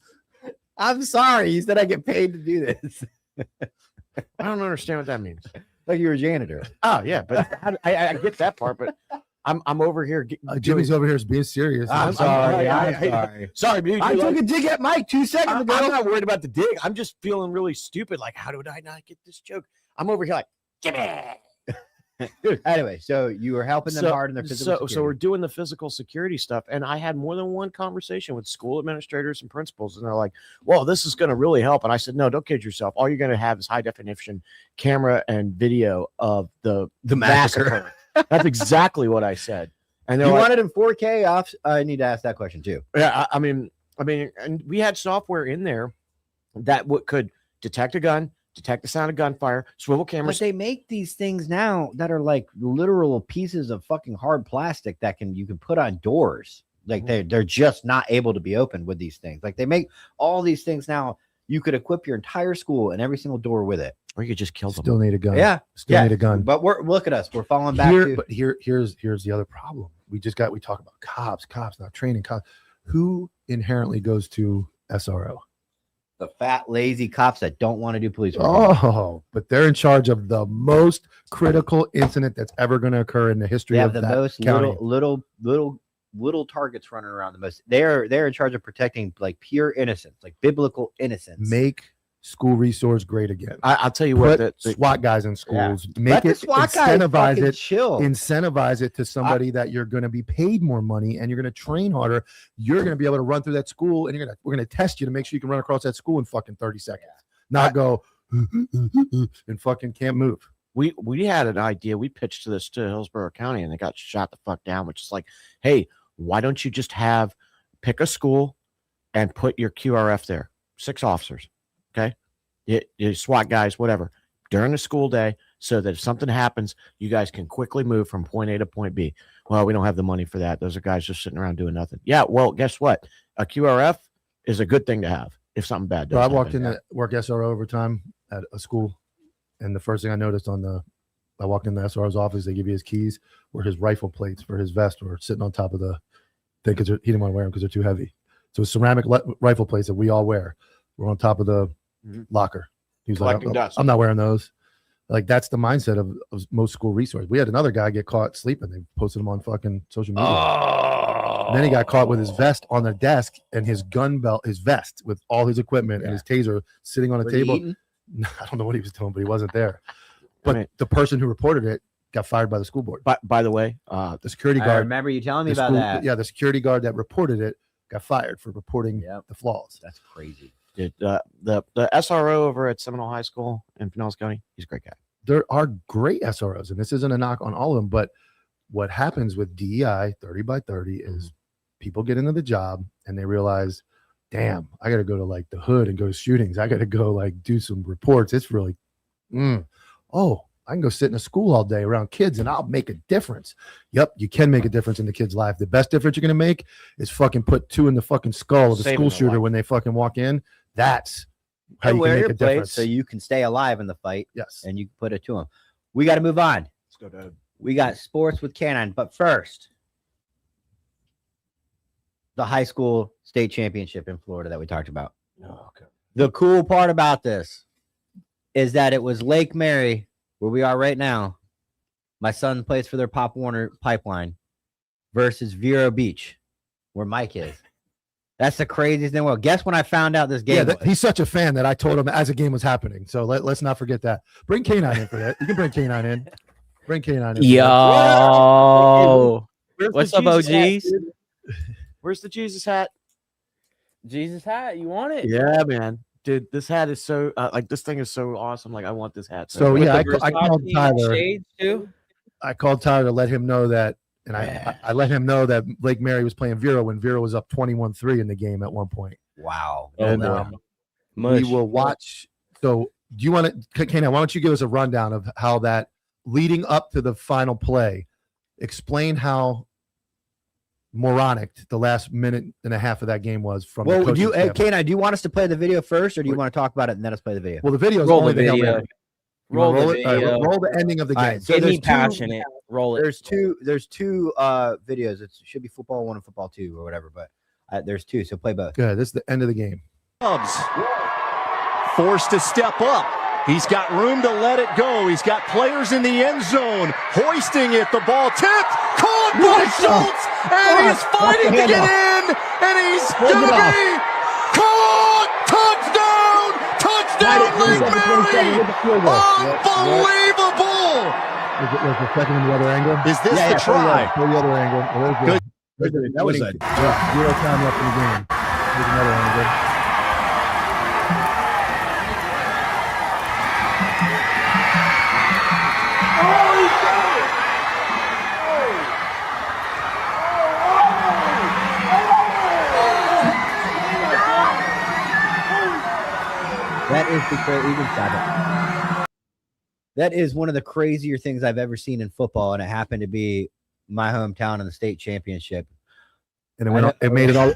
I'm sorry. You said I get paid to do this. I don't understand what that means. Like you're a janitor. Oh yeah, but I get that part. But I'm over here. Jimmy's over here is being serious. I'm sorry. I'm sorry. Sorry, dude. I took a dig at Mike 2 seconds ago. I'm not worried about the dig. I'm just feeling really stupid. Like, how did I not get this joke? I'm over here like, Jimmy. Anyway, so you were helping them harden their physical security. So we're doing the physical security stuff, and I had more than one conversation with school administrators and principals, and they're like, well, this is going to really help. And I said, no, don't kid yourself. All you're going to have is high definition camera and video of the massacre. That's exactly what I said. And you want it in 4K off? I need to ask that question too. Yeah, I mean, and we had software in there that could detect a gun, detect the sound of gunfire, swivel cameras. But they make these things now that are like literal pieces of fucking hard plastic that you can put on doors. Like they're just not able to be opened with these things. Like they make all these things now. You could equip your entire school and every single door with it. Or you could just kill them. Still need a gun. Yeah. Still need a gun. But look at us. We're falling back. But here's the other problem. We talk about cops, not training cops. Who inherently goes to SRO? The fat, lazy cops that don't want to do police work. Oh, but they're in charge of the most critical incident that's ever going to occur in the history of the that most county. little targets running around the most. They're in charge of protecting like pure innocence, like biblical innocence. Make school resource great again. I'll tell you what, the SWAT guys in schools, Let make it the SWAT guys incentivize fucking it, chill. incentivize it to somebody that you're going to be paid more money and you're going to train harder. You're going to be able to run through that school and we're going to test you to make sure you can run across that school in fucking 30 seconds. Not go and fucking can't move. We had an idea. We pitched this to Hillsborough County and they got shot the fuck down, which is like, hey, why don't you just pick a school and put your QRF there? 6 officers. Okay. You SWAT guys, whatever, during the school day, so that if something happens, you guys can quickly move from point A to point B. Well, we don't have the money for that. Those are guys just sitting around doing nothing. Yeah. Well, guess what? A QRF is a good thing to have if something bad does. So I walked in to work SRO overtime at a school, and the first thing I noticed I walked in the SRO's office, they give you his keys, where his rifle plates for his vest were sitting on top of the thing because he didn't want to wear them because they're too heavy. So ceramic rifle plates that we all wear were on top of the locker. He was collecting like, dust. I'm not wearing those. Like, that's the mindset of most school resources. We had another guy get caught sleeping. They posted him on fucking social media. And then he got caught with his vest on the desk and his gun belt, his vest with all his equipment and his taser sitting on a table. I don't know what he was doing, but he wasn't there. But the person who reported it got fired by the school board. But by the way, The security I guard, remember you telling me the about school- that. yeah, the security guard that reported it got fired for reporting Yep. the flaws. That's crazy. dude, the SRO over at Seminole High School in Pinellas County, he's a great guy. There are great SROs, and this isn't a knock on all of them, but what happens with DEI 30 by 30 is people get into the job and they realize, damn, I got to go to like the hood and go to shootings. I got to go like do some reports. It's really, oh, I can go sit in a school all day around kids and I'll make a difference. Yep, you can make a difference in the kid's life. The best difference you're going to make is fucking put 2 in the fucking skull of a Saving school their shooter life. when they fucking walk in. That's how And you wear can make your a plates difference. so you can stay alive in the fight, Yes. and you can put it to them. We got to move on. Let's go to We got sports with Canine, but first, the high school state championship in Florida that we talked about. Oh, okay. The cool part about this is that it was Lake Mary, where we are right now. My son plays for their Pop Warner Pipeline versus Vero Beach, where Mike is. That's the craziest thing in the world. Guess when I found out this game? Yeah, was? he's such a fan that I told him as a game was happening. So let's not forget that. Bring K9 in for that. You can bring K9 in. Bring K9 in. Yo, Where's what's the up, Jesus hat, OGs? dude? Where's the Jesus hat? Jesus hat, you want it? Yeah, man, dude, this hat is so like this thing is so awesome. Like I want this hat. So With yeah, the I called Versace Tyler. shades too. I called Tyler to let him know that, and I let him know that Lake Mary was playing Vero when Vero was up 21-3 in the game at one point. Wow. And boy. we Mush. will watch. So do you want to, Kana, why don't you give us a rundown of how that leading up to the final play, explain how moronic the last minute and a half of that game was from the Well, coaching staff. Canine, do you want us to play the video first, or do you want to talk about it and then us play the video? Well, the video is Roll only the the Hail video. Mary. You wanna Roll the it? All right, video. roll the ending of the All game. right, so Get me there's two- passionate. Roll it. There's two videos. It should be football 1 and football 2 or whatever, but there's 2, so play both. Good. This is the end of the game. Cubs forced to step up. He's got room to let it go. He's got players in the end zone hoisting it. The ball tipped, caught by Schultz, and he's fighting to get in, and he's gonna be caught. Touchdown, Lake Mary! Unbelievable! Was the second in the other angle? Is this the try? Pull the other angle. Well, there's Good. That was zero time left in the game. Here's another angle. That is the crazy. You can stop it. That is one of the crazier things I've ever seen in football, and it happened to be my hometown in the state championship. And it went. It made it all.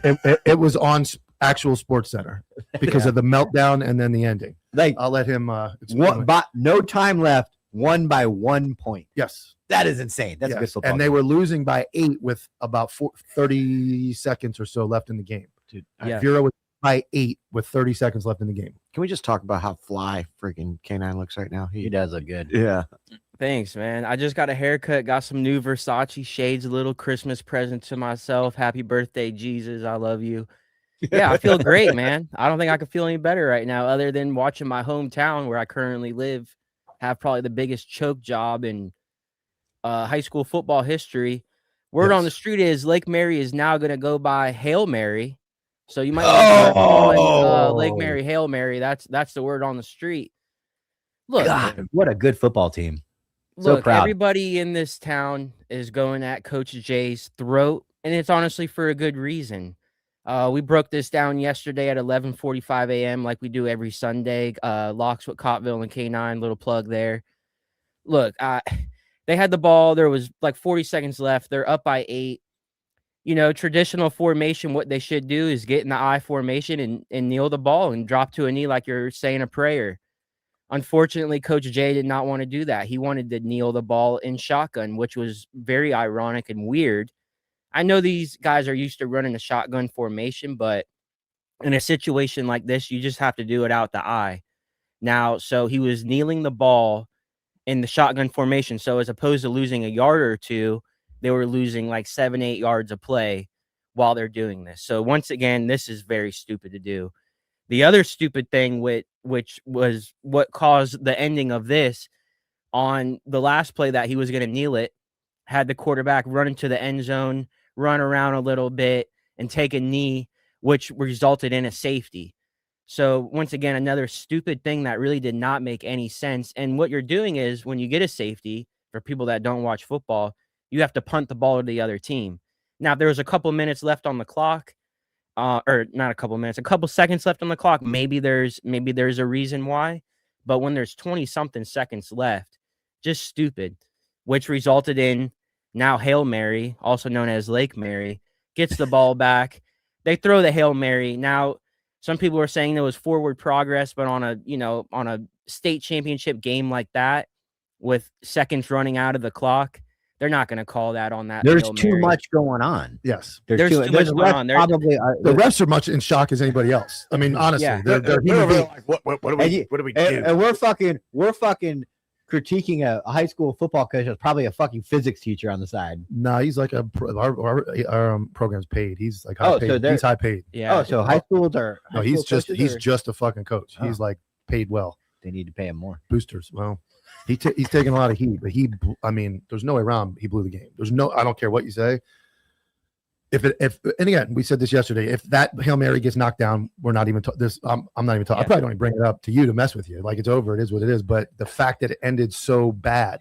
It was on actual Sports Center because of the meltdown and then the ending. Like I'll let him. Explain it. but no time left. Won by 1 point. Yes. That is insane. That's a good Yes. football. And they were losing by 8 with about 30 seconds or so left in the game. Dude, Yeah. Vero was by 8 with 30 seconds left in the game. can we just talk about how fly freaking K9 looks right now? He does look good. Yeah. Thanks, man. I just got a haircut, got some new Versace shades, a little Christmas present to myself. Happy birthday, Jesus. I love you. Yeah, I feel great, man. I don't think I could feel any better right now, other than watching my hometown where I currently live have probably the biggest choke job in high school football history. Word on the street is Lake Mary is now going to go by Hail Mary. So you might want to start calling Lake Mary Hail Mary. That's the word on the street. Look, God, what a good football team. So look, proud. everybody in this town is going at Coach Jay's throat, and it's honestly for a good reason. We broke this down yesterday at 11:45 a.m. like we do every Sunday. Locks with Cottville and K9, little plug there. Look, they had the ball. There was like 40 seconds left. They're up by 8. You know, traditional formation, what they should do is get in the I formation and kneel the ball and drop to a knee like you're saying a prayer. Unfortunately, Coach Jay did not want to do that. He wanted to kneel the ball in shotgun, which was very ironic and weird. I know these guys are used to running a shotgun formation, but in a situation like this, you just have to do it out the eye. Now, so he was kneeling the ball in the shotgun formation. So as opposed to losing a yard or two, they were losing like 7-8 yards of play while they're doing this. So once again, this is very stupid to do. The other stupid thing which was what caused the ending of this on the last play that he was going to kneel it, had the quarterback run into the end zone, run around a little bit, and take a knee, which resulted in a safety. So once again, another stupid thing that really did not make any sense. And what you're doing is when you get a safety, for people that don't watch football, you have to punt the ball to the other team. Now, if there was a couple minutes left on the clock, or not a couple minutes, a couple seconds left on the clock, maybe there's a reason why. But when there's 20-something seconds left, just stupid, which resulted in now Hail Mary, also known as Lake Mary, gets the ball back. They throw the Hail Mary. Now, some people are saying there was forward progress, but on a state championship game like that, with seconds running out of the clock, they're not going to call that on that. There's Hail too Mary. much going on. Yes. There's too much going on. Probably The refs are much in shock as anybody else. I mean, honestly, Yeah. they're human beings. What do we do? and we're fucking critiquing a high school football coach that's probably a fucking physics teacher on the side. Nah, he's like our program's paid. He's like high Oh, paid. so they're- He's high paid. Yeah. Oh, so high schools are. No, high he's school coaches he's are- just a fucking coach. Oh. He's like paid well. They need to pay him more. Boosters. Well, he's taking a lot of heat, but I mean, there's no way around. He blew the game. I don't care what you say. And again, we said this yesterday. If that Hail Mary gets knocked down, we're not even this. I'm not even talking. I probably don't even bring it up to you to mess with you. Like it's over. It is what it is. But the fact that it ended so bad,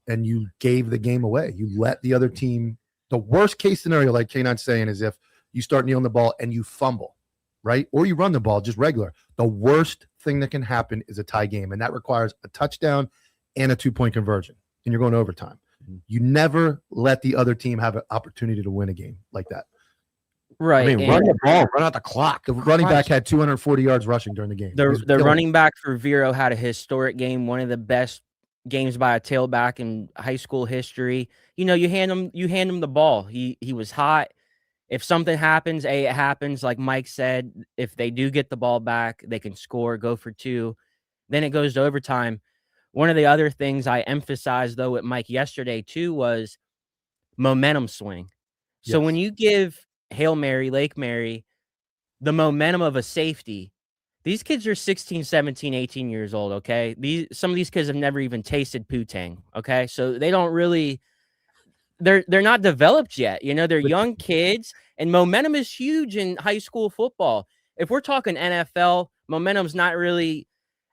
and you gave the game away, you let the other team. The worst case scenario, like K9's saying, is if you start kneeling the ball and you fumble, right, or you run the ball just regular. The worst thing that can happen is a tie game, and that requires a touchdown and a 2-point conversion, and you're going to overtime. You never let the other team have an opportunity to win a game like that. Right. I mean, and run the ball, run out the clock. The running back had 240 yards rushing during the game. the He's killing running back for Vero had a historic game, one of the best games by a tailback in high school history. You hand him the ball. He was hot. If something happens, it happens. Like Mike said, if they do get the ball back, they can score, go for 2. Then it goes to overtime. One of the other things I emphasized, though, with Mike yesterday, too, was momentum swing. So when you give Hail Mary, Lake Mary, the momentum of a safety, these kids are 16, 17, 18 years old, okay? Some of these kids have never even tasted poutang, okay? So they don't really they're not developed yet. They're young kids, and momentum is huge in high school football. If we're talking NFL, momentum's not really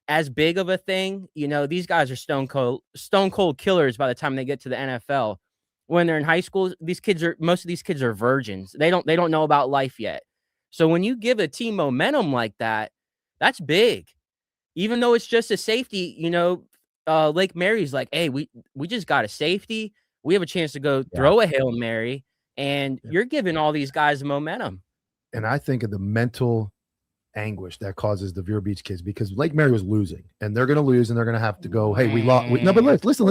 as big of a thing. These guys are stone cold killers by the time they get to the NFL. When they're in high school, most of these kids are virgins. They don't know about life yet. So when you give a team momentum like that, that's big. Even though it's just a safety, Lake Mary's like, hey, we just got a safety. We have a chance to go throw a Hail Mary, and you're giving all these guys momentum. And I think of the mental anguish that causes the Vero Beach kids, because Lake Mary was losing, and they're going to lose, and they're going to have to go, hey, we lost. No, but listen.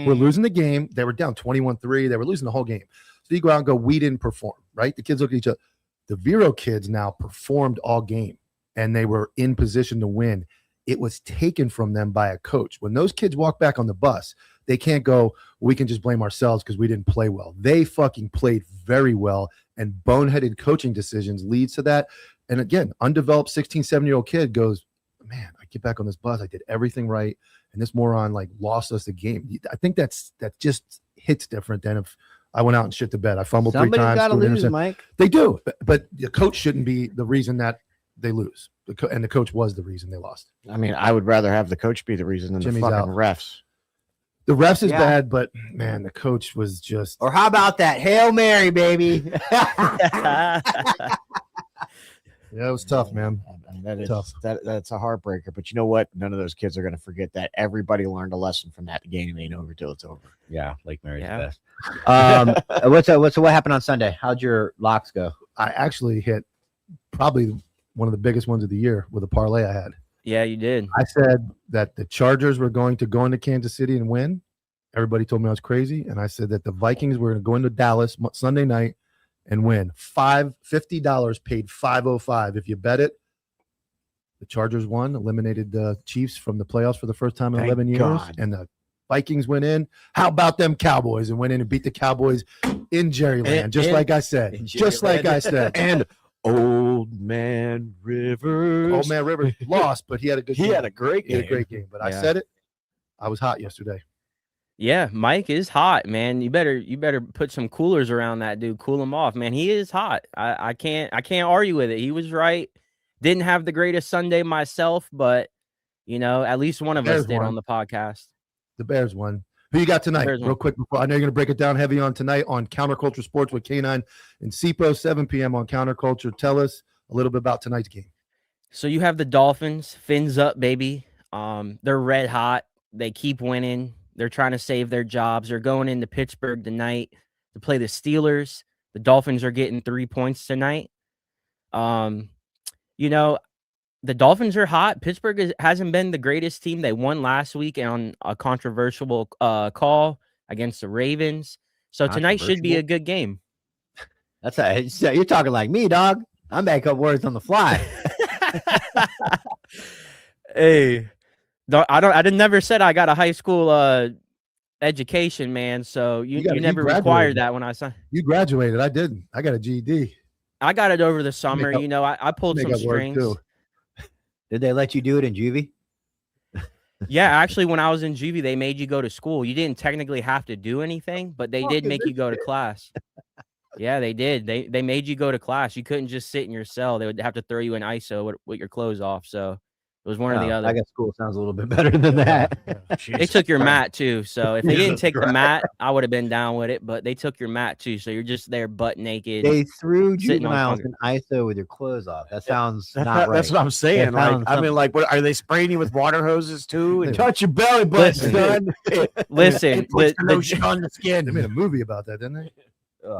We're losing the game. They were down 21-3. They were losing the whole game. So you go out and go, we didn't perform, right? The kids look at each other. The Vero kids now performed all game, and they were in position to win. It was taken from them by a coach. When those kids walk back on the bus, they can't go, we can just blame ourselves because we didn't play well. They fucking played very well, and boneheaded coaching decisions leads to that. And again, undeveloped 16, 17-year-old kid goes, man, I get back on this bus. I did everything right. And this moron lost us the game. I think that just hits different than if I went out and shit the bed. I fumbled 3 times. Somebody's got to lose, Mike. They do. But the coach shouldn't be the reason that they lose. And the coach was the reason they lost. I mean, I would rather have the coach be the reason than Jimmy's the fucking out. refs. The refs is bad, but man, the coach was just. Or how about that Hail Mary, baby? Yeah, it was tough, man. I mean, that is Tough. that's a heartbreaker. But you know what? None of those kids are going to forget that. Everybody learned a lesson from that. The game ain't over till it's over. Yeah, Lake Mary's the best. What happened on Sunday? How'd your locks go? I actually hit probably one of the biggest ones of the year with a parlay I had. Yeah, you did. I said that the Chargers were going to go into Kansas City and win. Everybody told me I was crazy. And I said that the Vikings were going to go into Dallas Sunday night and win. $50 paid $505. If you bet it, the Chargers won, eliminated the Chiefs from the playoffs for the first time in Thank 11 years. God. And the Vikings went in. How about them Cowboys? And went in and beat the Cowboys in Jerryland, just like I said. Just like I said. And Old Man Rivers. Old Man Rivers lost, but he had a good game. He had a great He had game. a great game. But I Yeah. said it. I was hot yesterday. Yeah, Mike is hot, man. You better put some coolers around that dude, cool him off, man. He is hot. I can't argue with it. He was right. Didn't have the greatest Sunday myself, but at least one of us Bears did won. on the podcast. The Bears won. Who you got tonight? Bears Real won. quick, before I know you're going to break it down heavy on tonight on Counterculture Sports with K9 and CPO, 7 p.m. on Counterculture. Tell us a little bit about tonight's game. So you have the Dolphins, fins up, baby. They're red hot. They keep winning. They're trying to save their jobs. They're going into Pittsburgh tonight to play the Steelers. The Dolphins are getting 3 points tonight. The Dolphins are hot. Pittsburgh hasn't been the greatest team. They won last week on a controversial call against the Ravens. So tonight should be a good game. You're talking like me, dog. I make up words on the fly. Hey, I never said I got a high school education, man. So you never required that when I signed. You graduated. I didn't. I got a GED. I got it over the summer. I pulled some strings. Did they let you do it in juvie? Yeah, actually, when I was in juvie, they made you go to school. You didn't technically have to do anything, but they did make you go to class. Yeah, they did. They made you go to class. You couldn't just sit in your cell. They would have to throw you in ISO with your clothes off. So it was one or the other. I guess school sounds a little bit better than that. They took your mat too. So if they didn't take the mat, I would have been down with it. But they took your mat too. So you're just there butt naked. They threw sitting on juveniles in ISO with your clothes off. That sounds not right. That's what I'm saying. What are they spraying you with water hoses too? And touch your belly button, son. Listen, the lotion on the skin. They made a movie about that, didn't they?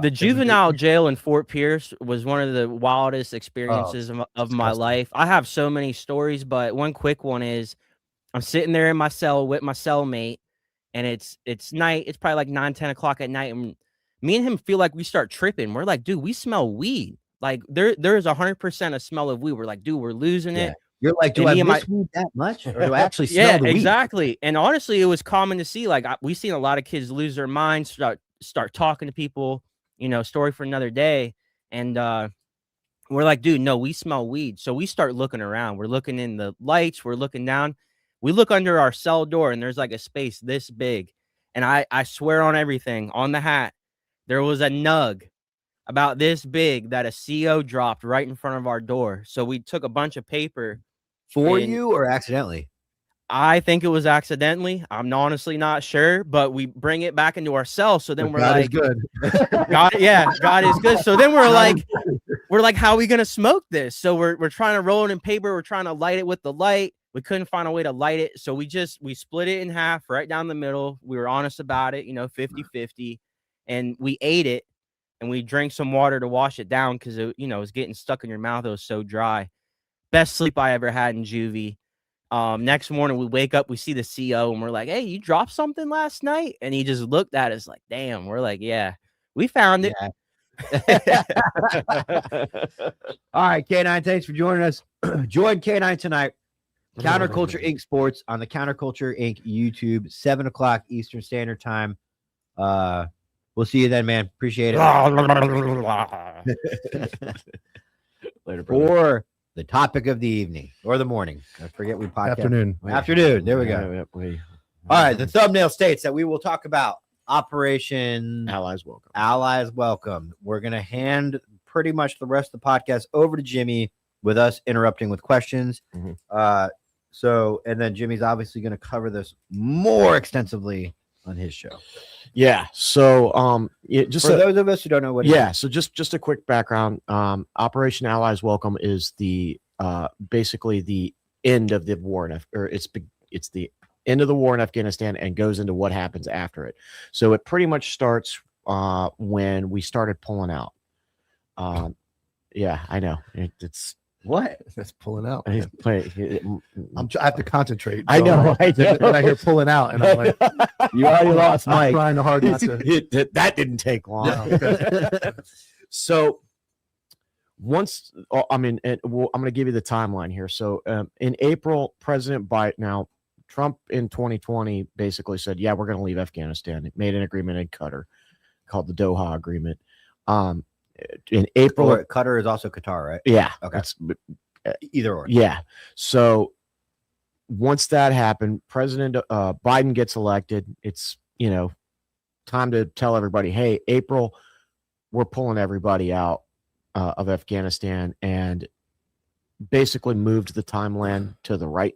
The juvenile jail in Fort Pierce was one of the wildest experiences of my life. I have so many stories, but one quick one is I'm sitting there in my cell with my cellmate, and it's night. It's probably like 9-10 o'clock at night, and me and him feel like we start tripping. We're like, dude, we smell weed. Like there is 100% a smell of weed. We're like, dude, we're losing it. You're like, do I miss weed that much, or do I actually smell the weed? Exactly. And honestly, it was common to see. Like we've seen a lot of kids lose their minds, start talking to people. Story for another day. And we're like, dude, no, we smell weed. So we start looking around. We're looking in the lights. We're looking down. We look under our cell door, and there's like a space this big. And I swear on everything, on the hat, there was a nug about this big that a CO dropped right in front of our door. So we took a bunch of paper. For you or accidentally? I think it was accidentally. I'm honestly not sure, but we bring it back into our cell. So then we're God like, is good. God is good. So then we're like, how are we gonna smoke this? So we're trying to roll it in paper. We're trying to light it with the light. We couldn't find a way to light it. So we split it in half right down the middle. We were honest about it, 50-50. And we ate it, and we drank some water to wash it down because it was getting stuck in your mouth. It was so dry. Best sleep I ever had in juvie. Next morning we wake up, we see the CO, and we're like, hey, you dropped something last night? And he just looked at us like, damn. We're like, yeah, we found it. Yeah. All right, K9, thanks for joining us. Join K9 tonight. Counterculture Inc. Sports on the Counterculture Inc. YouTube, 7 o'clock Eastern Standard Time. We'll see you then, man. Appreciate it. Later, brother. Or the topic of the evening or the morning. I forget we podcast. Afternoon. There we go. All right. The thumbnail states that we will talk about Operation Allies Welcome. Allies Welcome. We're going to hand pretty much the rest of the podcast over to Jimmy with us interrupting with questions. And then Jimmy's obviously going to cover this more extensively on his show. Yeah. So, just for those of us who don't know what. So just a quick background. Operation Allies Welcome is the basically the end of the war, it's the end of the war in Afghanistan and goes into what happens after it. So it pretty much starts when we started pulling out. Yeah, I know it's. What? That's pulling out. I have to concentrate. I know. When I hear pulling out, and I'm like, you already lost Mike. I'm trying hard not to. That didn't take long. No, okay. So once, I'm going to give you the timeline here. So in April, President Biden, now Trump in 2020 basically said, yeah, we're going to leave Afghanistan. It made an agreement in Qatar called the Doha Agreement. In April, Qatar is also Qatar, right? Yeah. Okay. Either or. Yeah. So once that happened, President Biden gets elected. It's time to tell everybody, hey, April, we're pulling everybody out of Afghanistan, and basically moved the timeline to the right.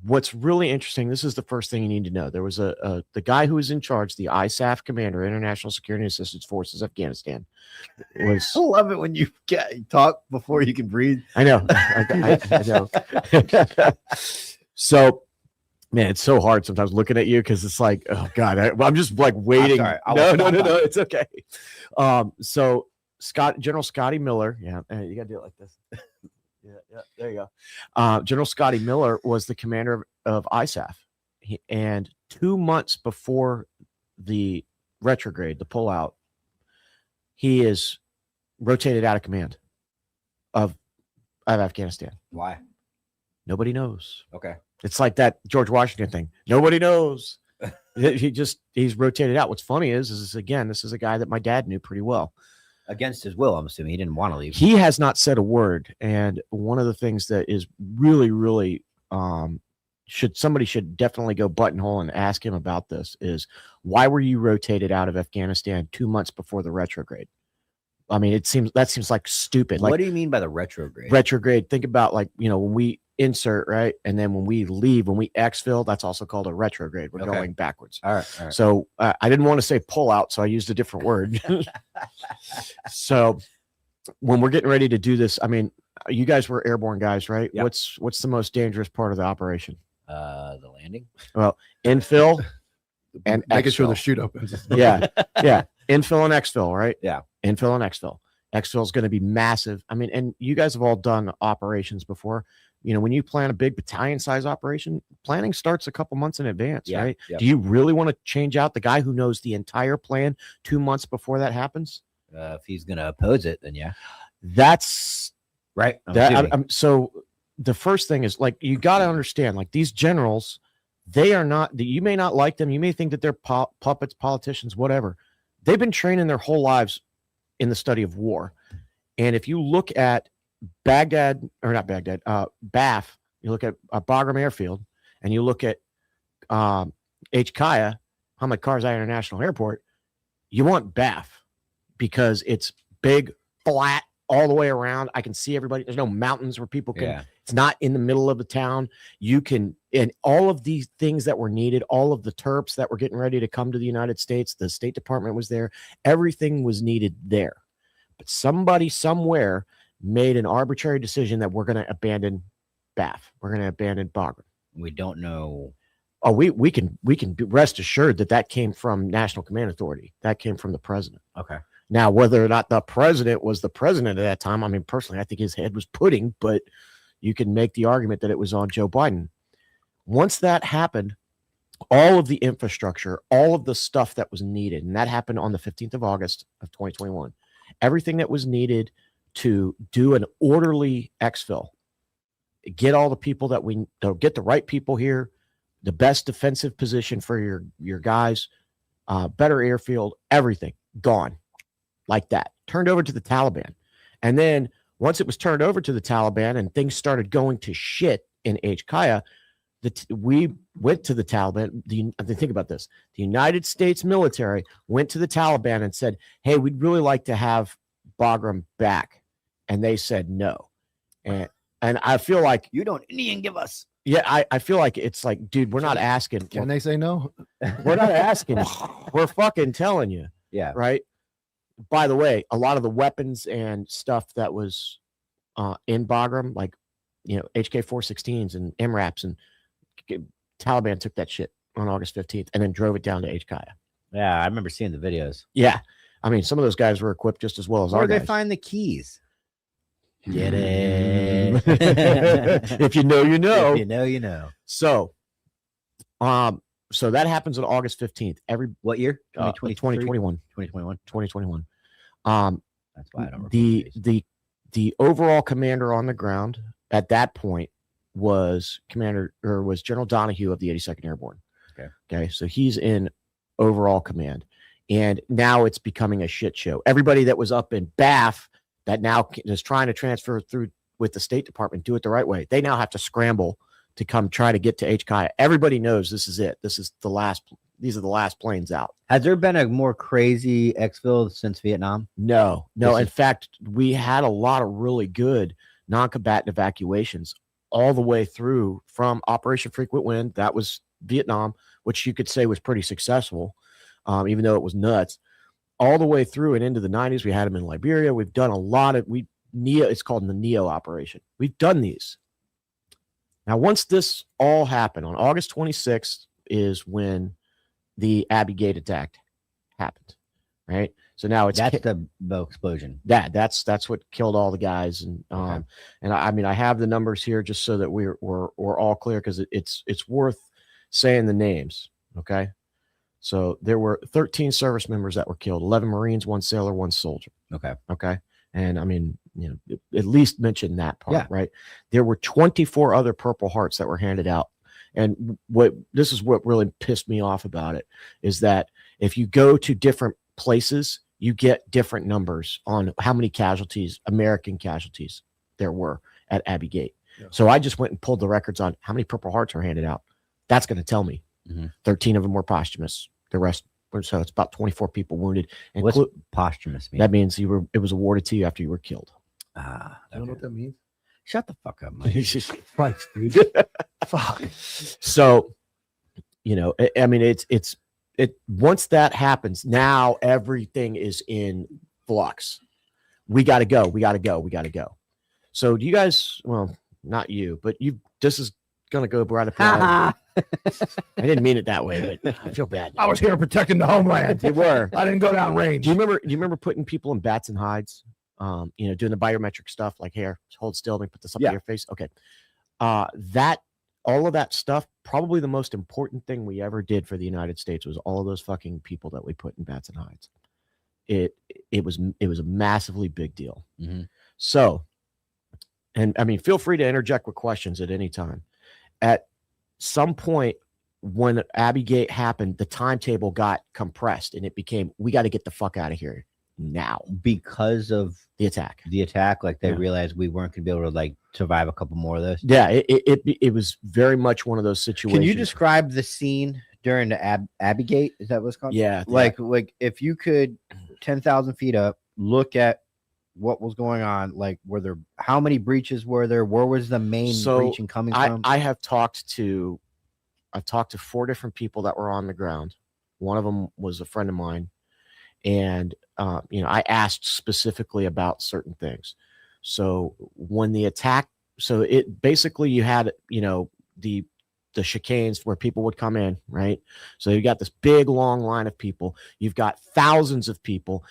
What's really interesting, this is the first thing you need to know. There was the guy who was in charge, the ISAF commander, International Security Assistance Forces Afghanistan. I love it when you talk before you can breathe. I know. I know. So, man, it's so hard sometimes looking at you because it's like, oh God, I'm just like waiting. No, it's okay. So General Scotty Miller, you gotta do it like this. Yeah, there you go. General Scotty Miller was the commander of ISAF, and 2 months before the retrograde, the pullout, he is rotated out of command of Afghanistan. Why? Nobody knows. Okay. It's like that George Washington thing. Nobody knows. He's rotated out. What's funny is this is a guy that my dad knew pretty well. Against his will, I'm assuming. He didn't want to leave. He has not said a word. And one of the things that is really, really somebody should definitely go buttonhole and ask him about this is, why were you rotated out of Afghanistan 2 months before the retrograde? I mean, that seems like stupid. Like, what do you mean by the retrograde? Retrograde, think about when we insert, right? And then when we leave, when we exfil, that's also called a retrograde. We're going backwards. All right. So I didn't want to say pull out, so I used a different word. So when we're getting ready to do this, I mean, you guys were airborne guys, right? Yep. What's the most dangerous part of the operation? The landing. Well, infill and making sure exfil. the chute opens. Yeah. Infill and exfil, right? Yeah. Infill and exfil. Exfil is going to be massive. I mean, and you guys have all done operations before. When you plan a big battalion size operation, planning starts a couple months in advance, right? Yep. Do you really want to change out the guy who knows the entire plan 2 months before that happens? If he's going to oppose it, then yeah. That's right. So the first thing is, like, you got to understand, like, these generals, they are not, you may not like them. You may think that they're puppets, politicians, whatever. They've been training their whole lives in the study of war. And if you look at Bath, you look at Bagram Airfield, and you look at HKIA, Hamid Karzai International Airport, you want Bath because it's big, flat, all the way around. I can see everybody. There's no mountains where people can, it's not in the middle of the town. You can, and all of these things that were needed, all of the Terps that were getting ready to come to the United States, the State Department was there. Everything was needed there. But somebody somewhere made an arbitrary decision that we're going to abandon Bath. We're going to abandon Bagram. We don't know. Oh, we can rest assured that came from National Command Authority. That came from the president. Okay. Now, whether or not the president was the president at that time, I mean, personally, I think his head was pudding, but you can make the argument that it was on Joe Biden. Once that happened, all of the infrastructure, all of the stuff that was needed, and that happened on the 15th of August of 2021, everything that was needed to do an orderly exfil, get all the people that get the right people here, the best defensive position for your guys, better airfield, everything gone like that, turned over to the Taliban. And then once it was turned over to the Taliban and things started going to shit in HKIA, we went to the Taliban. Think about this. The United States military went to the Taliban and said, hey, we'd really like to have Bagram back. And they said no. And I feel like you don't Indian give us. Yeah, I feel like it's like, dude, we're not asking. Can they say no? We're not asking. We're fucking telling you. Yeah. Right. By the way, a lot of the weapons and stuff that was in Bagram, like, HK-416s and MRAPs, and Taliban took that shit on August 15th and then drove it down to HKIA. Yeah, I remember seeing the videos. Yeah. I mean, some of those guys were equipped just as well as our guys. Where did they find the keys? Get it. If you know, you know. If you know, you know. So, so that happens on August 15th. What year? 2021. 2021. That's why I don't remember. The overall commander on the ground at that point was General Donahue of the 82nd Airborne. Okay. So he's in overall command. And now it's becoming a shit show. Everybody that was up in Bath that now is trying to transfer through with the State Department, do it the right way. They now have to scramble to come try to get to HKIA. Everybody knows this is it. These are the last planes out. Has there been a more crazy exfil since Vietnam? No. In fact, we had a lot of really good non-combatant evacuations all the way through from Operation Frequent Wind. That was Vietnam, which you could say was pretty successful, even though it was nuts. All the way through and into the 90s, we had them in Liberia. We've done a lot of it's called the NEO operation. We've done these. Now, once this all happened on August 26th is when the Abbey Gate attack happened, right? So now that's the explosion. That's what killed all the guys, and and I mean I have the numbers here just so that we're all clear, because it's worth saying the names. Okay, so there were 13 service members that were killed, 11 Marines, 1 sailor, 1 soldier. Okay, and I mean, you know, at least mention that part, right? There were 24 other Purple Hearts that were handed out. And this is what really pissed me off about it, is that if you go to different places, you get different numbers on how many casualties, American casualties, there were at Abbey Gate. Yeah. So I just went and pulled the records on how many Purple Hearts were handed out. That's going to tell me. 13 of them were posthumous. The rest, so it's about 24 people wounded. And what's posthumous mean? That means it was awarded to you after you were killed. I don't know what that means. Shut the fuck up, Mike. Christ, dude. Fuck. So, you know, I mean, it once that happens, now everything is in flux. We got to go. We got to go. We got to go. So do you guys, well, not you, but this is going to go right up. I didn't mean it that way, but I feel bad. I was here protecting the homeland. You were. I didn't go down range. Do you remember putting people in bats and hides? You know, doing the biometric stuff, like here, hold still, let me put this up to your face. Okay. All of that stuff, probably the most important thing we ever did for the United States was all of those fucking people that we put in bats and hides. It was a massively big deal. So, and I mean, feel free to interject with questions at any time. At some point when Abbey Gate happened, the timetable got compressed and it became, we got to get the fuck out of here now, because of the attack. Like they realized we weren't going to be able to like survive a couple more of those. Yeah, it was very much one of those situations. Can you describe the scene during the Abbey Gate? Is that what's called? Yeah, like if you could 10,000 feet up, look at what was going on. Like, how many breaches were there? Where was the main breaching coming from? I've talked to 4 different people that were on the ground. One of them was a friend of mine. And, you know, I asked specifically about certain things. So when the attack, so it basically, you had, you know, the chicanes where people would come in, right? So you got this big, long line of people. You've got thousands of people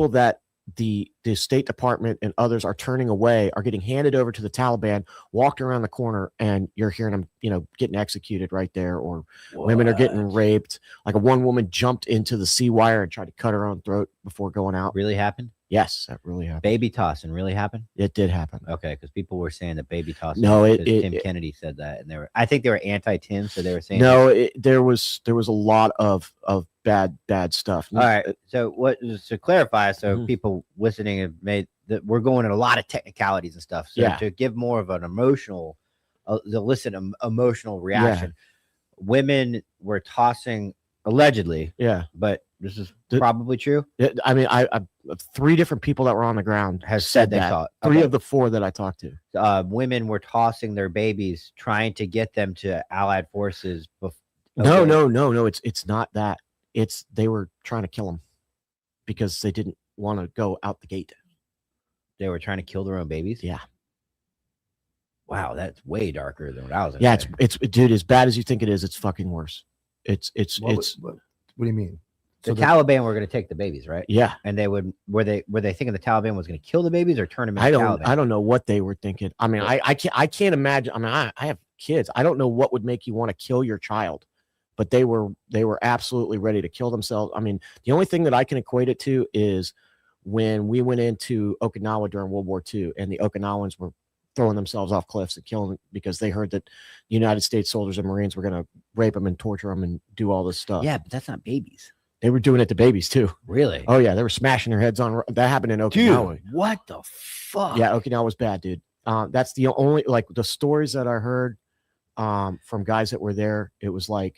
that the State Department and others are turning away, are getting handed over to the Taliban, walking around the corner, and you're hearing them, you know, getting executed right there, or women are getting raped. Like one woman jumped into the sea wire and tried to cut her own throat before going out. Really happened? Yes, that really happened. Baby tossing really happened? It did happen. Okay, because people were saying that baby tossing. No, Tim Kennedy said that, and I think they were anti-Tim, so they were saying no. There was a lot of bad stuff. All right, so to clarify, so people listening have made that we're going in a lot of technicalities and stuff. So to give more of an emotional, elicit emotional reaction, women were tossing allegedly. Yeah, but this is probably true. I mean, I 3 different people that were on the ground have said they that. Thought 3 of the 4 that I talked to. Women were tossing their babies, trying to get them to Allied forces. No. It's not that. It's they were trying to kill them because they didn't want to go out the gate. They were trying to kill their own babies. Yeah. Wow, that's way darker than what I was. Yeah, it's dude, as bad as you think it is, it's fucking worse. What do you mean? The Taliban were going to take the babies, right? Yeah, and they were they thinking the Taliban was going to kill the babies or turn them into Taliban? I don't know what they were thinking. I mean, I can't imagine. I mean, I have kids. I don't know what would make you want to kill your child, but they were absolutely ready to kill themselves. I mean, the only thing that I can equate it to is when we went into Okinawa during World War II, and the Okinawans were throwing themselves off cliffs and killing because they heard that United States soldiers and Marines were going to rape them and torture them and do all this stuff. Yeah, but that's not babies. They were doing it to babies too. Really? Oh yeah, they were smashing their heads on. That happened in Okinawa. Dude, what the fuck? Yeah, Okinawa was bad, dude. That's the only, like, the stories that I heard. from guys that were there. It was like,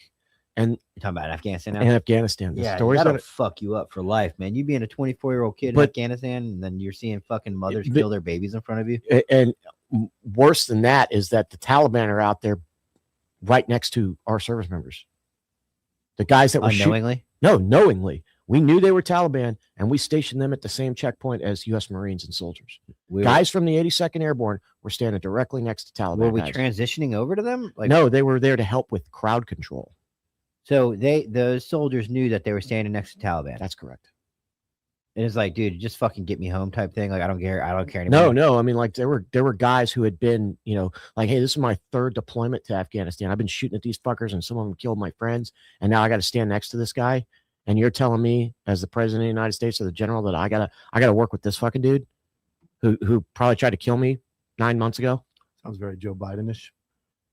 and You're talking about Afghanistan now? in Afghanistan, the Yeah, stories that'll that fuck you up for life, man. You being a 24-year-old kid in But- Afghanistan, and then you're seeing fucking mothers But- kill their babies in front of you. and worse than that is that the Taliban are out there right next to our service members. The guys that were Unknowingly? knowingly. We knew they were Taliban, and we stationed them at the same checkpoint as U.S. Marines and soldiers. Guys from the 82nd Airborne were standing directly next to Taliban. Were we guys. transitioning over to them? Like, No, they were there to help with crowd control. So those soldiers knew that they were standing next to Taliban. That's correct. And it's like, dude, just fucking get me home type thing. Like, I don't care anymore. No. I mean, like there were guys who had been, like, hey, this is my third deployment to Afghanistan. I've been shooting at these fuckers, and some of them killed my friends, and now I got to stand next to this guy. And you're telling me, as the president of the United States or the general, that I gotta work with this fucking dude who probably tried to kill me 9 months ago? Sounds very Joe Biden-ish.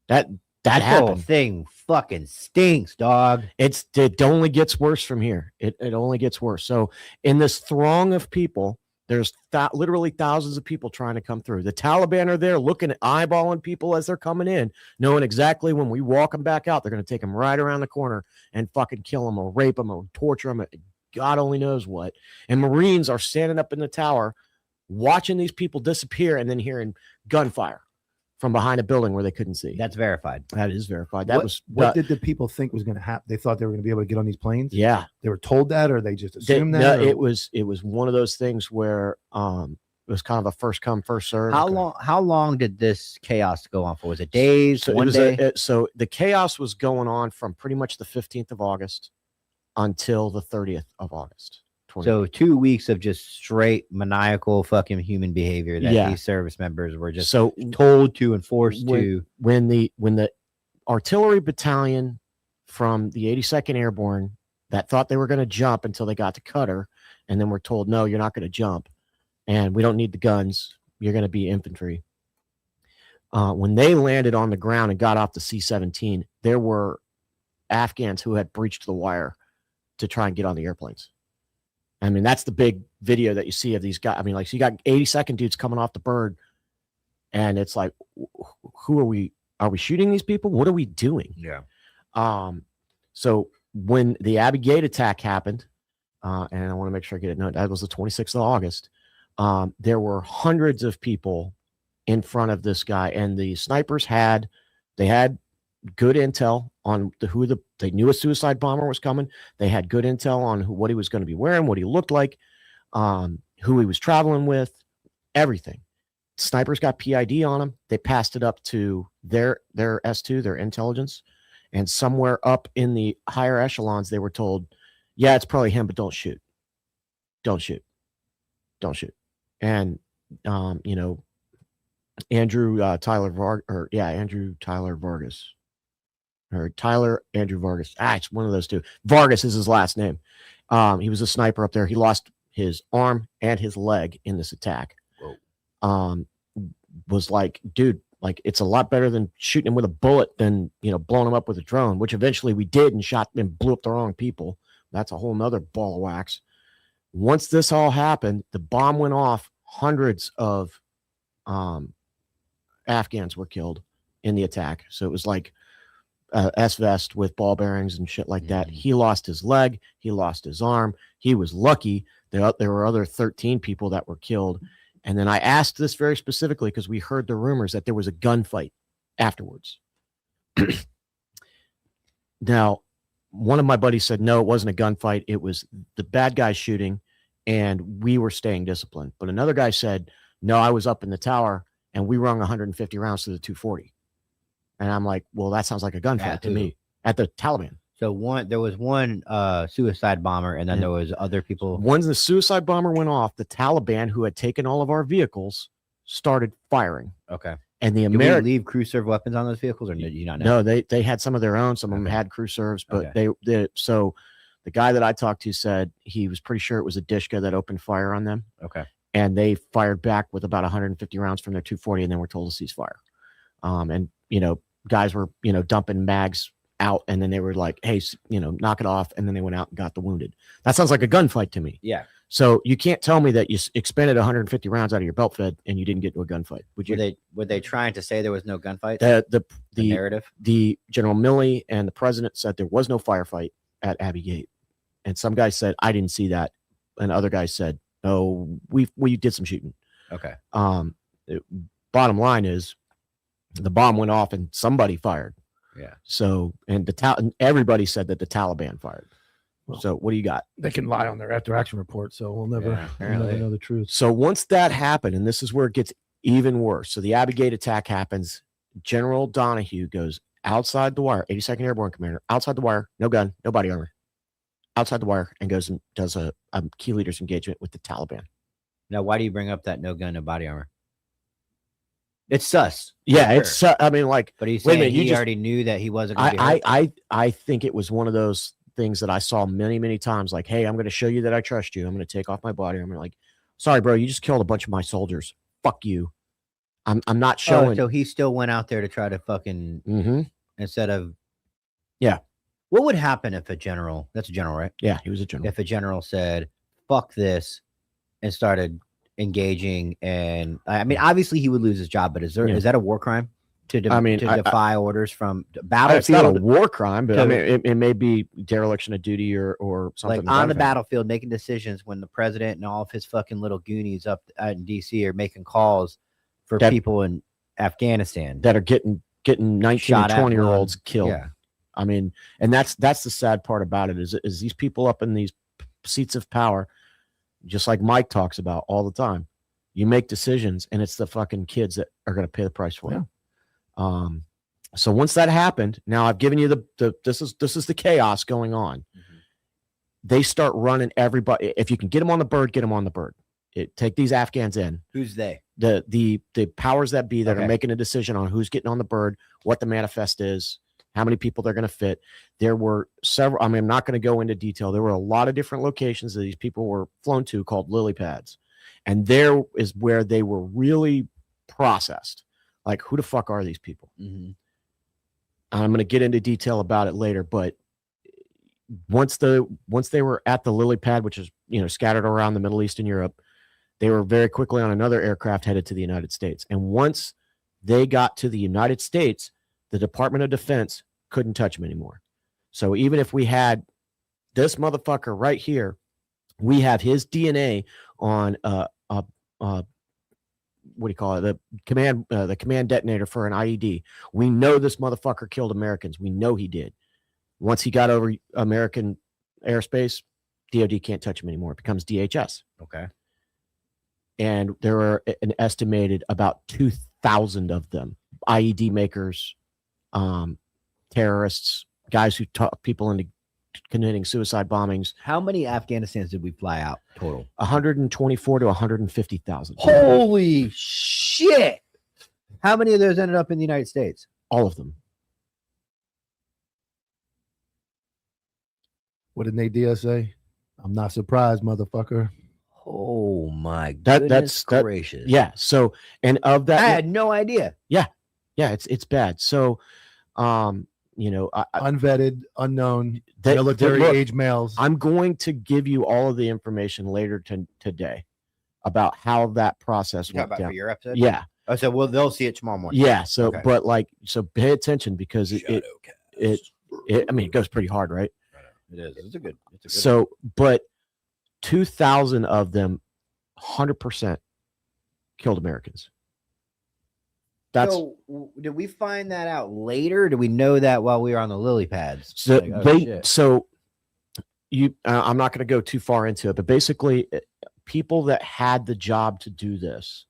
That This whole happened. thing fucking stinks, dog. It only gets worse from here. It only gets worse. So in this throng of people, there's literally thousands of people trying to come through. The Taliban are there looking at eyeballing people as they're coming in, knowing exactly when we walk them back out, they're going to take them right around the corner and fucking kill them or rape them or torture them. God only knows what. And Marines are standing up in the tower watching these people disappear and then hearing gunfire from behind a building where they couldn't see. That's verified. That is verified. That What did the people think was going to happen? They thought they were going to be able to get on these planes. Yeah. They were told that, or they just assumed that. No, or- it was one of those things where it was kind of a first come first serve. How long did this chaos go on for? Was it days? So one day? So the chaos was going on from pretty much the 15th of August until the 30th of August. So 2 weeks of just straight maniacal fucking human behavior that Yeah. these service members were just So told to and forced when, to. when the artillery battalion from the 82nd Airborne that thought they were going to jump until they got to Qatar, and then were told, no, you're not going to jump, and we don't need the guns, you're going to be infantry. When they landed on the ground and got off the C-17, there were Afghans who had breached the wire to try and get on the airplanes. I mean, that's the big video that you see of these guys. I mean, like, so you got 82nd dudes coming off the bird, and it's like, who are we? Are we shooting these people? What are we doing? Yeah. So when the Abbey Gate attack happened, and I want to make sure I get it. No, that was the 26th of August. There were hundreds of people in front of this guy, and the snipers had good intel on they knew a suicide bomber was coming. They had good intel on what he was going to be wearing, what he looked like, who he was traveling with, everything. Snipers got PID on him. They passed it up to their S2, their intelligence, and somewhere up in the higher echelons, they were told, yeah, it's probably him, but don't shoot. Don't shoot. Don't shoot. And, Andrew Tyler Vargas. Or Tyler Andrew Vargas. It's one of those two. Vargas is his last name. He was a sniper up there. He lost his arm and his leg in this attack. Was like, dude, like, it's a lot better than shooting him with a bullet than, blowing him up with a drone, which eventually we did and shot and blew up the wrong people. That's a whole nother ball of wax. Once this all happened, the bomb went off. Hundreds of Afghans were killed in the attack. So it was like S-vest with ball bearings and shit like that. He lost his leg. He lost his arm. He was lucky. There were other 13 people that were killed. And then I asked this very specifically because we heard the rumors that there was a gunfight afterwards. Now, one of my buddies said, no, it wasn't a gunfight. It was the bad guys shooting, and we were staying disciplined. But another guy said, no, I was up in the tower, and we rung 150 rounds to the 240. And I'm like, well, that sounds like a gunfight to me. At the Taliban. So there was one suicide bomber, and then there was other people. Once the suicide bomber went off, the Taliban, who had taken all of our vehicles, started firing. Okay. And the Did we American leave crew serve weapons on those vehicles, or did you not know? No, they had some of their own. Some of them had crew serves, but so the guy that I talked to said he was pretty sure it was a Dishka that opened fire on them. Okay. And they fired back with about 150 rounds from their 240, and then were told to cease fire. And guys were dumping mags out, and then they were like, hey, knock it off, and then they went out and got the wounded. That sounds like a gunfight to me. Yeah. So you can't tell me that you expended 150 rounds out of your belt fed and you didn't get into a gunfight. Would you? Were they trying to say there was no gunfight? The narrative. The General Milley and the president said there was no firefight at Abbey Gate, and some guy said I didn't see that, and other guys said no, we did some shooting. Okay. Bottom line is, the bomb went off and somebody fired. Yeah. So and everybody said that the Taliban fired. Well, so what do you got? They can lie on their after action report, so we'll never know the truth. So once that happened, and this is where it gets even worse. So the Abbey Gate attack happens. General Donahue goes outside the wire, 82nd Airborne Commander, outside the wire, no gun, no body armor, outside the wire, and goes and does a key leaders engagement with the Taliban. Now, why do you bring up that no gun, no body armor? It's sus. Yeah, it's. I mean, like, but he's wait a saying minute, he already knew that he wasn't. Gonna be hurt. I think it was one of those things that I saw many, many times. Like, hey, I'm going to show you that I trust you. I'm going to take off my body armor. Like, sorry, bro, you just killed a bunch of my soldiers. Fuck you. I'm not showing. So he still went out there to try to fucking instead of. Yeah. What would happen if a general? That's a general, right? Yeah, he was a general. If a general said, "Fuck this," and started engaging, and I mean, obviously he would lose his job. But is that a war crime to defy orders from battlefield? It's not a war crime, but I mean, it may be dereliction of duty or something. Like on the battlefield, making decisions when the president and all of his fucking little goonies up in DC are making calls for people in Afghanistan that are getting 19 and 20-year-olds killed. Yeah. I mean, and that's the sad part about it is these people up in these seats of power, just like Mike talks about all the time. You make decisions, and it's the fucking kids that are going to pay the price for it. So once that happened, now I've given you this is the chaos going on. They start running everybody. If you can get them on the bird, get them on the bird. Take these Afghans in. Who's they? The powers that be that are making a decision on who's getting on the bird, what the manifest is, how many people they're going to fit. There were several. I mean, I'm not going to go into detail. There were a lot of different locations that these people were flown to called lily pads, and there is where they were really processed. Like, who the fuck are these people? I'm going to get into detail about it later, but once they were at the lily pad, which is scattered around the Middle East and Europe, they were very quickly on another aircraft headed to the United States. And once they got to the United States, the Department of Defense couldn't touch them anymore. So even if we had this motherfucker right here, we have his DNA on what do you call it? The command detonator for an IED. We know this motherfucker killed Americans. We know he did. Once he got over American airspace, DOD can't touch him anymore. It becomes DHS. Okay. And there are an estimated about 2,000 of them, IED makers, terrorists, guys who talk people into committing suicide bombings. How many Afghanistans did we fly out total? 124 to 150,000. Holy shit! How many of those ended up in the United States? All of them. What did Nadia say? I'm not surprised, motherfucker. Oh my goodness gracious! Yeah. So, and of that, I had no idea. Yeah, it's bad. So, unvetted, unknown, military age males. I'm going to give you all of the information later today about how that process went down. For your episode? Yeah. Oh, so they'll see it tomorrow morning. Yeah. So, but pay attention because it I mean, it goes pretty hard, right? It is. It's a good. So, but 2,000 of them, 100% killed Americans. So, did we find that out later? Did we know that while we were on the lily pads? So I'm not going to go too far into it, but basically, people that had the job to do this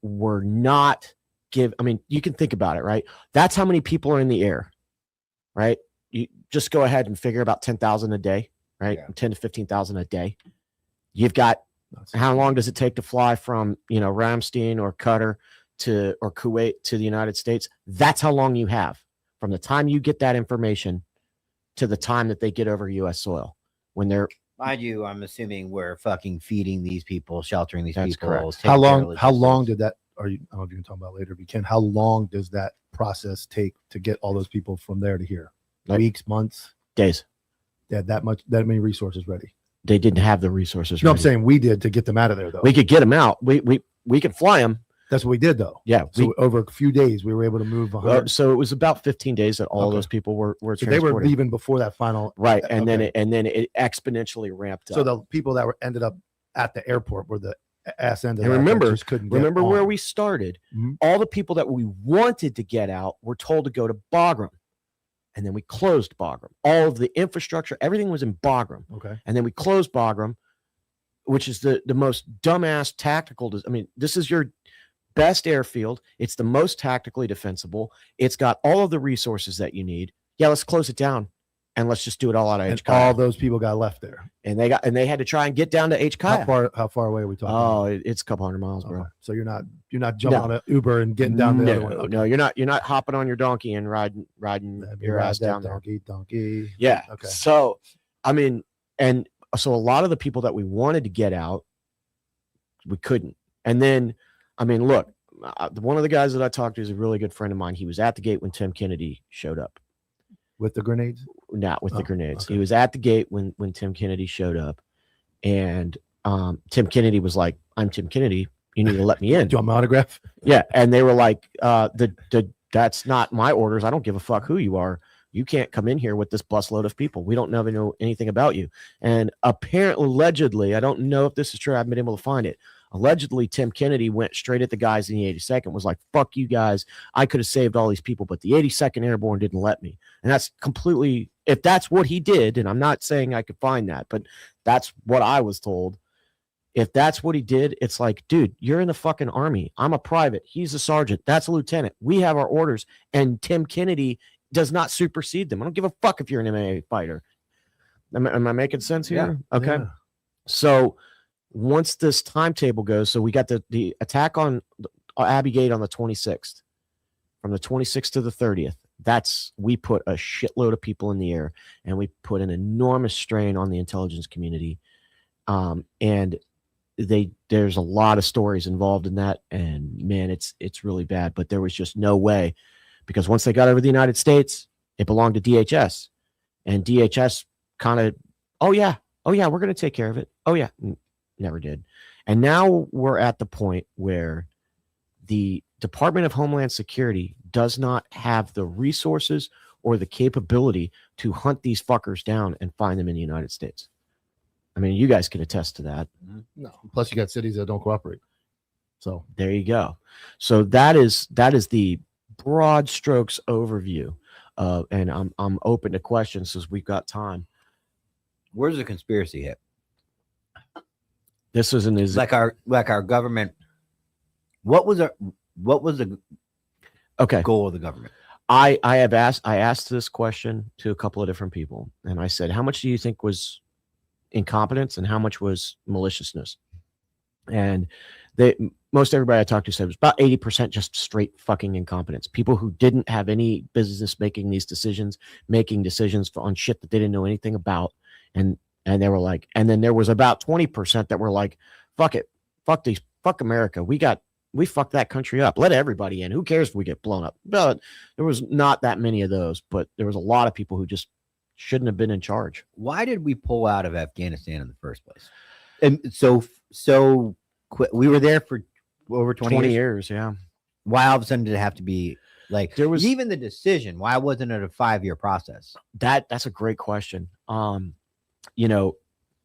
were not I mean, you can think about it, right? That's how many people are in the air, right? You just go ahead and figure about 10,000 a day, right? Yeah. 10 to 15,000 a day. You've got how long does it take to fly from Ramstein or Qatar or Kuwait to the United States? That's how long you have from the time you get that information to the time that they get over U.S. soil. When they're, mind you, I'm assuming we're fucking feeding these people, sheltering these people. Correct. How long did that? I don't know if you can talk about later if you can. How long does that process take to get all those people from there to here? Weeks, months, days. They had that many resources ready. they didn't have the resources. No, I'm ready. saying we did to get them out of there, though. We could get them out. We could fly them. That's what we did, though. Yeah. So over a few days, we were able to move 100. So it was about 15 days that all Okay. those people were So they were transported. leaving before that final. Right, and Okay. then it exponentially ramped up. So the people that were ended up at the airport were the ass end of And that remember- just couldn't get Remember where on. we started? Mhm. All the people that we wanted to get out were told to go to Bagram, and then we closed Bagram. All of the infrastructure, everything was in Bagram, Okay. and then we closed Bagram, which is the most dumbass tactical. I mean, this is your best airfield. It's the most tactically defensible. It's got all of the resources that you need. Yeah, let's close it down, and let's just do it all out of And H. Kaya. all those people got left there. And they had to try and get down to H. Kaya. How far away are we talking? Oh, it's a couple hundred miles, bro. Okay. So you're not jumping No. on an Uber and getting down the no, other one. Okay. No, you're not hopping on your donkey and riding your Ride ass that down there. donkey. Yeah. Okay. So, I mean, and so a lot of the people that we wanted to get out, we couldn't. And then, I mean, look, one of the guys that I talked to is a really good friend of mine. He was at the gate when Tim Kennedy showed up. With the grenades? Not with the Oh, grenades. okay. He was at the gate when Tim Kennedy showed up, and Tim Kennedy was like, "I'm Tim Kennedy. You need to let me in." Do you want my autograph? Yeah, and they were like, "That's not my orders. I don't give a fuck who you are. You can't come in here with this busload of people. We don't know anything about you." And apparently, allegedly, I don't know if this is true. I haven't been able to find it. Allegedly, Tim Kennedy went straight at the guys in the 82nd, was like, "Fuck you guys. I could have saved all these people, but the 82nd Airborne didn't let me." And that's completely, if that's what he did, and I'm not saying I could find that, but that's what I was told. If that's what he did, it's like, dude, you're in the fucking army. I'm a private. He's a sergeant. That's a lieutenant. We have our orders, and Tim Kennedy does not supersede them. I don't give a fuck if you're an MMA fighter. Am I making sense here? Yeah. Okay. Yeah. So once this timetable goes, so we got the attack on Abbey Gate on the 26th. From the 26th to the 30th, we put a shitload of people in the air, and we put an enormous strain on the intelligence community. And there's a lot of stories involved in that, and man, it's really bad. But there was just no way, because once they got over the United States, it belonged to DHS, and DHS kind of, oh yeah, we're going to take care of it. Oh yeah, never did. And now we're at the point where the Department of Homeland Security does not have the resources or the capability to hunt these fuckers down and find them in the United States. I mean, you guys can attest to that. No. Plus, you got cities that don't cooperate. So there you go. So that is the broad strokes overview. And I'm open to questions as we've got time. Where's the conspiracy hit? This was like our government. What was the goal of the government? I asked this question to a couple of different people, and I said, how much do you think was incompetence and how much was maliciousness? And most everybody I talked to said it was about 80% just straight fucking incompetence. People who didn't have any business making these decisions, making decisions on shit that they didn't know anything about. And they were like, and then there was about 20% that were like, fuck it, fuck America. We fucked that country up. Let everybody in. Who cares if we get blown up? But there was not that many of those, but there was a lot of people who just shouldn't have been in charge. Why did we pull out of Afghanistan in the first place? And so we were there for over 20 years. Yeah. Why all of a sudden did it have to be like, there was even the decision? Why wasn't it a 5-year process? That's a great question. You know,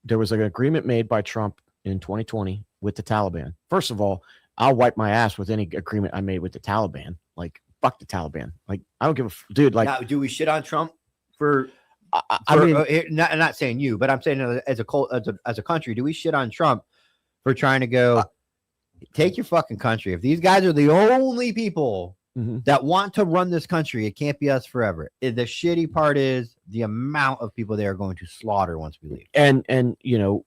there was an agreement made by Trump in 2020 with the Taliban. First of all, I'll wipe my ass with any agreement I made with the Taliban. Like, fuck the Taliban. Like, I don't give a dude. Like, now, do we shit on Trump for? I mean, not saying you, but I'm saying as a country, do we shit on Trump for trying to go take your fucking country? If these guys are the only people that want to run this country, it can't be us forever. The shitty part is the amount of people they are going to slaughter once we leave. And you know,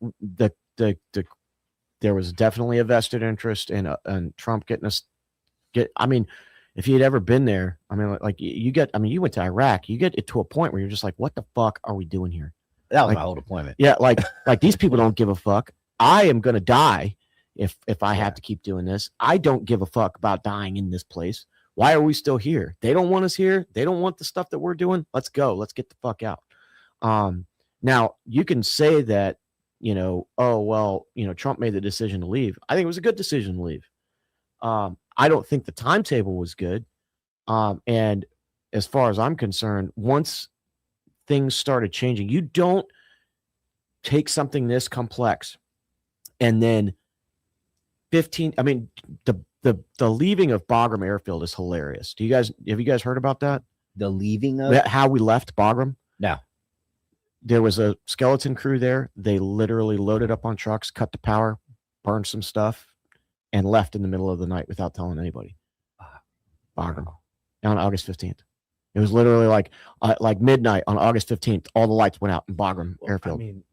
there was definitely a vested interest in Trump getting us. I mean, if he had ever been there, I mean, like you went to Iraq, you get it to a point where you're just like, what the fuck are we doing here? That was like, my whole deployment. Yeah, like these people don't give a fuck. I am gonna die if I have to keep doing this. I don't give a fuck about dying in this place. Why are we still here? They don't want us here. They don't want the stuff that we're doing. Let's go. Let's get the fuck out. Now you can say that oh well, Trump made the decision to leave. I think it was a good decision to leave. I don't think the timetable was good. And as far as I'm concerned, once things started changing, you don't take something this complex and then the leaving of Bagram Airfield is hilarious. Have you guys heard about that? The leaving of how we left Bagram? No. There was a skeleton crew there. They literally loaded up on trucks, cut the power, burned some stuff, and left in the middle of the night without telling anybody. Bagram on August 15th. It was literally like midnight on August 15th. All the lights went out in Bagram Airfield. I mean,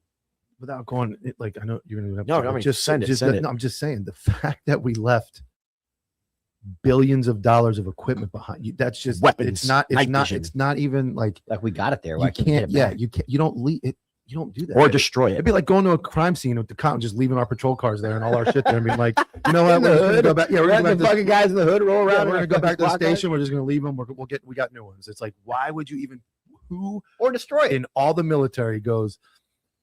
without going, I know you're going to. No, I mean, send it. No, I'm just saying the fact that we left billions of dollars of equipment behind you. That's just weapons. It's not even like we got it there. You can't. Yeah, you can't. You don't leave it. You don't do that. Or destroy it. It'd be like going to a crime scene with the cop and just leaving our patrol cars there and all our shit there and being like, you know what? We're gonna go back. Yeah, we're gonna the fucking guys in the hood roll around. We're gonna go back to the station. We're just gonna leave them. We got new ones. It's like, why would you even? Who or destroy it? In all the military goes,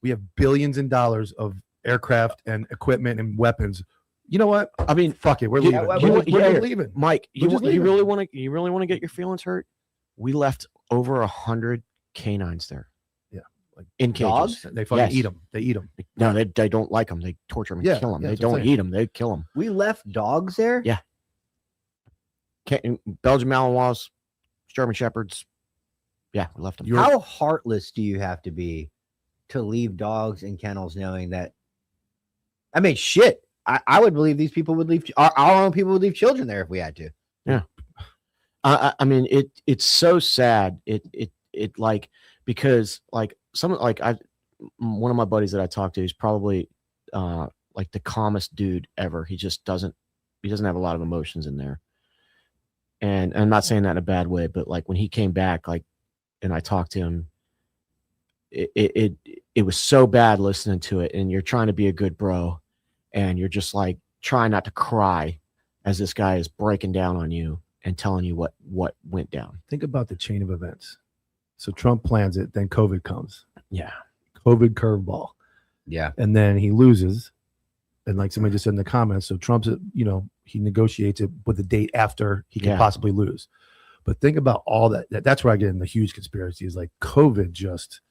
we have billions in dollars of aircraft and equipment and weapons. You know what? I mean, fuck it. We're leaving. We're leaving. Mike, you really want to get your feelings hurt? We left over 100 canines there. Yeah, like in cages. Dogs? They fucking eat them. They eat them. No, they don't like them. They torture them and kill them. They don't eat them. They kill them. We left dogs there. Yeah. Belgian Malinois, German Shepherds. Yeah, we left them. How heartless do you have to be to leave dogs in kennels knowing that? I mean, shit. I would believe these people would leave our own people would leave children there if we had to. Yeah. I mean, it's so sad. It because one of my buddies that I talked to, he's probably like the calmest dude ever. He doesn't have a lot of emotions in there. And I'm not saying that in a bad way, but like when he came back, and I talked to him, it was so bad listening to it. And you're trying to be a good bro. And you're just like trying not to cry as this guy is breaking down on you and telling you what went down. Think about the chain of events. So Trump plans it, then COVID comes. Yeah. COVID curveball. Yeah. And then he loses. And like somebody just said in the comments, so Trump's, he negotiates it with a date after he can possibly lose. But think about all that. That's where I get in the huge conspiracy is like COVID just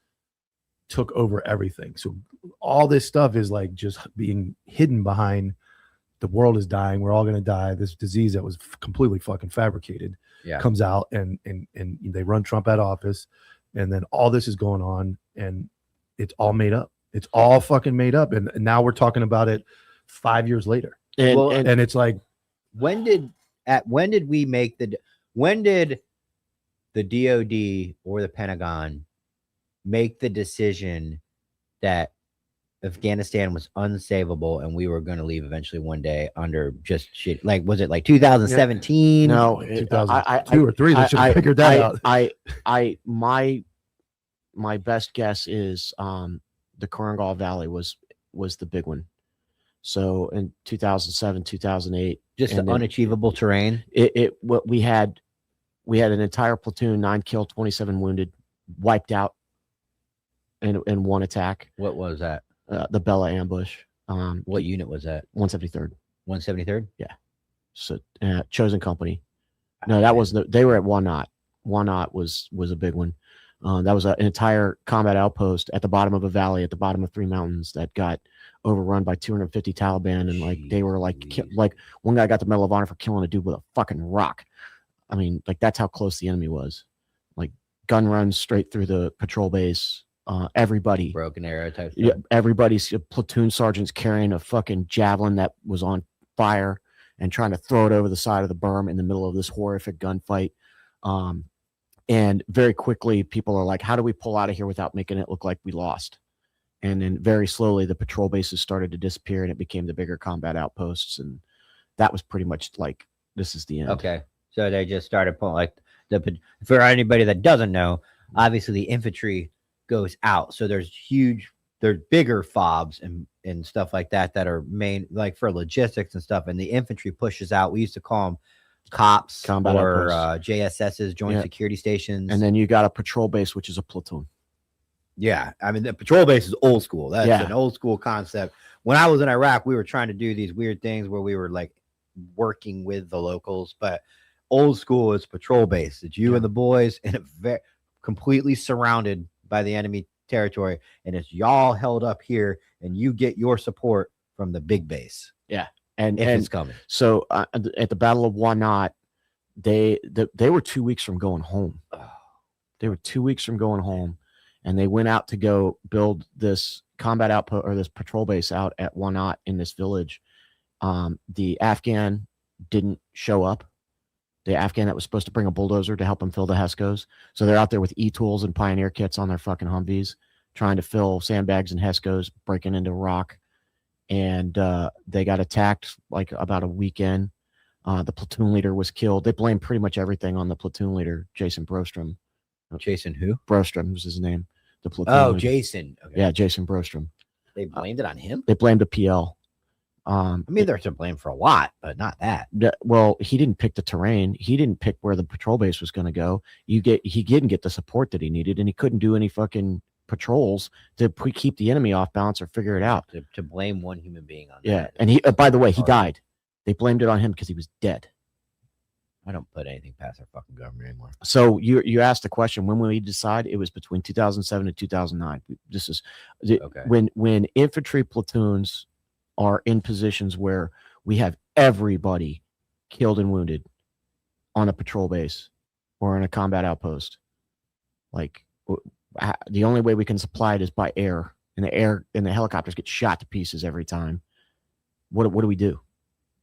took over everything. So all this stuff is like just being hidden behind the world is dying. We're all going to die. This disease that was completely fucking fabricated comes out and they run Trump out of office. And then all this is going on and it's all made up. It's all fucking made up. And now we're talking about it 5 years later. And it's like, when did the DOD or the Pentagon make the decision that Afghanistan was unsavable and we were going to leave eventually one day under just shit? Like, was it like 2017? No, 2002 or 3. They should have figured that out. My best guess is the Korangal Valley was the big one. So in 2007, 2008, just the unachievable terrain. We had an entire platoon, 9 killed, 27 wounded, wiped out in one attack. What was that? The Bella ambush. What unit was that? 173rd. 173rd? Yeah. So chosen company. No, that was they were at Wanat. Wanat was a big one. That was an entire combat outpost at the bottom of a valley, at the bottom of 3 mountains that got overrun by 250 Taliban. And like they were like one guy got the Medal of Honor for killing a dude with a fucking rock. I mean, like that's how close the enemy was. Like gun runs straight through the patrol base. Everybody broken arrow type. Yeah, everybody's platoon sergeants carrying a fucking javelin that was on fire and trying to throw it over the side of the berm in the middle of this horrific gunfight. And very quickly, people are like, "How do we pull out of here without making it look like we lost?" And then very slowly, the patrol bases started to disappear, and it became the bigger combat outposts, and that was pretty much like this is the end. Okay, so they just started pulling like for anybody that doesn't know, obviously the infantry goes out, so there's bigger fobs and stuff like that are main like for logistics and stuff, and the infantry pushes out. We used to call them cops combat or JSSs, joint security stations, and then you got a patrol base, which is a platoon. Yeah, I mean the patrol base is old school. That's Yeah. an old school concept. When I was in Iraq, we were trying to do these weird things where we were like working with the locals, but old school is patrol base. It's you and the boys, and completely surrounded by the enemy territory, and it's y'all held up here, and you get your support from the big base. Yeah, and it's coming. So at the Battle of Wanat, they were 2 weeks from going home. They were 2 weeks from going home, and they went out to go build this combat outpost or this patrol base out at Wanat in this village. The Afghan didn't show up. The Afghan that was supposed to bring a bulldozer to help them fill the HESCOs. So they're out there with e-tools and Pioneer kits on their fucking Humvees, trying to fill sandbags and HESCOs, breaking into rock. And they got attacked like about a weekend. The platoon leader was killed. They blamed pretty much everything on the platoon leader, Jason Brostrom. Jason who? Brostrom was his name. The platoon leader. Jason. Okay. Yeah, Jason Brostrom. They blamed it on him? They blamed a PL. I mean, they're to blame for a lot, but not that. Well, he didn't pick the terrain. He didn't pick where the patrol base was going to go. He didn't get the support that he needed, and he couldn't do any fucking patrols to keep the enemy off balance or figure it out. To blame one human being on Yeah, that. and he, by the way, he died. They blamed it on him because he was dead. I don't put anything past our fucking government anymore. So you asked the question, when will we decide? It was between 2007 and 2009. This is Okay. when infantry platoons are in positions where we have everybody killed and wounded on a patrol base or in a combat outpost. Like the only way we can supply it is by air, and the helicopters get shot to pieces every time. What do we do?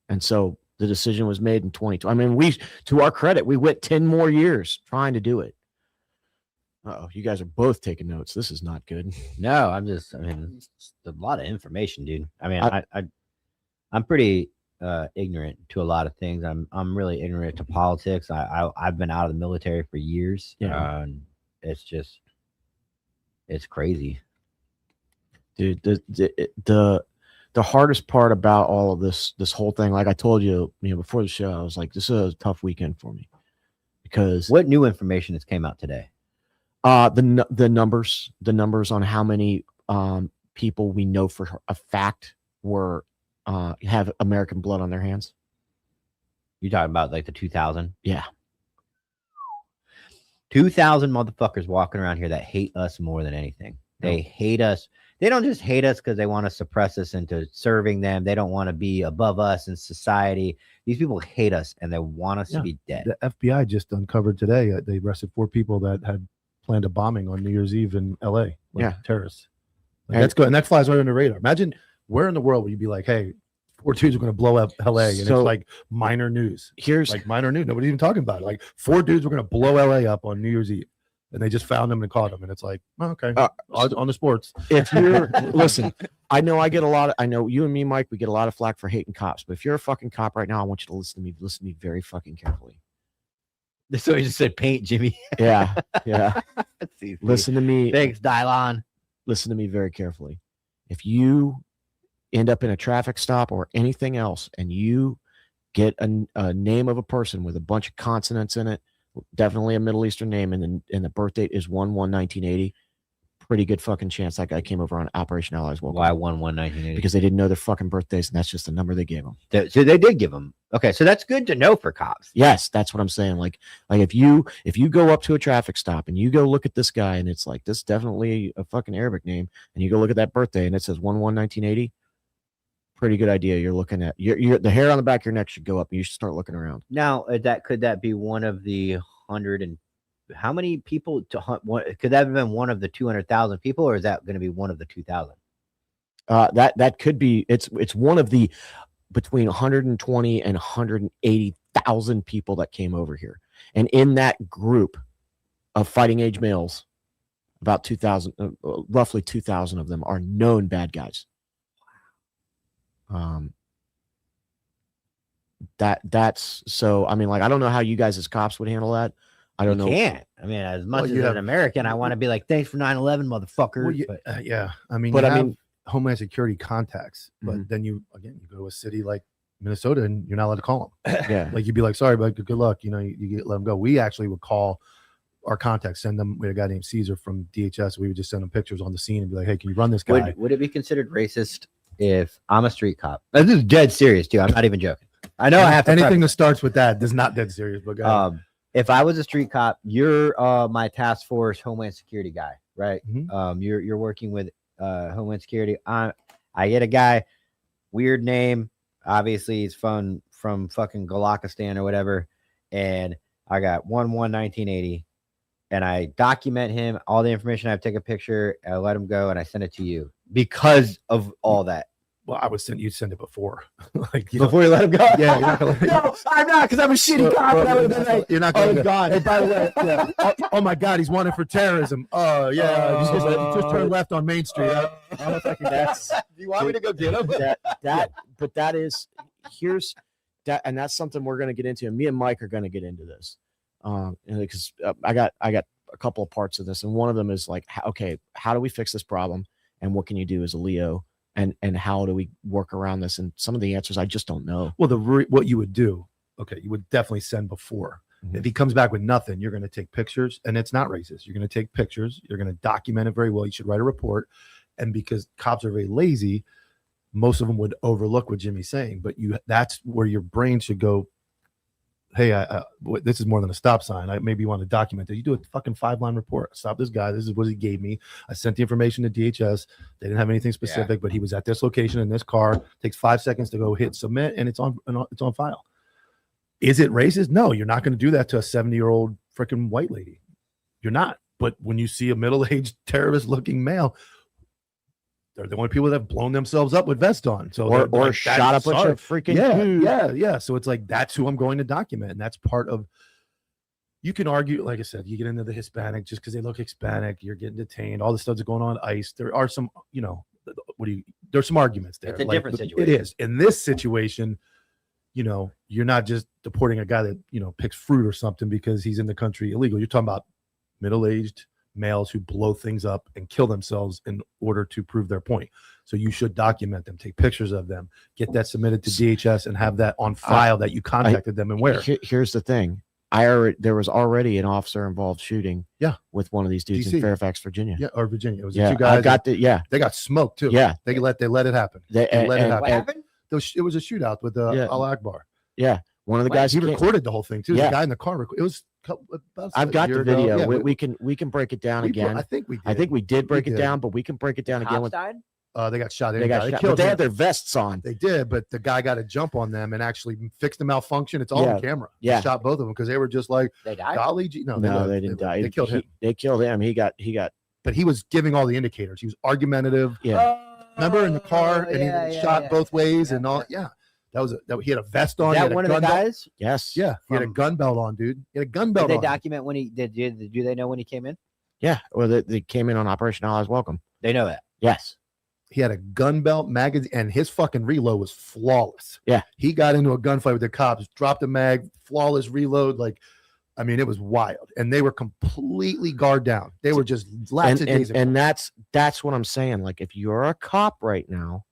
And so the decision was made in 2020. I mean, to our credit, we went 10 more years trying to do it. Uh-oh, you guys are both taking notes. This is not good. No, I mean, it's a lot of information, dude. I mean, I'm pretty ignorant to a lot of things. I'm really ignorant to politics. I've been out of the military for years. Yeah. It's crazy. Dude, the hardest part about all of this whole thing, like I told you, before the show, I was like, this is a tough weekend for me. Because what new information has came out today? The numbers on how many people we know for a fact have American blood on their hands. You talking about like the 2,000? Yeah. 2,000 motherfuckers walking around here that hate us more than anything. They hate us. They don't just hate us because they want to suppress us into serving them. They don't want to be above us in society. These people hate us and they want us to be dead. The FBI just uncovered today, they arrested 4 people that had planned a bombing on New Year's Eve in LA. Terrorists. That's good. And that flies right under the radar. Imagine where in the world would you be like, hey, 4 dudes are going to blow up LA, and it's like minor news. Here's like minor news. Nobody's even talking about it. Like 4 dudes were going to blow LA up on New Year's Eve. And they just found them and caught them, and it's like, oh, okay, on the sports. If you're listen, I know you and me, Mike, we get a lot of flack for hating cops. But if you're a fucking cop right now, I want you to listen to me. Listen to me very fucking carefully. So he just said, "Paint, Jimmy." Yeah. Listen to me. Thanks, Dylon. Listen to me very carefully. If you end up in a traffic stop or anything else, and you get a name of a person with a bunch of consonants in it, definitely a Middle Eastern name, and the birth date is 1/1/1980. Pretty good fucking chance that guy came over on Operation Allies. Why 1/1/1980? Because they didn't know their fucking birthdays, and that's just the number they gave them. So they did give them. Okay, so that's good to know for cops. Yes, that's what I'm saying. Like if you go up to a traffic stop and you go look at this guy, and it's like, this is definitely a fucking Arabic name, and you go look at that birthday and it says 1/1/1980. Pretty good idea. You're looking at the hair on the back of your neck should go up, and you should start looking around. Now, could that be one of the 100 and how many people to hunt? Could that have been one of the 200,000 people, or is that going to be one of the 2,000? That could be. It's one of the between 120 and 180,000 people that came over here, and in that group of fighting age males, about 2,000, roughly 2,000 of them are known bad guys. That's so. I mean, like, I don't know how you guys as cops would handle that. I don't know. Can't. I mean, as much as an American, I want to be like, thanks for 9/11, motherfucker. Well, yeah. I mean, but you I have mean, Homeland Security contacts, but then you go to a city like Minnesota and you're not allowed to call them. Yeah. Like you'd be like, sorry, but good luck. You let them go. We actually would call our contacts, send them. We had a guy named Caesar from DHS. We would just send them pictures on the scene and be like, hey, can you run this guy? Would it be considered racist if I'm a street cop? This is dead serious too. I'm not even joking. I know I have to anything that starts with that is not dead serious, but go ahead. If I was a street cop, you're my task force Homeland Security guy, right? Mhm. You're working with Homeland Security. I get a guy, weird name. Obviously, he's from fucking Galakistan or whatever, and I got 1/1/1980, and I document him, all the information. I take a picture, I let him go, and I send it to you because of all that. Well, I would send it before, like Before you let him go. Yeah, you're not gonna, no, I'm not, because I'm a shitty cop. And I would have been like, you're not oh going to. God. Hey, by the way, oh my God, he's wanted for terrorism. Oh yeah, just turn left on Main Street. I don't know if I can. Do you want me to go get him? But that is here's that, and that's something we're going to get into. And me and Mike are going to get into this, because I got a couple of parts of this, and one of them is like, okay, how do we fix this problem, and what can you do as a Leo? And how do we work around this? And some of the answers I just don't know. Well, what you would do, okay, you would definitely send before. Mm-hmm. If he comes back with nothing, you're going to take pictures, and it's not racist. You're going to take pictures. You're going to document it very well. You should write a report. And because cops are very lazy, most of them would overlook what Jimmy's saying. But that's where your brain should go. Hey, this is more than a stop sign. Maybe you want to document it. You do a fucking 5-line report. Stop this guy. This is what he gave me. I sent the information to DHS. They didn't have anything specific, but he was at this location in this car. Takes 5 seconds to go hit submit, and it's on file. Is it racist? No, you're not going to do that to a 70-year-old freaking white lady. You're not. But when you see a middle-aged terrorist-looking male, they're the only people that have blown themselves up with vests on. So or like, shot up with a freaking yeah. So it's like, that's who I'm going to document. And that's part of, you can argue, like I said, you get into the Hispanic just because they look Hispanic, you're getting detained, all the stuff's going on ICE. There are some, there's some arguments there. It's a different situation. It is. In this situation, you're not just deporting a guy that, picks fruit or something because he's in the country illegal. You're talking about middle-aged males who blow things up and kill themselves in order to prove their point. So you should document them, take pictures of them, get that submitted to DHS, and have that on file that you contacted them and where. Here's the thing. There was already an officer involved shooting. Yeah, with one of these dudes DC. In Fairfax, Virginia. Yeah, or Virginia. It was the two guys. They got smoked too. Yeah, they let it happen. They let it happen. What happened? It was a shootout with Al Akbar. Yeah, one of the guys he recorded the whole thing too. Yeah. The guy in the car. It was. I've got the video. Yeah, we can break it down again. I think we did. I think we did break it down, but we can break it down again. Died? They got shot. They got shot. But they had their vests on. They did, but the guy got a jump on them and actually fixed the malfunction. It's all on camera. Yeah, they shot both of them because they were just like, they died. Golly, no, they didn't die. They killed him. They killed him. He got. But he was giving all the indicators. He was argumentative. Yeah. Remember in the car, and he shot both ways and all. Yeah. That he had a vest on. Is that one of the guys? Yes. Yeah. He had a gun belt on, dude. He had a gun belt on. Did they document when he did? Do they know when he came in? Yeah. Well, they came in on Operation Allies Welcome. They know that. Yes. He had a gun belt, magazine, and his fucking reload was flawless. Yeah. He got into a gunfight with the cops, dropped a mag, flawless reload. It was wild. And they were completely guard down. They were just lackadaisical. And that's what I'm saying. Like, if you're a cop right now,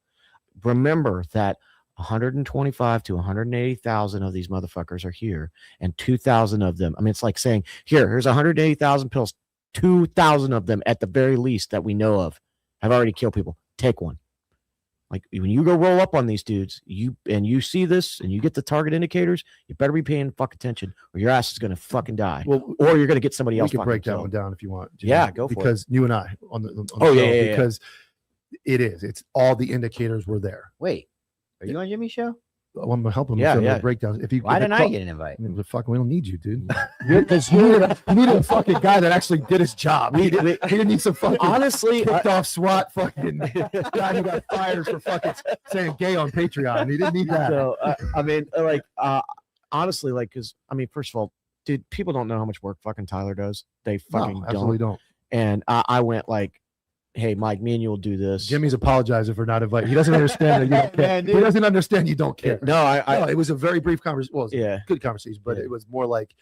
remember that 125 to 180,000 of these motherfuckers are here, and 2,000 of them. I mean, it's like saying, here's 180,000 pills. 2,000 of them, at the very least, that we know of, have already killed people. Take one. Like, when you go roll up on these dudes, you see this, and you get the target indicators, you better be paying fuck attention, or your ass is gonna fucking die. Well, or you're gonna get somebody else. We can break that killed. one down if you want. Jimmy, yeah, go for because it. You and I on the show, yeah, because it's all the indicators were there. Wait. Are you on Jimmy's show? I'm gonna help him. Yeah. Breakdowns. Why didn't I get an invite? We don't need you, dude. Because you needed a fucking guy that actually did his job. He didn't need some fucking honestly kicked off SWAT fucking guy who got fired for fucking saying gay on Patreon. He didn't need that. So honestly, because first of all, dude, people don't know how much work fucking Tyler does. They fucking absolutely don't. And I went like, hey, Mike, me and you will do this. Jimmy's apologizing for not inviting. He doesn't understand that you don't care. He doesn't understand you don't care. No, it was a very brief conversation. Well, good conversation, but Yeah. it was more like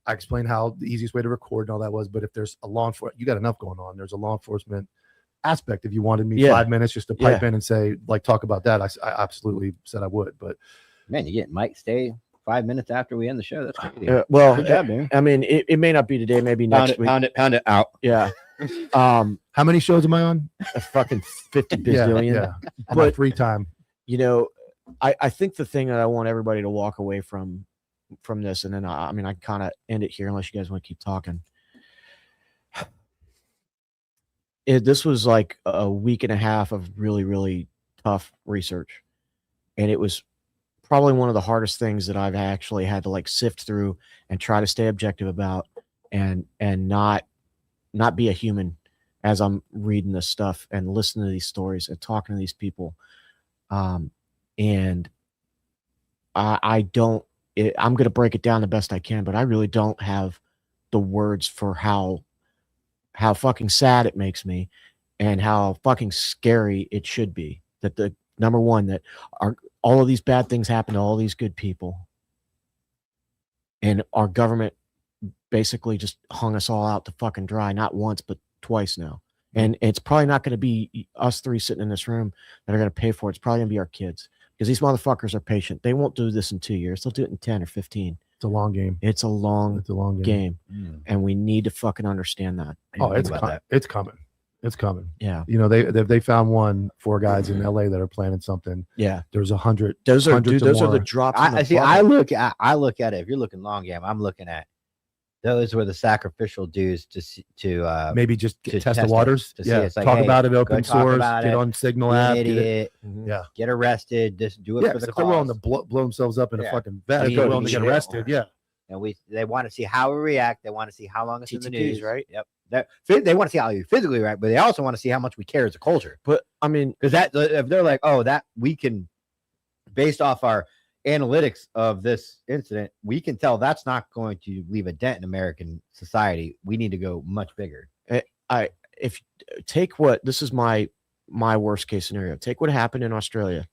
I explained how the easiest way to record and all that was. But if there's a law enforcement, you got enough going on. There's a law enforcement aspect. If you wanted me 5 minutes just to pipe in and say, talk about that, I absolutely said I would. But man, you get Mike stay 5 minutes after we end the show. That's crazy. Well, Good job, man. I mean, it may not be today, maybe next week. Pound it out. Yeah. How many shows am I on? A fucking 50 bazillion. Yeah. But free time. You know, I think the thing that I want everybody to walk away from this, and then I mean, I kind of end it here unless you guys want to keep talking. This was like a week and a half of really, really tough research. And it was probably one of the hardest things that I've actually had to like sift through and try to stay objective about and not be a human as I'm reading this stuff and listening to these stories and talking to these people. And I'm going to break it down the best I can, but I really don't have the words for how fucking sad it makes me and how fucking scary it should be that the number one, that all of these bad things happen to all these good people. And our government basically just hung us all out to fucking dry, not once, but twice now. And it's probably not going to be us three sitting in this room that are going to pay for it. It's probably going to be our kids because these motherfuckers are patient. They won't do this in 2 years. They'll do it in 10 or 15. It's a long game. It's a long game. And we need to fucking understand that. Oh, it's coming. It's coming. Yeah. You know, they found 4 guys in LA that are planning something. Yeah. There's 100. Those are more. the drops. I look at it. If you're looking long game, I'm looking at those were the sacrificial dues to maybe just test the waters. See it's like, talk hey, about it, open source, get it, on Signal be an app. idiot, Get arrested. Just do it for the if cause. they're willing to blow themselves up in a fucking vest, they're willing to get arrested. Yeah. And they want to see how we react. They want to see how long it's in the news, right? Yep. They want to see how you physically react, but they also want to see how much we care as a culture. But I mean, because if they're like, oh, that we can, based off our analytics of this incident, we can tell that's not going to leave a dent in American society. We need to go much bigger. If take what this is my worst case scenario. Take what happened in Australia.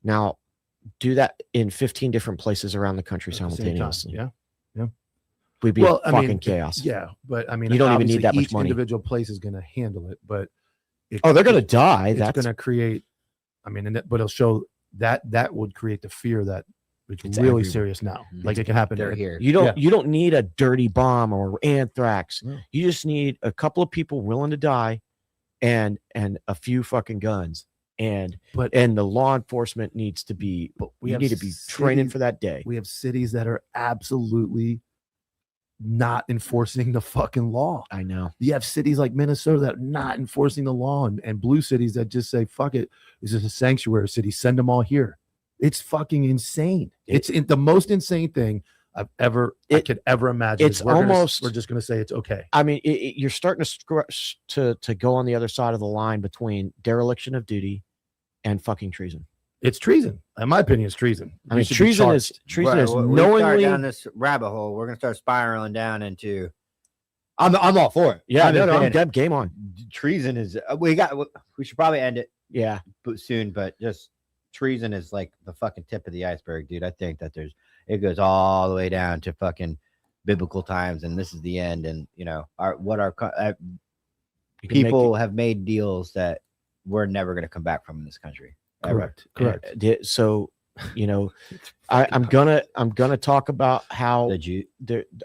Now, do that in 15 different places around the country simultaneously. Yeah. We'd be fucking chaos. Yeah, but I mean, you don't even need that much each money. Individual place is going to handle it, but they're going to die. It's That's going to create. I mean, but it'll show that would create the fear that it's really everywhere. Serious now. Like it can happen here. You don't need a dirty bomb or anthrax. No. You just need a couple of people willing to die, and a few fucking guns. And the law enforcement needs to be. We need to be training for that day. We have cities that are absolutely not enforcing the fucking law. I know. You have cities like Minnesota that are not enforcing the law, and blue cities that just say, fuck it, this is a sanctuary city, send them all here. It's fucking insane. It's the most insane thing I could ever imagine. It's almost we're just gonna say it's okay. I mean, you're starting to go on the other side of the line between dereliction of duty and fucking treason. It's treason. In my opinion, it's treason. I mean, treason is knowingly down this rabbit hole. We're gonna start spiraling down into. I'm all for it. Yeah, I'm game on. Treason is we should probably end it. Yeah, soon. But just treason is like the fucking tip of the iceberg, dude. I think that it goes all the way down to fucking biblical times, and this is the end. And you know, people have made deals that we're never gonna come back from in this country. Correct. So, you know, I'm gonna talk about how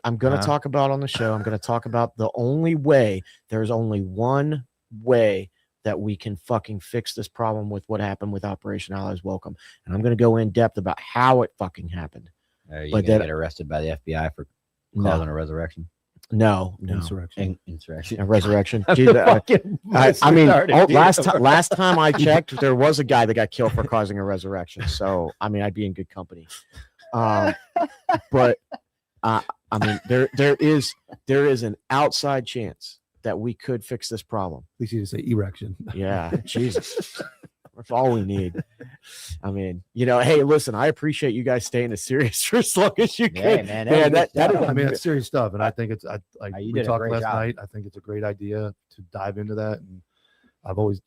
I'm gonna talk about on the show. I'm gonna talk about the only way. There's only one way that we can fucking fix this problem with what happened with Operation Allies Welcome, and I'm gonna go in depth about how it fucking happened. Are you gonna get arrested by the FBI for causing a resurrection? No. Insurrection. A resurrection. I mean, last time I checked, there was a guy that got killed for causing a resurrection. So, I mean, I'd be in good company. But I mean, there is an outside chance that we could fix this problem. At least you just say erection. Yeah, Jesus. That's all we need. I mean, you know, hey, listen, I appreciate you guys staying as serious for as long as you can. Man, that is, I mean, it's serious stuff, and I think it's we talked last job. night. I think it's a great idea to dive into that. And I've always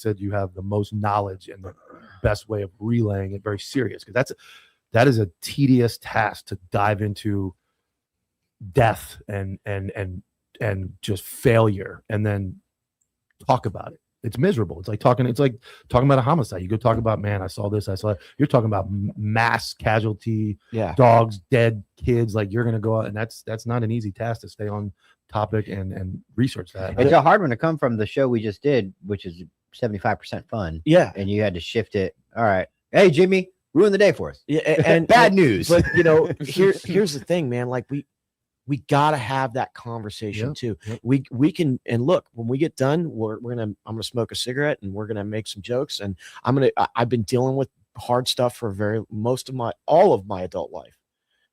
said you have the most knowledge and the best way of relaying it very serious, because that is a tedious task to dive into death and just failure and then talk about it. it's miserable. It's like talking about a homicide. You go talk about, man, I saw this, I saw that. You're talking about mass casualty, dogs, dead kids. Like you're gonna go out, and that's not an easy task to stay on topic and research that. It's a hard one to come from the show we just did, which is 75% fun. Yeah. And you had to shift it. All right. Hey, Jimmy, ruin the day for us. Yeah. And bad news. But here's the thing, man. Like we gotta have that conversation too. We can, and look, when we get done, I'm gonna smoke a cigarette and we're gonna make some jokes. And I've been dealing with hard stuff for all of my adult life.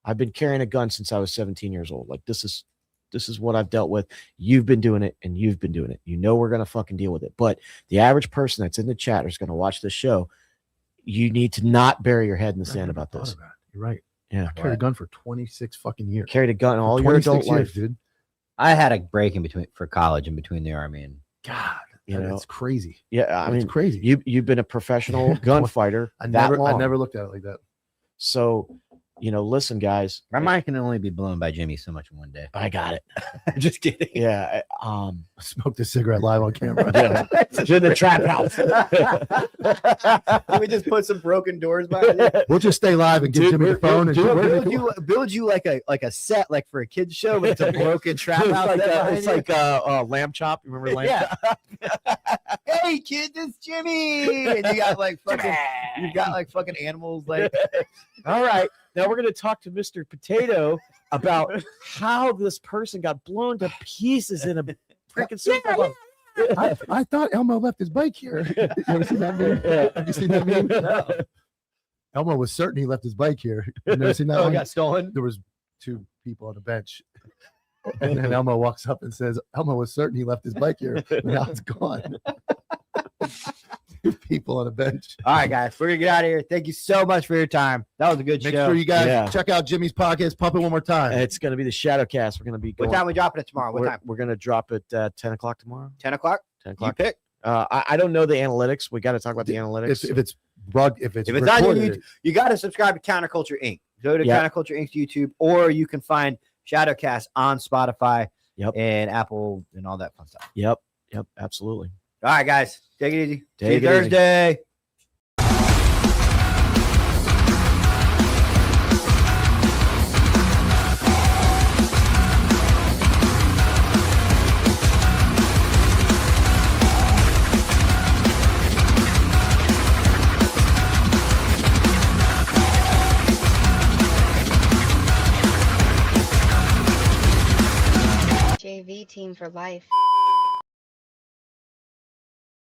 I've been carrying a gun since I was 17 years old. Like this is what I've dealt with. You've been doing it and you've been doing it. We're gonna fucking deal with it. But the average person that's in the chat is gonna watch this show. You need to not bury your head in the sand about this. You're right. Yeah. I carried a gun for 26 fucking years. Carried a gun all your adult life, dude. I had a break for college in between the Army and God. It's crazy. Yeah, I mean, it's crazy. You've been a professional gunfighter. I never looked at it like that. So, listen, guys. My mind can only be blown by Jimmy so much in one day. I got it. Just kidding. Yeah. I smoked a cigarette live on camera. It's in the trap house. Can we just put some broken doors behind it? We'll just stay live and give Jimmy the phone. Build you like a set like for a kid's show, but it's a broken trap house. It's like lamb chop. You remember lamb chop? Hey kid, this is Jimmy. And you got like fucking animals like. All right. Now we're going to talk to Mr. Potato about how this person got blown to pieces in a freaking circle. I thought Elmo left his bike here. You ever seen that meme? Have you seen that meme? No. Elmo was certain he left his bike here. You never seen that one? It got stolen. There was 2 people on a bench. And then Elmo walks up and says, Elmo was certain he left his bike here, but now it's gone. 2 people on a bench. All right, guys, we're gonna get out of here. Thank you so much for your time. That was a good show. Make sure you guys check out Jimmy's podcast. Pump it one more time. It's going to be the Shadowcast. We're going to be going. What time we dropping it tomorrow? What time? We're going to drop it 10 o'clock tomorrow. 10 o'clock? 10 o'clock. You pick. I don't know the analytics. We got to talk about the analytics. If it's on YouTube, you got to subscribe to Counterculture Inc. Go to Counterculture Inc.'s YouTube, or you can find Shadowcast on Spotify and Apple and all that fun stuff. Yep, absolutely. All right, guys, take it easy. See you Take it easy. Thursday. JV team for life.